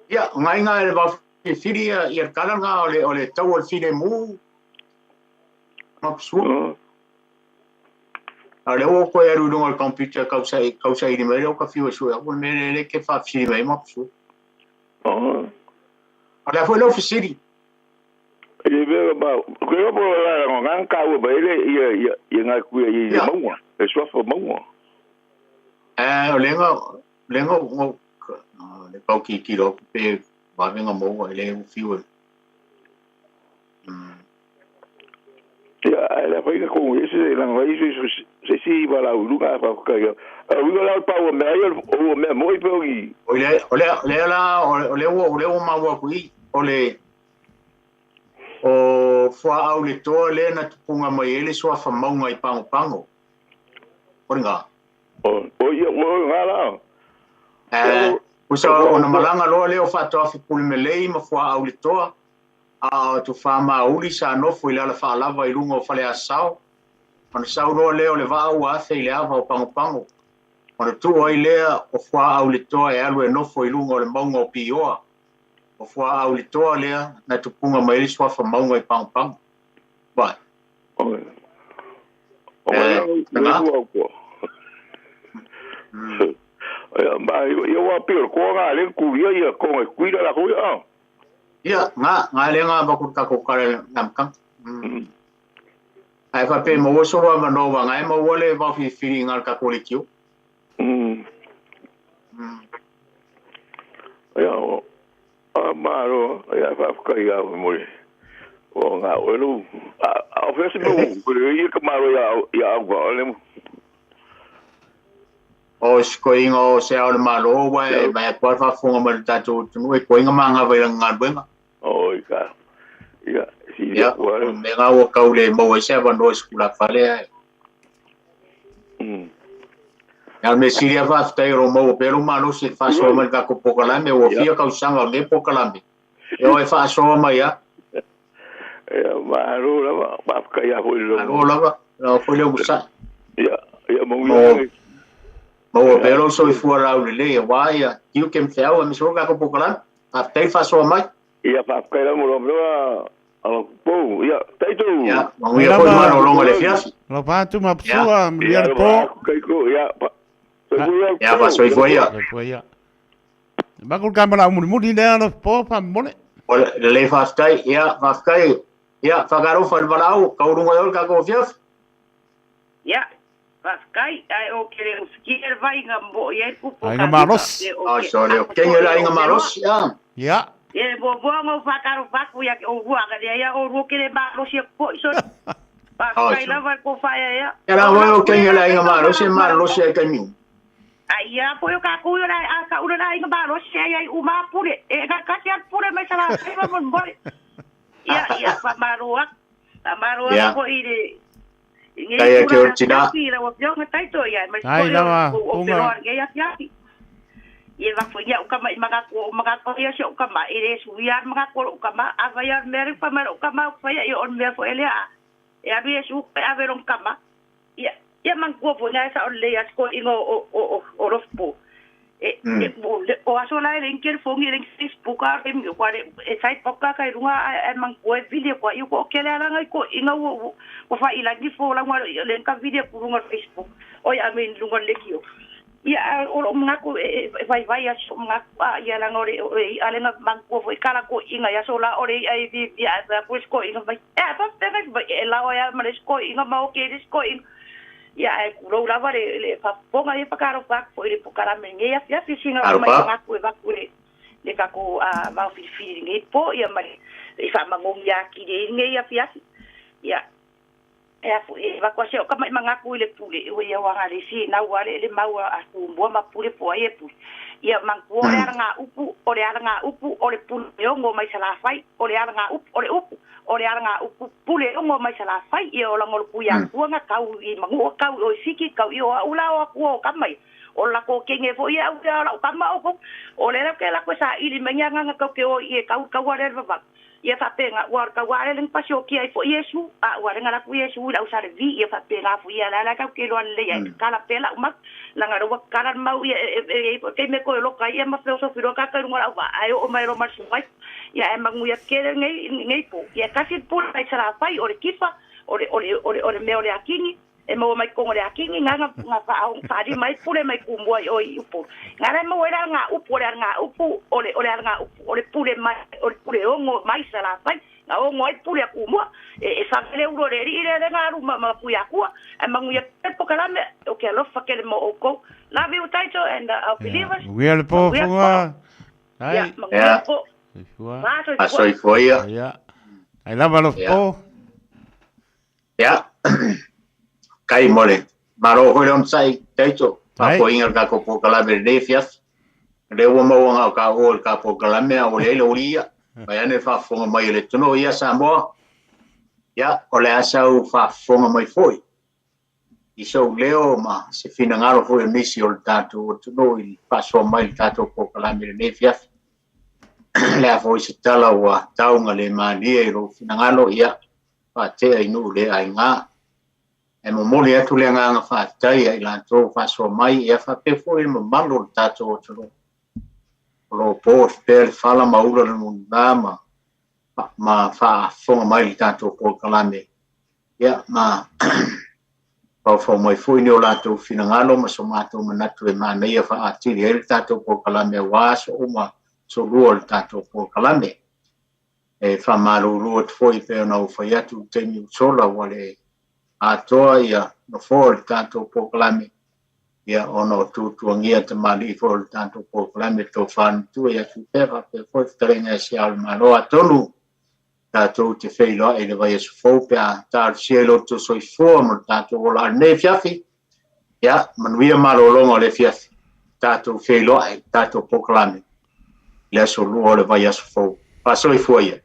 ya ngai va filia ia kala nga ole tau file mu mapsu ale o ko eru no computer causa i me o ka fiu so o me le ke fa file mai mapsu ale foi lo fisiri e ve ba ko yo po la ngan ka o ba ile ia nga ku ia mo e so fa mo lengo mo le pau ki lo pe ba venga mo ele o fiu ya la foi com esse la vai se va la lugar para que eu lá para o me moi peui ole ma wa kui ole o fa au le to le na tupunga mai ele so fa maunga i pango oringa o ia o ngala usa ona malanga lo le o fa to fa pulmelei ma fa au le to a tu fa ma uli sa no foi la fa lava i lungo fa le asao ona sa lo le o le va o a fe le ava o pango ona tu ai le o fa au le to e alu e no foi lungo le maunga o pioa o fa au le to le na tupunga mai le so fa maunga i pango ba ma eu apelo ko nga le ku ia ko kuida la ko ia nga le nga ba ku ka ko kare namkang ai fa pe mo so wa no wa ngai mo wole ba fi ngal ka ko le kiu ya amaro ya fa ka ia mo o nga o lu a Facebook ko ia ka maro ya agua le o skoinga o se o le malo wa e mai por fa funga mo tatu tunu e koinga manga vai nga benga oi ka ia si ya me nga o kaule mo e se va no skula fale ya me siria va sta ro mo pero malo se fa so mo ka ko pokala me o fia ka usanga le pokala me eu e fa so ma ya ma ro la ka ya ho no foi le usa ya mo Mo pero so fuera o le waia you can feel me so ka ko pokala a te fa so mai ia fa ka la mo lo alo po ia taito ya mo ia ko mano longo le fias lo pa tu ma psua miliar po kai ko ya ya va so ia ba ko kamera mo mo ni le po pa mole le fa stai ya fa stai ya fa garo fa balau ka urungo yo ka ko fias ya Paskai ai o kere skier vai nga mo ye ku po. Ai nga maros. Sorry, ken era ai nga maros ya. Ya. Ye bo ngo fakaro faku ya o bua ga ya o ro kere maros ye po so. Paskai la va ko fa ya. Era o ken era ai nga maros ye kami. Ai ya po yo ka ku yo ai ka ura ai nga maros ye ai uma pure. E ga ka ya pure me sala ai va bon bore. Ya pa maruak. Maruak ko ide Kaya ke orchina. Ai lava, uma. Ia va foi ia o kama i maga ko ia so kama ire suia maga ko kama avaya mer pa mer kama foi ia on mer foi ele a. Ia bi su a ver on kama. Ia man ko foi ia sa on le as ko ingo o rofpo. O aso la ele inker fongi ele Facebook a em ko e sai poka kai runga e man ko video ko io ko kele ala ngai ko inga wo fa ila di fo la ngwa le ka video ku runga Facebook o ya men runga le kio ya o mga ko vai ya so mga ya la ngore ale nga man ko fo kala ko inga ya so la ore ai vi ya pues ko inga vai pa te vai la o ya manes ko inga ma o ke dis ko ya e kuro la vale le fa ponga e pa caro pa foi le pokara me ya fisinga mai nga ko va kure le ka ko va fi ngi po ya mai e fa mangong ya ki de ngi ya fiasi ya e va ko se o ka mai manga ko le pule o ya wa ngale si na wa le mau a ku mbo ma pule po ye pu ya man ko le nga upu o le nga upu o le pule ngo mai sala fai o le nga upu o le upu o le nga upu pule ngo mai sala fai e o la ngol ku ya ku nga kau i mangu kau o siki kau i o ula o ku ka mai o la ko kenge fo ia o la ka ma o le ke la ko sa ili menya nga ka ke o i kau wa le va ia fa penga wa ka wa le pa sho ki ai fo yesu a wa nga la ku yesu la usa le vi ia fa penga fo ia la ka ke lo le ia ka la pela ma la nga ro ka la mau ia e ke me ko lo ka ia ma fe so firo ka ka ngora wa ai o mai ro ma su vai ia e mangu ia ke ngai po ia ka si po ai sala fai o le kifa o le me o le akingi e mo mai ko le akingi nga fa di mai pule mai ku mo o i upo nga re mo era nga upo o le nga upo o le pule mai o le pule o ngo mai sala fai nga o ngo ai pule ku mo e fa le euro le ri le nga ru ma ku ya ku e mangu ia po kala me o ke lo fa ke le mo o ko love you title and our believers we are po fua ai po Aso foi ya ai lava lo po ya kai mole maro ho on sai techo pa ko inga ka ko kala verde fias le wo mo nga ka o ka po kala me o le loria vai ne fa fo mai le tuno ia sambo ya o le asa u fa fo mai foi iso leo ma se fina ngaro foi misi o tato tuno il paso mai tato po kala me fias le a foi se tala wa taunga le mani e ro fina ngalo ia pa te ai nu le ai nga e mo mole atu le nga fa tai ai la tro fa so mai e fa pe foi mo malo tato tro lo po per fala maula no mundama ma fa fo mai tato po kalame ya ma pa fo mai foi no lato fina ngalo ma so mato manatu e mana ia fa ati le tato po kalame was o ma so ruol tato po kalame e fa malo ruot foi pe no foi atu temi sola wale atoa ia no for tanto proclame ia ono tu ngia te mali for tanto proclame to fan tu ia tu pera pe for trenga si al mano atonu tanto te feilo e le vai su fo pe ta cielo to soi form tanto vola ne fiafi Ya, manuia malolonga le fiasi. Tato feiloa, tato poklame. Le so lua le vai aso fo. Paso I foia.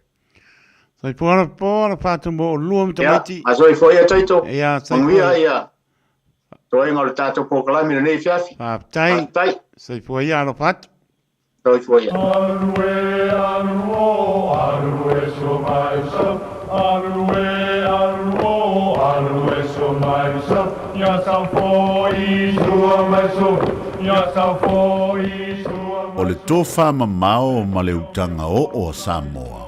Sai pora fatu mo lua mta Ya, maiti. paso I foia taito. Ya, sai Manuia ia. Toi ngol tato poklame le fiasi. Tai. Sai foia lo fatu. Toi foia. Arue, so mai so. Arue, so mai so. Ya sa foi, sua mai so. Ya sa foi, sua. O le tofa mamao ma le utanga o Samoa.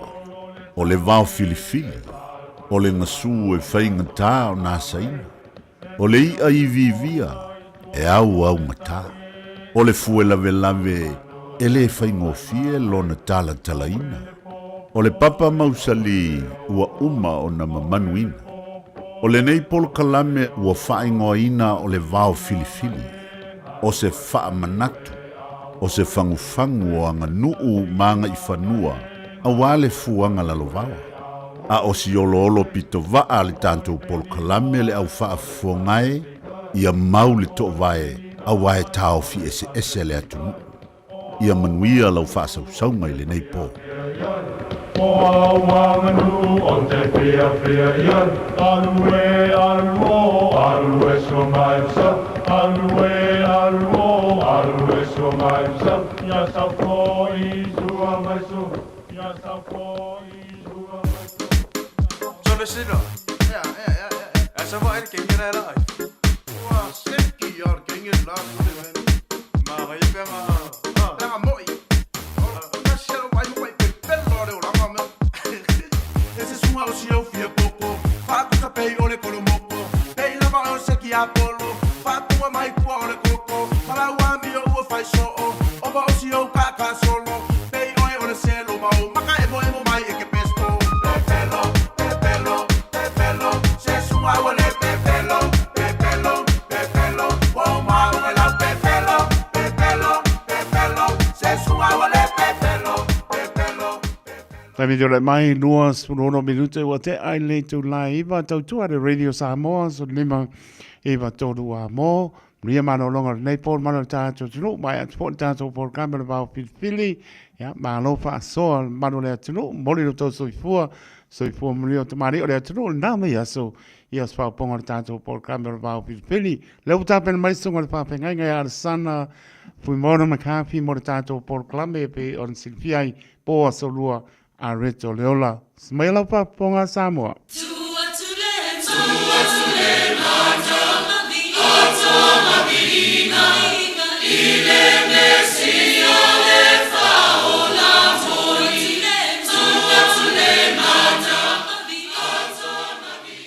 O le vao filifili. O le ngasu e whainga tā o nā saina. O le ia I vivia e au ngata. O le fue lave e le whaingofie lona tala talaina. O le papa mausali ua uma o na mamanuina. O le nei polo kalame ua whaingoina o le vao filifili. O se wha manatu. O se fangufangu o anga nuu manga I whanua. A wale fuanga lalovawa. A o si olo pito vaa le tanto polo kalame le au wha fuangae. Ia mau le to vae. A wae tau fi ese le atunu. Ia manuia lau wha sausaunga I le nei po. O awanganu o te pia ian. Arue so mai so. Arue so mai so. Ya sa foi sua mai so. Ya sa foi sua mai so. Så det siger du? Ja. Altså, hvor er det gængen af dig? Wow, sæt I og gængen lagt på det, ven. Marie Bjerg. Der er møg. Hvad siger du, hvor er du ikke bælter, det er jo langer med. Esse som har siger jo 4 popo. Fato sa pei ole kolomopo. Pei lava o se ki apolo. Fato e mai kua ole koko. Para o amio o fai so o. Oba o si o kaka solo. Pei oe ole selo ma o. Maka emo mai e ke pesto. Pepelo. Se suma ole pepelo. O ma o la pepelo. Se suma ole pepelo. Tai mi le mai lua surono minute ua te ai le tu lai iwa tau tua de Radio Samoa so lima iwa tolu a mo ria mano longa nei por mano tātou tunu mai at por tātou por kamera vau pilipili ya ma lo fa so mano le tunu moli lo tau soifua mori o tamari o le tunu na me ya so ia spa ponga tātou por kamera vau pilipili le uta pen mai so ngal fa penga ngai ar sana fui mona makafi mo tātou por klambe pe on silfiai po so lua a reto leola smaila pa ponga Samoa.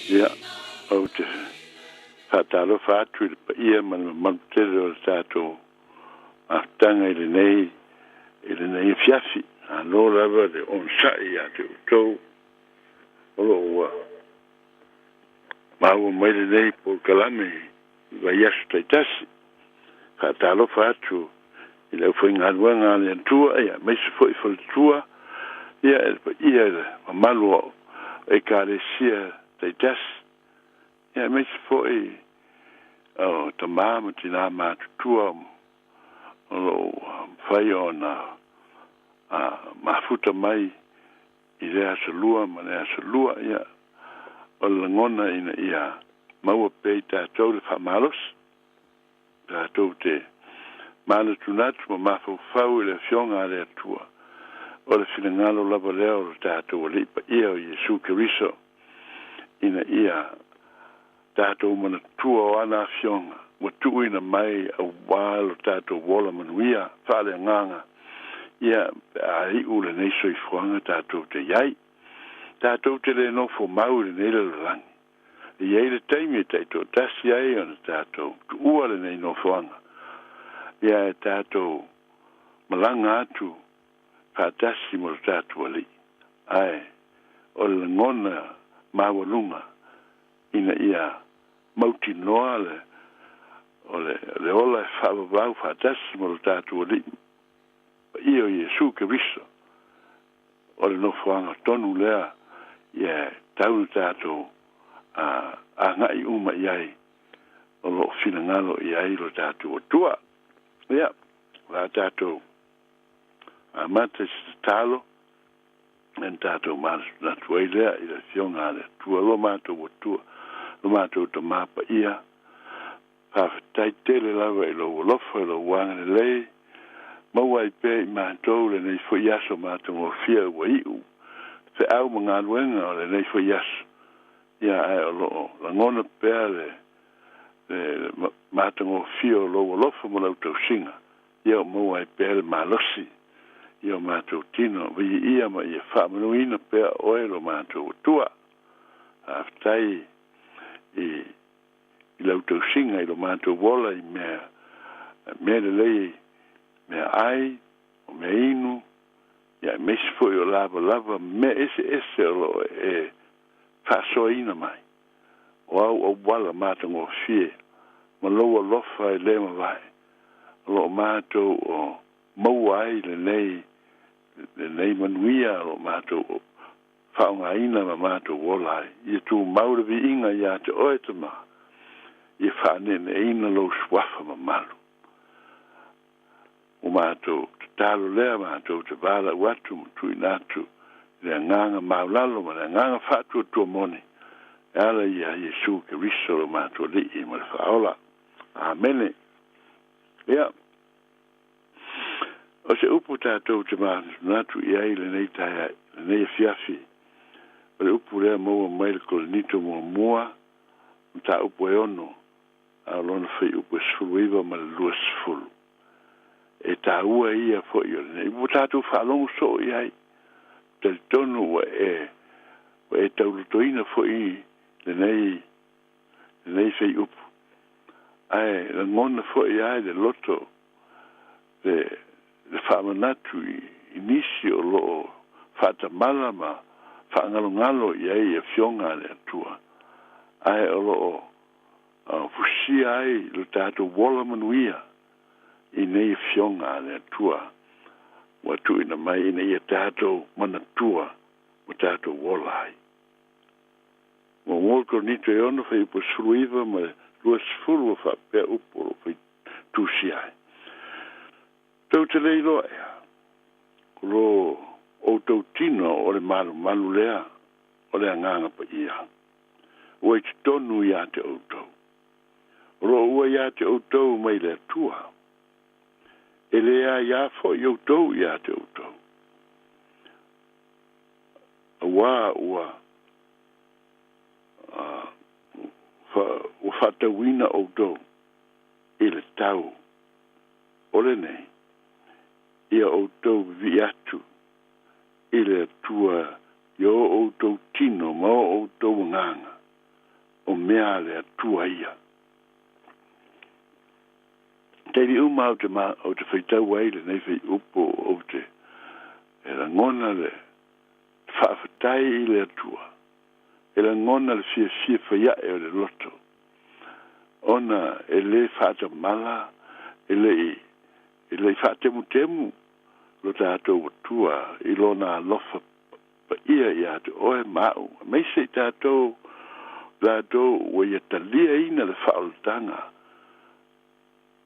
Ja, ook de fatalo fatu ia man telo tato atanga ile nei fiafi ano lava de on sai atu to olo ma o mai nei por kalame vai estar fatalo fatu ile foi ngadwanga le tua ia mas foi tua ia malo e carecia teitas ia mas foi tamam tina ma tua o fai ona mafuta mai I le asalua ma le asalua ia o langona ina ia maua pei tātou le whamalos tātou te mana tunatu ma mafau le fionga le atua o le finangalo lava leo le tātou o lipa ia o Jesu Keriso ina ia tātou mana tua o ana fionga wa tuina mai a walo tātou wola manuia whale nganga ia ai ule nei soi fuanga tātou te iai tātou te le nofo mau le nei le langi iai le taimi tātou tasi ai ona tātou tu ua le nei nofoanga ia tātou malanga atu kātasi mo le tātou ali ai o le ngona mawalunga ina ia mauti noa le o le ola e whaavavau whaatasi mo le tātou ali ia o Jesu Keriso o le nofoanga tonu lea ia taunu tātou a ngai uma iai o lo fina ngalo i ai lo tātou o tua. Ia, la tātou a mata talo, en tātou manas na tuai lea i la fionga le tua lo mātou o tua, lo mātou ta mapa ia, whawhatai tele lawa i lo lofa i lo wanga le lei, maua i pe i mātou le nei fo iaso mātou o fia ua iu, fe au mga luenga o le nei fo iaso, ia ai o lo, la ngona pea le mātou o fia o lo lofa mo lau tau singa, ia o maua i pe le malosi, ia o mātou tino, vi ia ma ia whamanuina pea oe lo mātou o tua, haftai i lau tau singa i lo mātou wola i mea le lei, mea ai, o mea inu, ia mesi foi o lava, me ese o lo e whasoa ina mai. O au wala mātou o fie, ma loa lofa e lema vai, lo mātou o maua ai le nei manuia lo mātou o whaonga ina ma mātou wola ai. Ia tū maura vi inga ia te oe te maa, ia whanene ina lo swafa ma malu. O mātou te talo lea mātou te wala watu mtu inatu, le nganga maulalo ma le nganga whatu o tua moni. Ala ia Yesu ke riso lo mātou li i ma le whaola. Amene. Ia. O se upu tātou te mātou i ai le nei taia, le nei fiafi. O le upu lea maua mai le kolenito mua, mta upu e ono, a lona whai upu e sfulu iwa ma le lua sfulu. E tā ua ia fo i ole nei. Upu tātou whalongu so i ai. Tali tonu wa e taulutoina fo i le nei whai upu. Ai, la ngona fo i ai le loto, le whamanatu i nisi o loo whatamala ma whaangalo i ai e fionga le atua. Ai o loo fusia ai le tātou wola manuia. I nei fionga le tua wa tu ina mai ina ia tātou mana tua wa tātou wolai. Mo ngolko nito e ono whai upo suluiva ma lua sifuru wa whapea upo o whai tūsiai. Tau te leilo ea, ko o tau tino o le malu lea o le anganga pa ia. Ua i te tonu ia te outou. Ro ua ia te outou mai le tua. Elea ia fo i outou ia te outou. Ua whatawina outou i le tau. Ole nei, ia outou vi atu i le tua i o outou tino ma o outou nganga o mea le atua ia. Tei uma o te whaitau ai le nei whai upo o te e la ngona le whawhatai i le atua. E la ngona le fia whaia e o le loto. Ona e le whata mala, e le whatemu temu lo tātou atua i lona lofa pa ia i atu oe mau. Mei se tātou o ia talia ina le whaoltanga.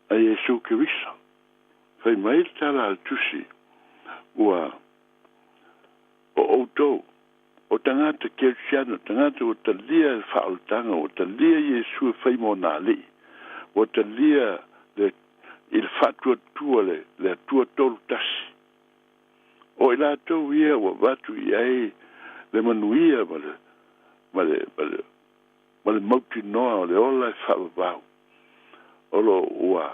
A Yesu Kiriso. Whai mai tala al tusi ua o outou o tangata Kirsiano, tangata o talia whaoltanga, o talia Yesu whai mo nāli, o talia il fatua tua le tua tolu tasi. O i lātou ia o watu i ai le manuia ma le mauti noa o le ola e whaavau. Olo ua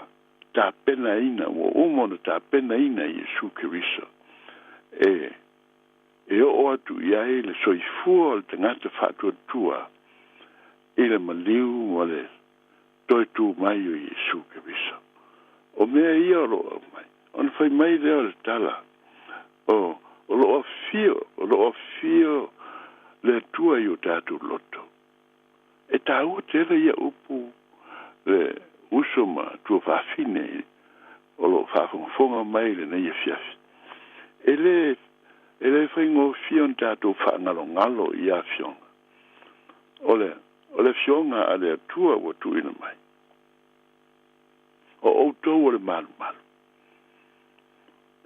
tā pena ina, ua umona tā pena ina Yesu Kiriso. E o atu i ai le soifua o le tangata whatua tua i le maliu mo le toi tū mai o Yesu Kiriso. O mea ia o loa mai. Ona whai mai leo le tala. O loa fio le tua i o tātou loto. E tā ua tera ia upu le usoma tua whawhine o lo whawhonga mai le nei e fiafi. E le whaingo fion tātou whaangalo i a fionga. O le fionga a le atua wa tuina mai. o tau o le malu malu.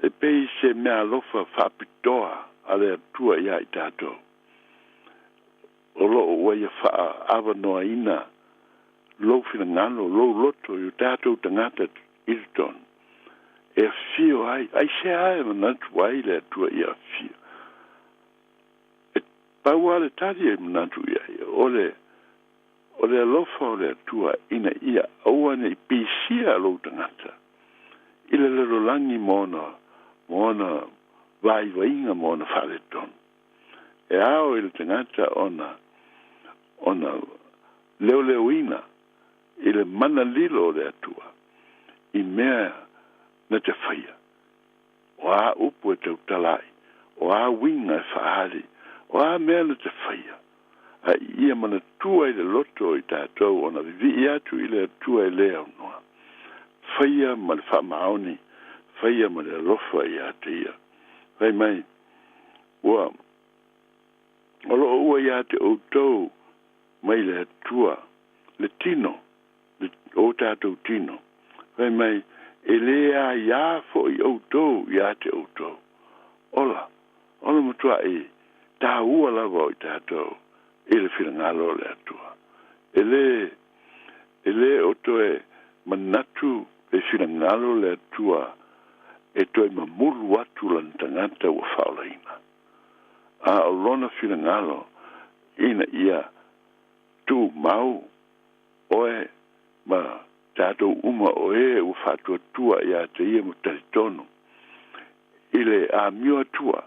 E pei se mea lofa whapitoa a le atua ia I tātou. O lo o wai wha awa noa ina lo fina ngano, lo loto i tātou tangata Ilton. E fio ai se ai manatu ai le atua ia fio. E pau ale tari e manatu ia, o le alofa o le atua ina ia auane I pisia lo tangata. Ile le rolangi mona vai vainga mona whaleton. E ao ile tangata ona leo ina ile mana lilo le atua I mea na te whaia. O a upu e tau talai, o a winga e whaari, o a mea na te whaia. A ia mana tua I le loto I tātou ona vivi atu I le atua I lea unoa. Whaia ma le whamaoni, whaia ma le rofa I ate ia. Whai mai, ua, olo ua I ate outou mai le atua, le tino, o tātou tino. Whai mai, e lea ia fo I outou, I ate outou. Ola matua e tā ua lava I tātou, e le whirangalo le atua. E le otoe manatu e whirangalo le atua, e toi mamuru atu lan tangata ua whaolaina. A o lona whirangalo, ina ia tu mau, oe ma tātou uma o ua whatua tua ia te ia mo taritono. Ile a mio tua,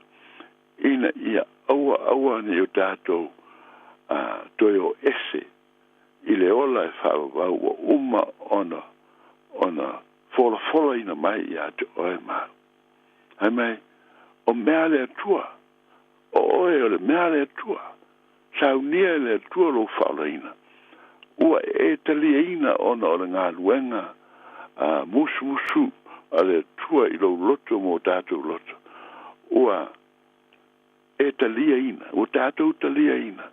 ina ia aua ni o tātou toi o ese. Ile ola e whawau o uma ona fola ina mai ia te oe mau. Hai mai, o mea le atua, o oe o le mea le atua, saunia le atua lo whaolaina. Ua e talia ina ona o le ngā luenga musu a le tua I lo loto mo tātou loto. Ua e talia ina, o tātou talia ina.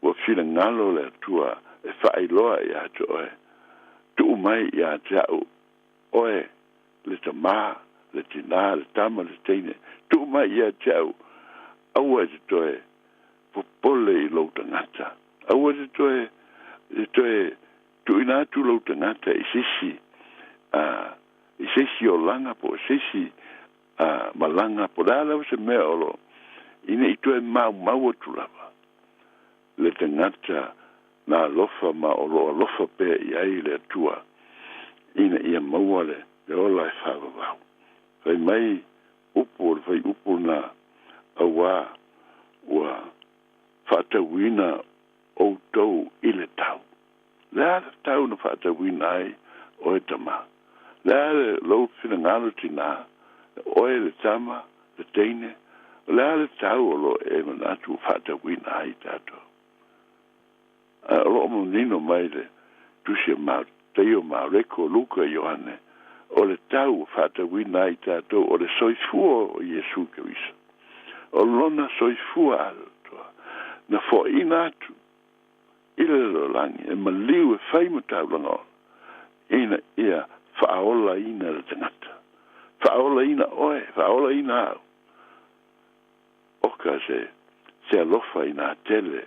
Ua whina ngalo le tua e whailoa I atu oe. Tu mai I atu au oe le tamā, le tina, le tama, le teine. Tu mai I atu au aua te toe popole I lo tangata. Aua te toe tu ina tu lo tangata I sisi o langa po sisi malanga po dala se mea olo ina I toe mau tu lava le tangata na lofa ma olo lofa pe I ai le tua ina ia maua le ola e whawawau fai mai upu na awa ua whatawina o tau I le tau. Lea le tau na whatawina ai o e tama. Lea le lau whina ngalo tina, oe le tama, le teine, lea le tau o lo e manatu whatawina ai tato. Lo mo nino mai le tusia mau, teio mau reko Luka Ioane, o le tau whatawina ai tato, o le soifua o Iesu Kewisa. O lona soifua alo, na fo ina atu, Ile lo langi, e maliu e whaima taulanga ina ia whaola ina le tangata. Whaola ina oe, whaola ina au. Oka se alofa ina tele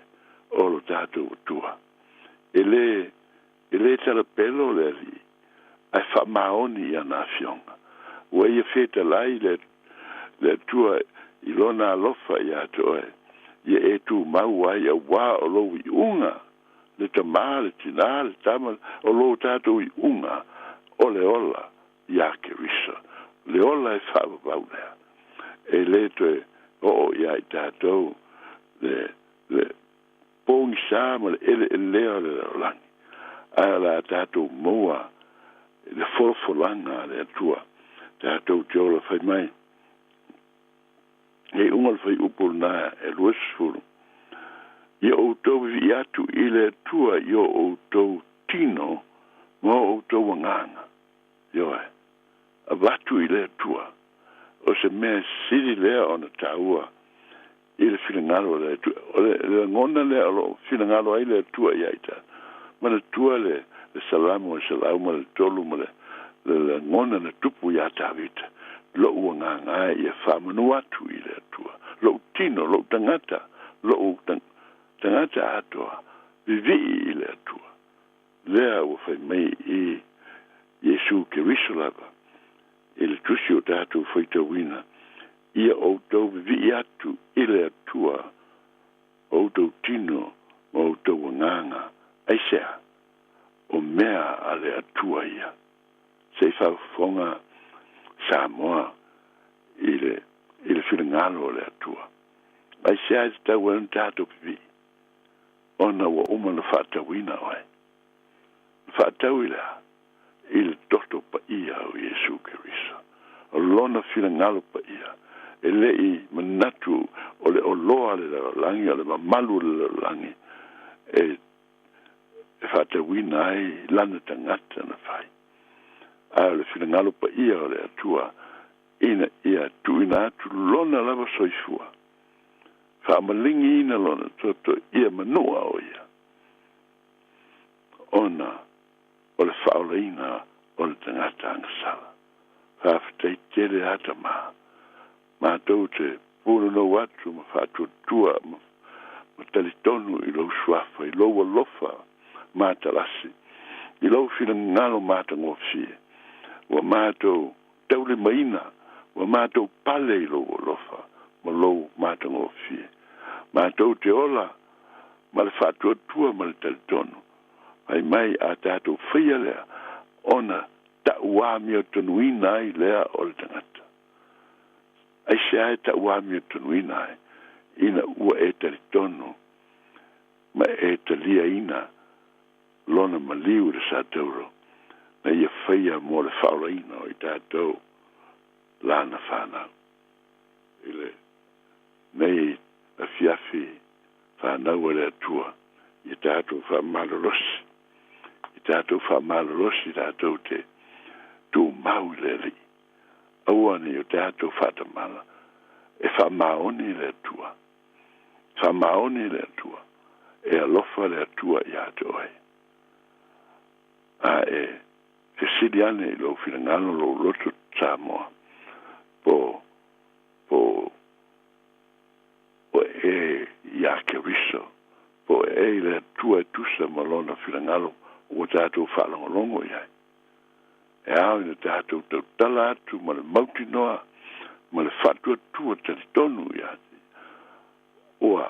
o lo tātou tua. Ele tala pelo le li, ai whamaoni ia nā fionga. Ua ia wheta lai le tua I lona alofa ia toe. Ia e tu mau ai a wā o lo I unga. Le tamā, le tina, le tama, o lo tātou I unga, o le ola, ia ke risa. Le ola e whawawau lea. E le toe, o ia I tātou, le pōngi sāma, le ele leo le langi. A la tātou moa, le folfolanga le atua, tātou te ola whai mai. E ungal whai upul nā e luasfuru. Ia outou vi atu I le tua I outou tino mo outou wanganga. Ioe, a watu I le tua. O se mea siri lea ona taua I le whilangalo le tua. O le ngona lea o whilangalo ai le tua I aita. Ma le tua le salamu, le salamu, le tolu, ma le ngona na tupu ya tavita lo uanga nga ia whamanu atu i le atua lo tino lo tangata lo tangata atua vivi i le atua lea ua whai mai i Yesu ke risolava i le tusi o tātou whaitawina ia o tau vivi atu i le atua o tau tino o tau nganga aisea o mea a le atua ia se whawhonga Samoa i le whiringalo o le atua aisea i tau anu tātou vivi ona wa umana whatawina oe whatau i lea i le toto pa ia o Yesu Keriso o lona whiringalo pa ia e lei manatu o le oloa le langi o le mamalu le langi e whatawina ai lana tangata na whai a le whiringalo pa ia o le atua ina ia tuina atu lona lava soifua whamalingi ina lona toto ia manua o ia ona o le whaoleina o le tangata angasala whawhatei tere ata ma tau te pūro no atu ma whātua tua ma talitonu i lau suafa i lau alofa ma talasi i lau whina ngalo ma tangofie wa ma tau taule maina wa ma tau pale i lau alofa ma lau ma tangofie ma tau te ola ma le whātua tua ma le talitonu ai mai a tātou whia lea ona ta uami o tanuina ai lea o le tangata ai sea ta uami o tanuina ai ina ua e talitonu ma e talia ina lona maliu le sa tauro na ia whia mo le whaoraina o i tātou lana whanau ile nei a fiafi whanau o le atua i tātou whamalorosi tātou whamalorosi tātou te tū mau le li. Aua ni o tātou whatamala e whamaoni le atua. Whamaoni le atua. E alofa le atua i ato ai. A e ke siri ane i lo whirangano lo loto Samoa. Po e ia ke riso. Po e le atua e tusa malona whirangano o tātou whalongolongo iai. E au ina tātou tau tala atu ma le mauti noa, ma le whatua tua talitonu iai. Oa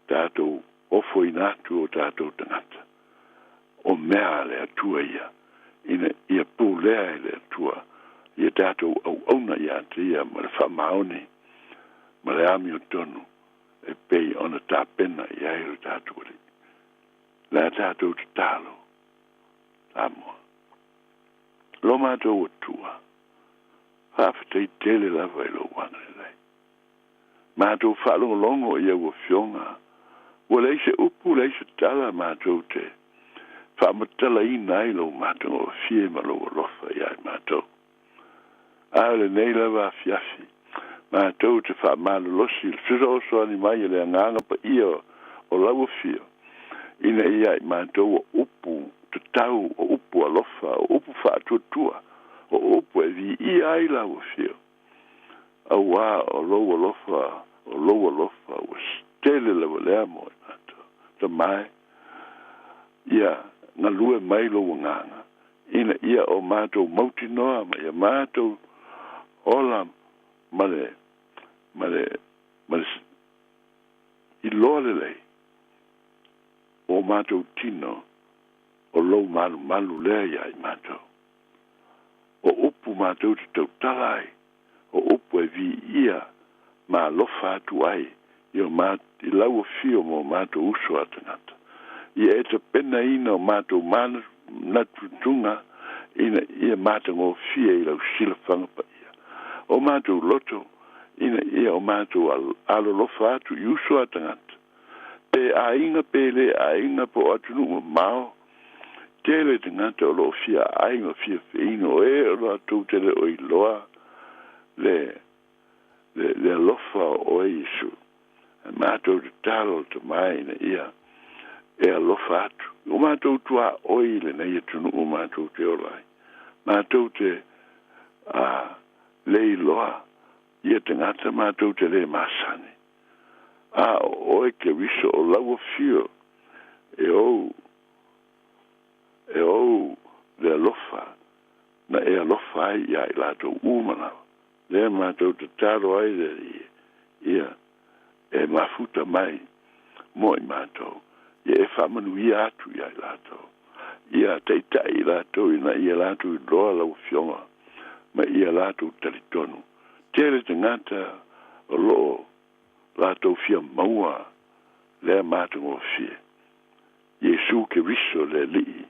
tātou ofo ina atu o tātou tangata. O mea le atua ia, ina ia pūlea e le atua, ia tātou au auna ia te ia ma le whamaoni, ma le ami o tonu, e pei ona tāpena iai o tātou li. La tātou te tālo, Samoa. Lo mātou o tua, whawhatei tele lava i lo wana e lei. Mātou whalongolongo ia ua fionga, ua leise upu leise tala mātou te, whamatala i nai lo mātou o fie ma lo lofa iai mātou. Ale nei lava fiafi, mātou te whamalolosi, le whira oso ani mai le anganga pa ia o lau fio. Ina ia i mātou o upu te tau, o upu alofa, o upu whātua, o upu e vi ia ai lau fio. Aua o lou alofa, o stele lau lea mo i mātou. Ta mai, ia ngā lue mai lo nganga. Ina ia o mātou mauti noa, ma ia mātou ola male i loa lelei. O mātou tino, o lou malu lea ia i mātou. O upu mātou te tau talai, o upu e vi ia, ma lofa atu ai, i lau o fio mo mātou uso atangata. Ia e te pena ina o mātou mana natutunga, ia mātou o fia i lau silafanga pa ia. O mātou loto, ia o mātou alo lofa atu i uso atangata. Pe ainga po atunu mao tele tangata o lo fia ainga fia feino e o lo atu tele o iloa le lofa o Yesu mātou te talo te mai na ia e alofa atu o mātou tua oi le nei atunu o mātou te olai mātou te lei loa ia te ngata mātou te le māsani. Oe ke riso o laua fio e ou le alofa na e alofa ai ia i lātou umana. Le mātou te taro ai le ia e mafuta mai mo i mātou. Ia e whamanu ia atu ia i lātou. Ia teitai i lātou ina ia lātou i loa lau fionga ma ia lātou talitonu. Tere te ngata o loo lātou fia maua lea mātou o fie. Yesu ke riso le li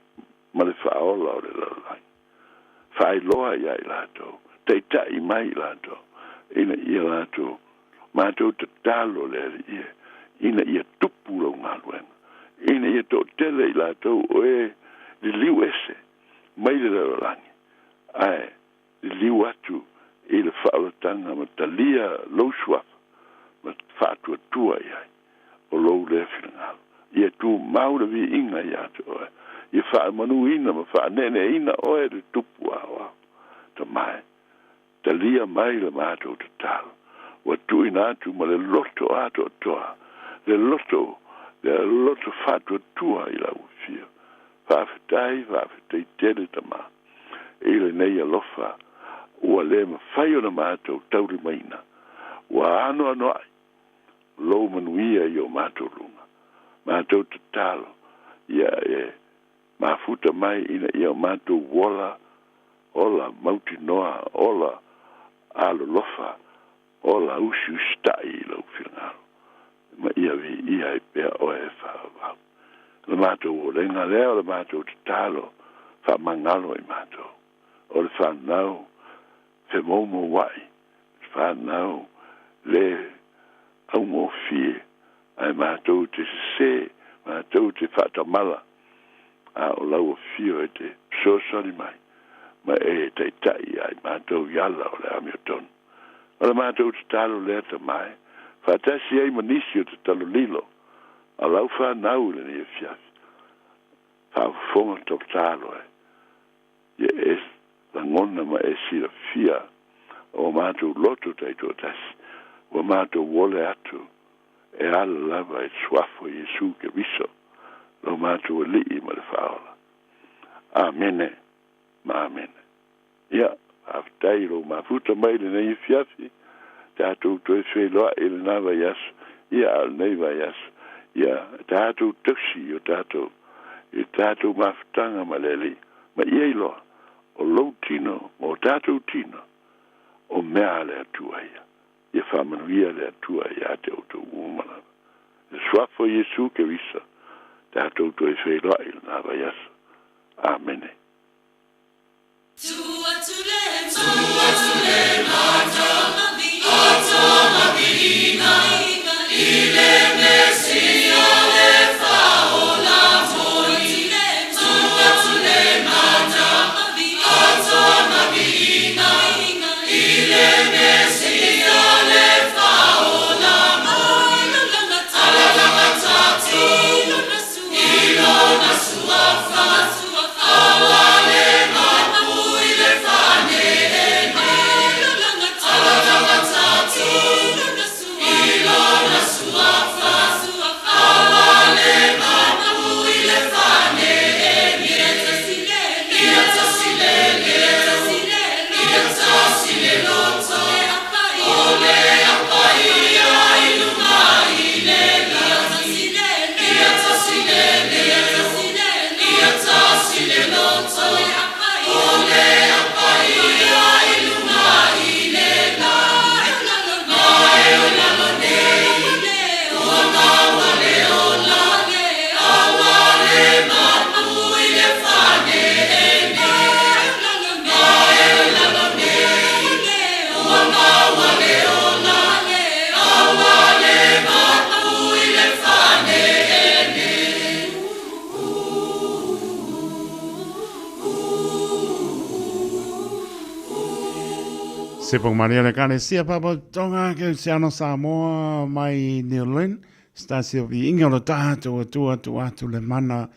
ma le whaola o le lalai. Whai loa ia i lātou. Teitai mai i lātou. Ina ia lātou. Mātou te talo le ia. Ina ia tupu lau ngāluenga. Ina ia tō tele i lātou o e li liu ese. Mai le lalai. Ai, li liu atu i le whaalatanga ma talia lau suafa. Ma whaatua tua iai. O lau le whirangalu. Ia tu maura vi inga i atu oe. Ia wha manu ina ma wha nene ina oe le tupu awa. Ta mai. Ta lia mai le mātou te talo. Wa tu ina atu ma le loto ato toa. Le loto whatua tua i lau fia. Whawhetai tere ta ma. E le nei alofa. Ua le ma whai o na mātou tauri maina. Wa ano ai. Lou manuia i o mātou lunga. Mātou te talo, ia e mafuta mai ina ia mātou wola, ola mauti noa, ola alo lofa, ola usi ustai lau whirangaru. Ma ia vi ia e pea oe e whaavau. Le mātou o lenga leo, le mātou te talo, wha mangalo i mātou. O le whanau, whe momo wai, whanau, le au mo fie, ai mātou te se, mātou te whatamala, o lau o fio e te sosori mai, ma e te tai ai mātou yala o le amiotonu. O le mātou te talo lea ta mai, whatasi ai manisi o te talo lilo, a lau whanau le ni e fiafi. Whaafonga tau talo e, ia e langona ma e sira fia, o mātou loto taito tasi, o mātou wole atu, e ala lava e suafo Yesu ke viso, lo mātou e lii ma le whaola. Amene, ma amene. Ia, aftai lo mafuta mai le nei fiafi, tātou toi wheloa e le nava yasu, ia al nei va yasu, ia tātou tuksi o tātou, e tātou mafutanga ma le li, ma ia iloa, o lou tino, o tātou tino, o mea le atua ia. Ia whamanuia le atua ia te auto umana. E suafo Yesu ke visa, tātou to e wheloa i na vaiasa. Amene. Tua tule mata, ata mabina, ile mesia le faola tori. Tua tule mata, ata mabina, ile mesia le faola tori. Alala tatu, ilona suafa, awale mapu ile fane. Alala tatu, ilona suafa, awale mapu ile fane. Lieta sile loto, ole apai iluma ilela. Lieta sile loto, ole apai iluma ilela. Mae ola lone, ona wale ola, awale mapu ile fane. Mae ola lone, ona wale ola, awale mapu ile fane. Se pong Maria le kane sia papa tonga ke se ano Samoa mai New Zealand stasi o vi inga lo tato atu le mana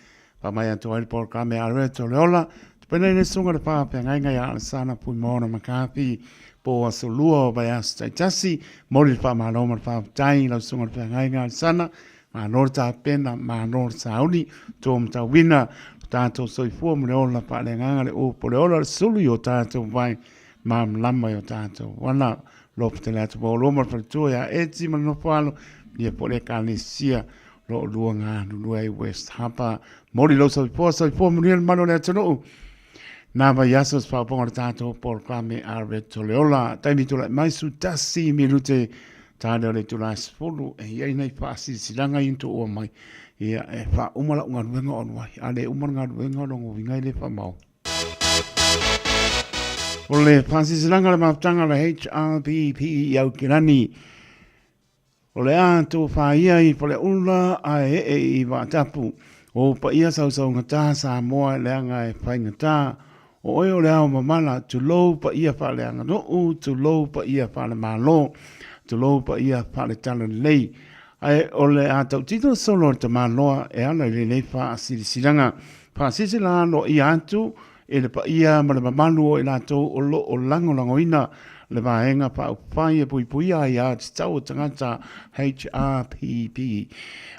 pa mai atu ai por kame areto le ola Pena ne sunga de pāpea ngai a sana pui mona makapi po asolua o baias taitasi mori le whamalo ma le whaatai lau sunga de ngai sana ma nor ta pena ma nor sauni tom ta wina tātou soifua mo le ola pa le nganga le o po le ola sulu o tātou vai ma mlama o tātou wana lopu te lea tu bolo ma whalitua ya eti ma no whalo ia po le kānesia lo lua ngā nunua i West Hapa mori lo soifua mo le mano le atano nā vai asos whaaponga le tātou por kwame arve to le ola taimi tu lai maisu tasi mi lute tāne o le tu lai sfulu e iei nei whaasi silanga into o mai ia e wha umala unga nuenga on wai ale umala ngā nuenga longo wingai le wha mau o le whaasi silanga le maftanga le HRPP i au kirani o le ātou whaia i pole ula a i wa tapu o pa ia sau ngata sa moa le anga e whai ngata o oi o le ao mamala tu lou pa ia wha le anga no tu lou pa ia wha le malo tu lou pa ia wha le tala lei ai o le atau tito solo te maloa e ala le nei wha asirisiranga wha asisila lo i atu e le pa ia ma le mamalu o i lato o lo o langolangoina le vaenga pa upai e pui ai a tau tangata HRPP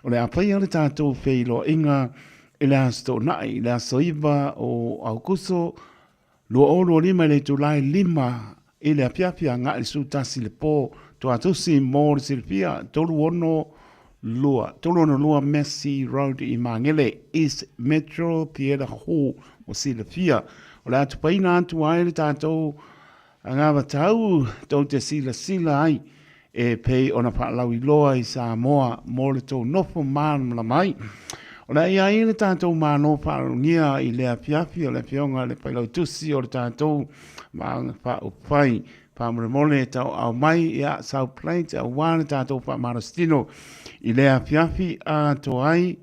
o le apai le tātou wheilo inga i le asto nai le asoiva o aukuso lua o lua lima le tulai lima i le apiapia ngā i su tasi le pō to atusi mo le silpia tolu ono lua Messi Road i Mangele East Metro Piera Ho o silpia o le atu paina atu ai le tātou ngā tau tau te sila ai e pei ona whaalau i loa i Samoa mo le tau nofo māna mai o le ia i le tātou māno whaarongia i le apiapi o le pionga le pailau tusi o le tātou whaupai whaamuremole tau au mai ia South Plains a wane tātou whaamarastino i le apiapi a to ai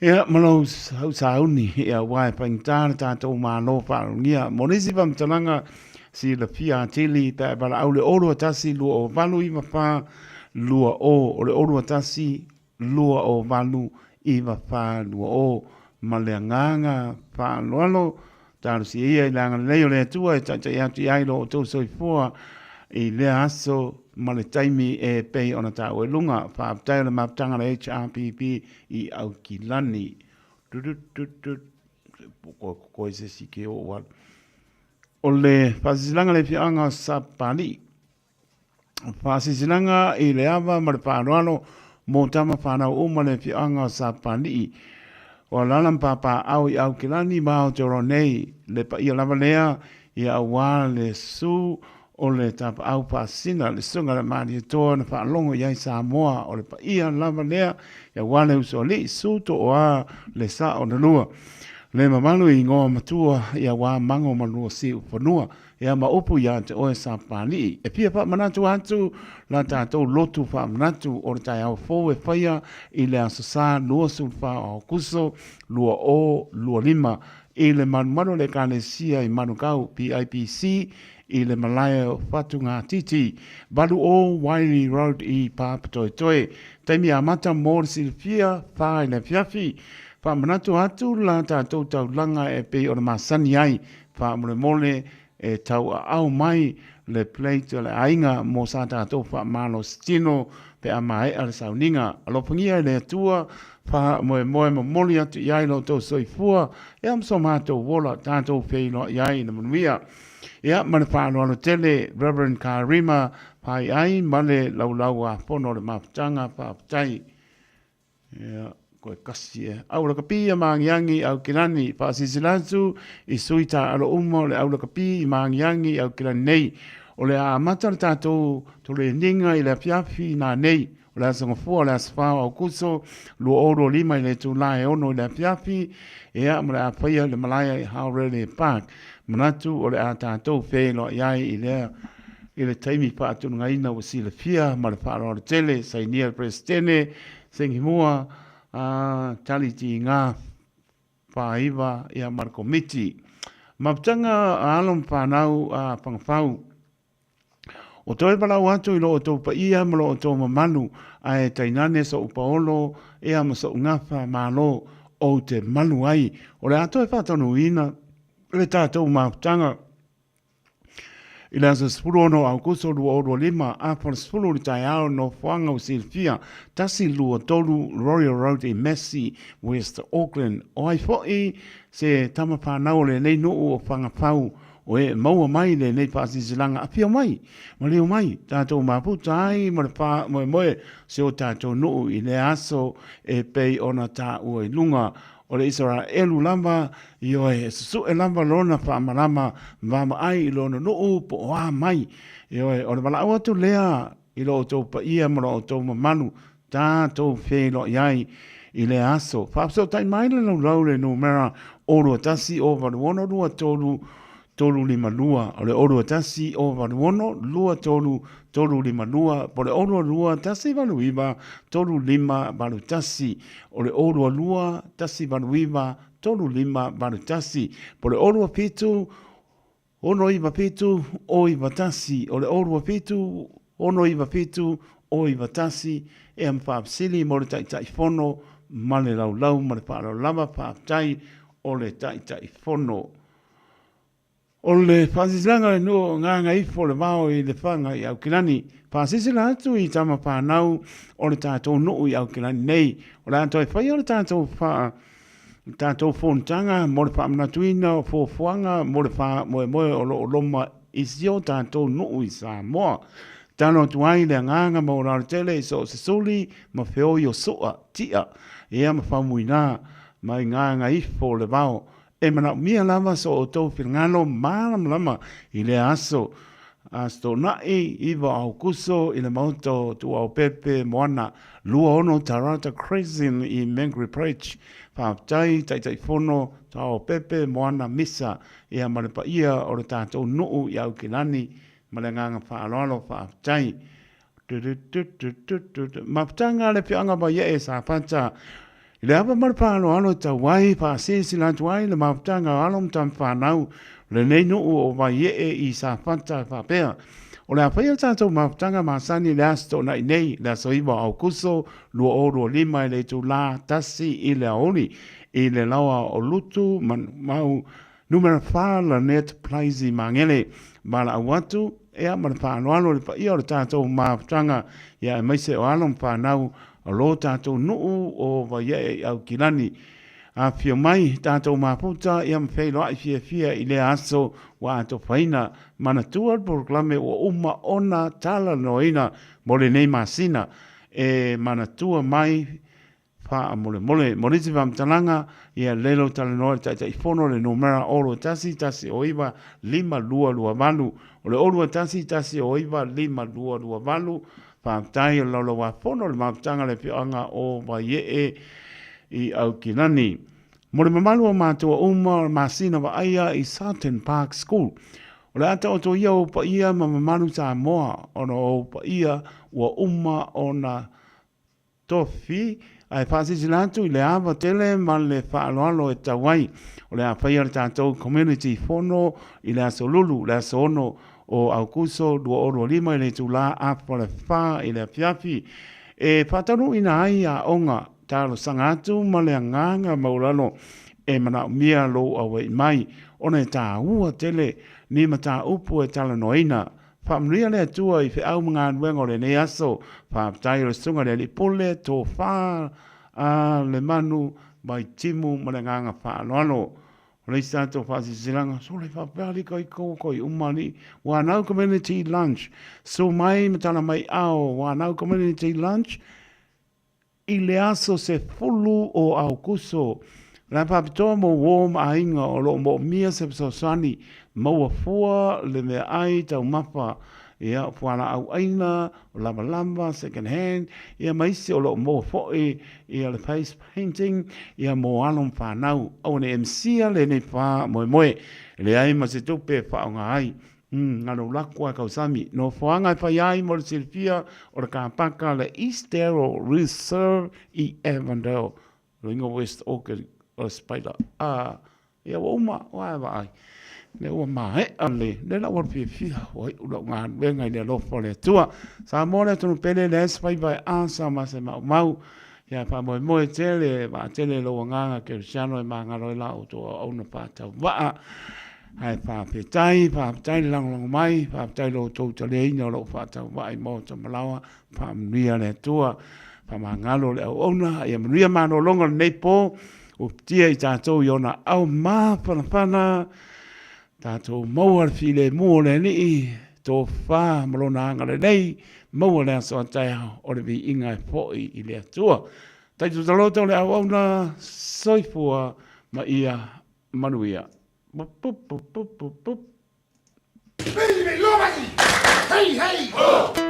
ia malau hau sauni ia wae paingtāna tātou māno whaarongia monisi pamtalanga si la pia tili ta bala au le oro tasi lua o valu i mapa lua o le oro tasi lua o valu i mapa lua o maleanganga pa loalo taru si ia i langa leo le tua e tata i atu i ailo o tau soifua i le aso male taimi e pei ona tau e lunga pa aptai le maptanga le HRPP i au ki lani ko se si ke o wal o le whasisilanga le whianga sa pali. Whasisilanga i le awa ma le whāroalo mō tama whanau o ma le whianga sa pali. O lalam papa au i au kilani mao te oro nei le pa ia lava lea i au wā le su o le tapa au pasina le sunga le maari toa na whaalongo iai Samoa o le pa ia lava lea i au wā le uso li su to oa le sa o na lua. Le mamalu i ngoa matua ia wā mango manua si upanua ia ma upu ia te oe sa pali. E pia pa manatu atu la tātou lotu pa manatu o le tai au fōu e whaia i le asasa lua sulfa o kuso lua o lua lima i le manu le kānesia i manu kau PIPC i le malaya o Whatunga Titi balu o Wiley Road i Papatoetoe taimi a mata mōr silfia whai le fiafi pa manatu atu la tātou tau langa e pei o le masani ai pa mole e tau au mai le plate le ainga mo sa tātou pa malo stino pe a mai al sauninga alopangia le tua pa mo moli atu iai lo tau soifua e am so mātou wola tātou pei lo iai na manuia ia mana whaano alo tele Reverend Karima pai ai male laulau a pono le maptanga pa aptai ia koe kasi e. Aula kapi a maangiangi au kilani pa sisilansu i suita alo umo le aula kapi i maangiangi au kilani nei. O le a mata le tātou to le ninga i le piafi nā nei. O le asangafua le asfao au kuso lua oro lima i le tūlae ono i le piafi e a mle a paia le malaya i Haurele Park. Manatu o le a tātou whelo iai i le taimi pa atunga ina o si le fia ma le whaaro le tele sainia le presidene sengi mua taliti ngā whaiva i a Marco Miti. Maptanga a alon whanau a pangwhau. O toi palau atu i lo o tau pa ia ma lo o tau mamanu a e tainane so upaolo e a maso ungafa malo o te manu ai. O le ato e whatanu ina le tātou mautanga. I le asa sepulu ono au kuso lua o lima a pa sepulu li tai ao no whanga o Silvia tasi lua tolu Royal Road i Massey, West Auckland. O ai fōi se tamapānau le nei nuu o whangapau o e maua mai le nei pāsisilanga a pia mai, ma leo mai, tātou maputa ai, ma le pā moe se o tātou nuu i le aso e pei ona tā ua i lunga o le Israelu lamba i o e susu e lamba lona pa amalama vama ai i lona nuu po oa mai i o le walau atu lea i lo tau pa ia mara o tau mamanu tātou whelo iai i le aso. Whapso tai mai le lau le numera o rua tasi o varuono rua tolu lima lua, o le orua tasi o varuono lua tolu lima lua, po le orua lua tasi valuiva tolu lima valu tasi, o le orua lua tasi valuiva tolu lima valu tasi, po le orua pitu ono iwa pitu o iwa tasi, o le orua pitu ono iwa pitu o iwa tasi, e am whaapsili mo le tai fono, ma le lau ma le whaarau lava whaaptai o le tai fono. O le whasisilanga e nuo nganga ifo le wao i le whanga i Aukirani. Whasisila atu i tama whanau o le tātou nuu i Aukirani nei. O le ato e whai o le tātou whontanga mo le whaamanatuina o whōwhuanga mo le moe o loma isio tātou nuu i Samoa. Tano tuai le nganga mo raro tele i so sesuli ma whio i o soa tia. Ea ma whamuina mai nganga ifo le wao. E mana mia lava so o tau whingano mālam lama i le aso. Asto nai iwa au kuso i le mauto tu au pepe moana lua ono Tarata Crescent i Mangere Preach. Whaaptai tai fono tu au pepe moana misa i a marepa ia o le tātou nuu i au kilani ma le nganga whaaloalo whaaptai. Maptanga le pianga ba ye e sa pata. I le apa marapalo alo ta wai pa sisi la tuai le maptanga alom tam whanau le nei nuu o wa ye e i sa pata whapea. O le apa ia tātou maptanga masani le asto na nei le aso iwa au kuso lua oro lima i le tu la tasi i le aoni i le lawa o lutu mau numera whala net plaisi mangele mala awatu ea marapalo alo le pa ia o le tātou maptanga ia e maise o alom whanau o lo tātou nuu o vaie au kilani. A whio mai tātou maputa i am whai loa i fia i le aso wa ato whaina mana tua proklame o uma ona tala noina mo le nei masina e mana tua mai wha mole moriti vamtalanga i a lelo tala noa tai fono le numera oro tasi o iwa lima lua valu o le oro tasi o iwa lima lua valu Whaamtai o lolo wa fono le maptanga le pianga o wa ye i au kinani. Mo le mamalu o mātua uma o masina wa aia i Sutton Park School. O le ata o to ia o pa ia ma mamalu sa moa o o pa ia ua uma o na tofi ai whaasisilatu i le awa tele ma le whaaloalo e tawai. O le a whaia le tātou community fono i le aso lulu, le aso ono o au kuso dua oro lima i le tula apa le wha i le piapi. E patanu ina ai a onga talo sangatu ma le nganga maulano e mana mia lo awe mai. Ona e tā ua tele ni ma tā upu e tala noina. Whamria le atua i whiau mga nuengo le ne aso. Whaaptai o sunga le li pole tō wha a le manu mai timu ma le nganga wha aloano. Rei tātou whaasisilanga, so le whapari koi umani, wānau community lunch. So mai matala mai ao, wānau community lunch, i le aso se fulu o au kuso. La papitoa mo warm a inga o lo mo mia se sosani, maua fua le me ai tau mapa, ia whana au aina, o lava lamba, second hand, ia maisi o lo mo foe, ia le face painting, ia mo alom whanau, au ne MCA le ne wha moe, le ai ma se tupe whaonga ai, ngano lakua kausami, no whaanga i whai ai mo le Silvia, o le kāpaka le East Darrow Reserve i Avondale, Ringo West Auckland, o le Spider, ia wa uma, wa ai. Le ua mahe ale, le la warpi fia, wai ula ngā wenga i le lofa le tua. Sa mo le tunu pele le espai vai ansa ma se mau, ia pa mo tele va tele lo nga ke siano ma nga lo la to ona pa ta va ai pa pe tai lang mai pa tai lo to te le ina lo fa ta va i mo ta malawa pa mia le tua pa ma nga lo le ona ia mia ma no longa nei po o tia i tātou i ona au mā pana tātou maua file mua le ni tō whā malona angare nei maua le aso atai o le vi inga e poi i le atua. Tai tu talo tau le au au na soifua ma ia manuia. Pup. Hey, hey!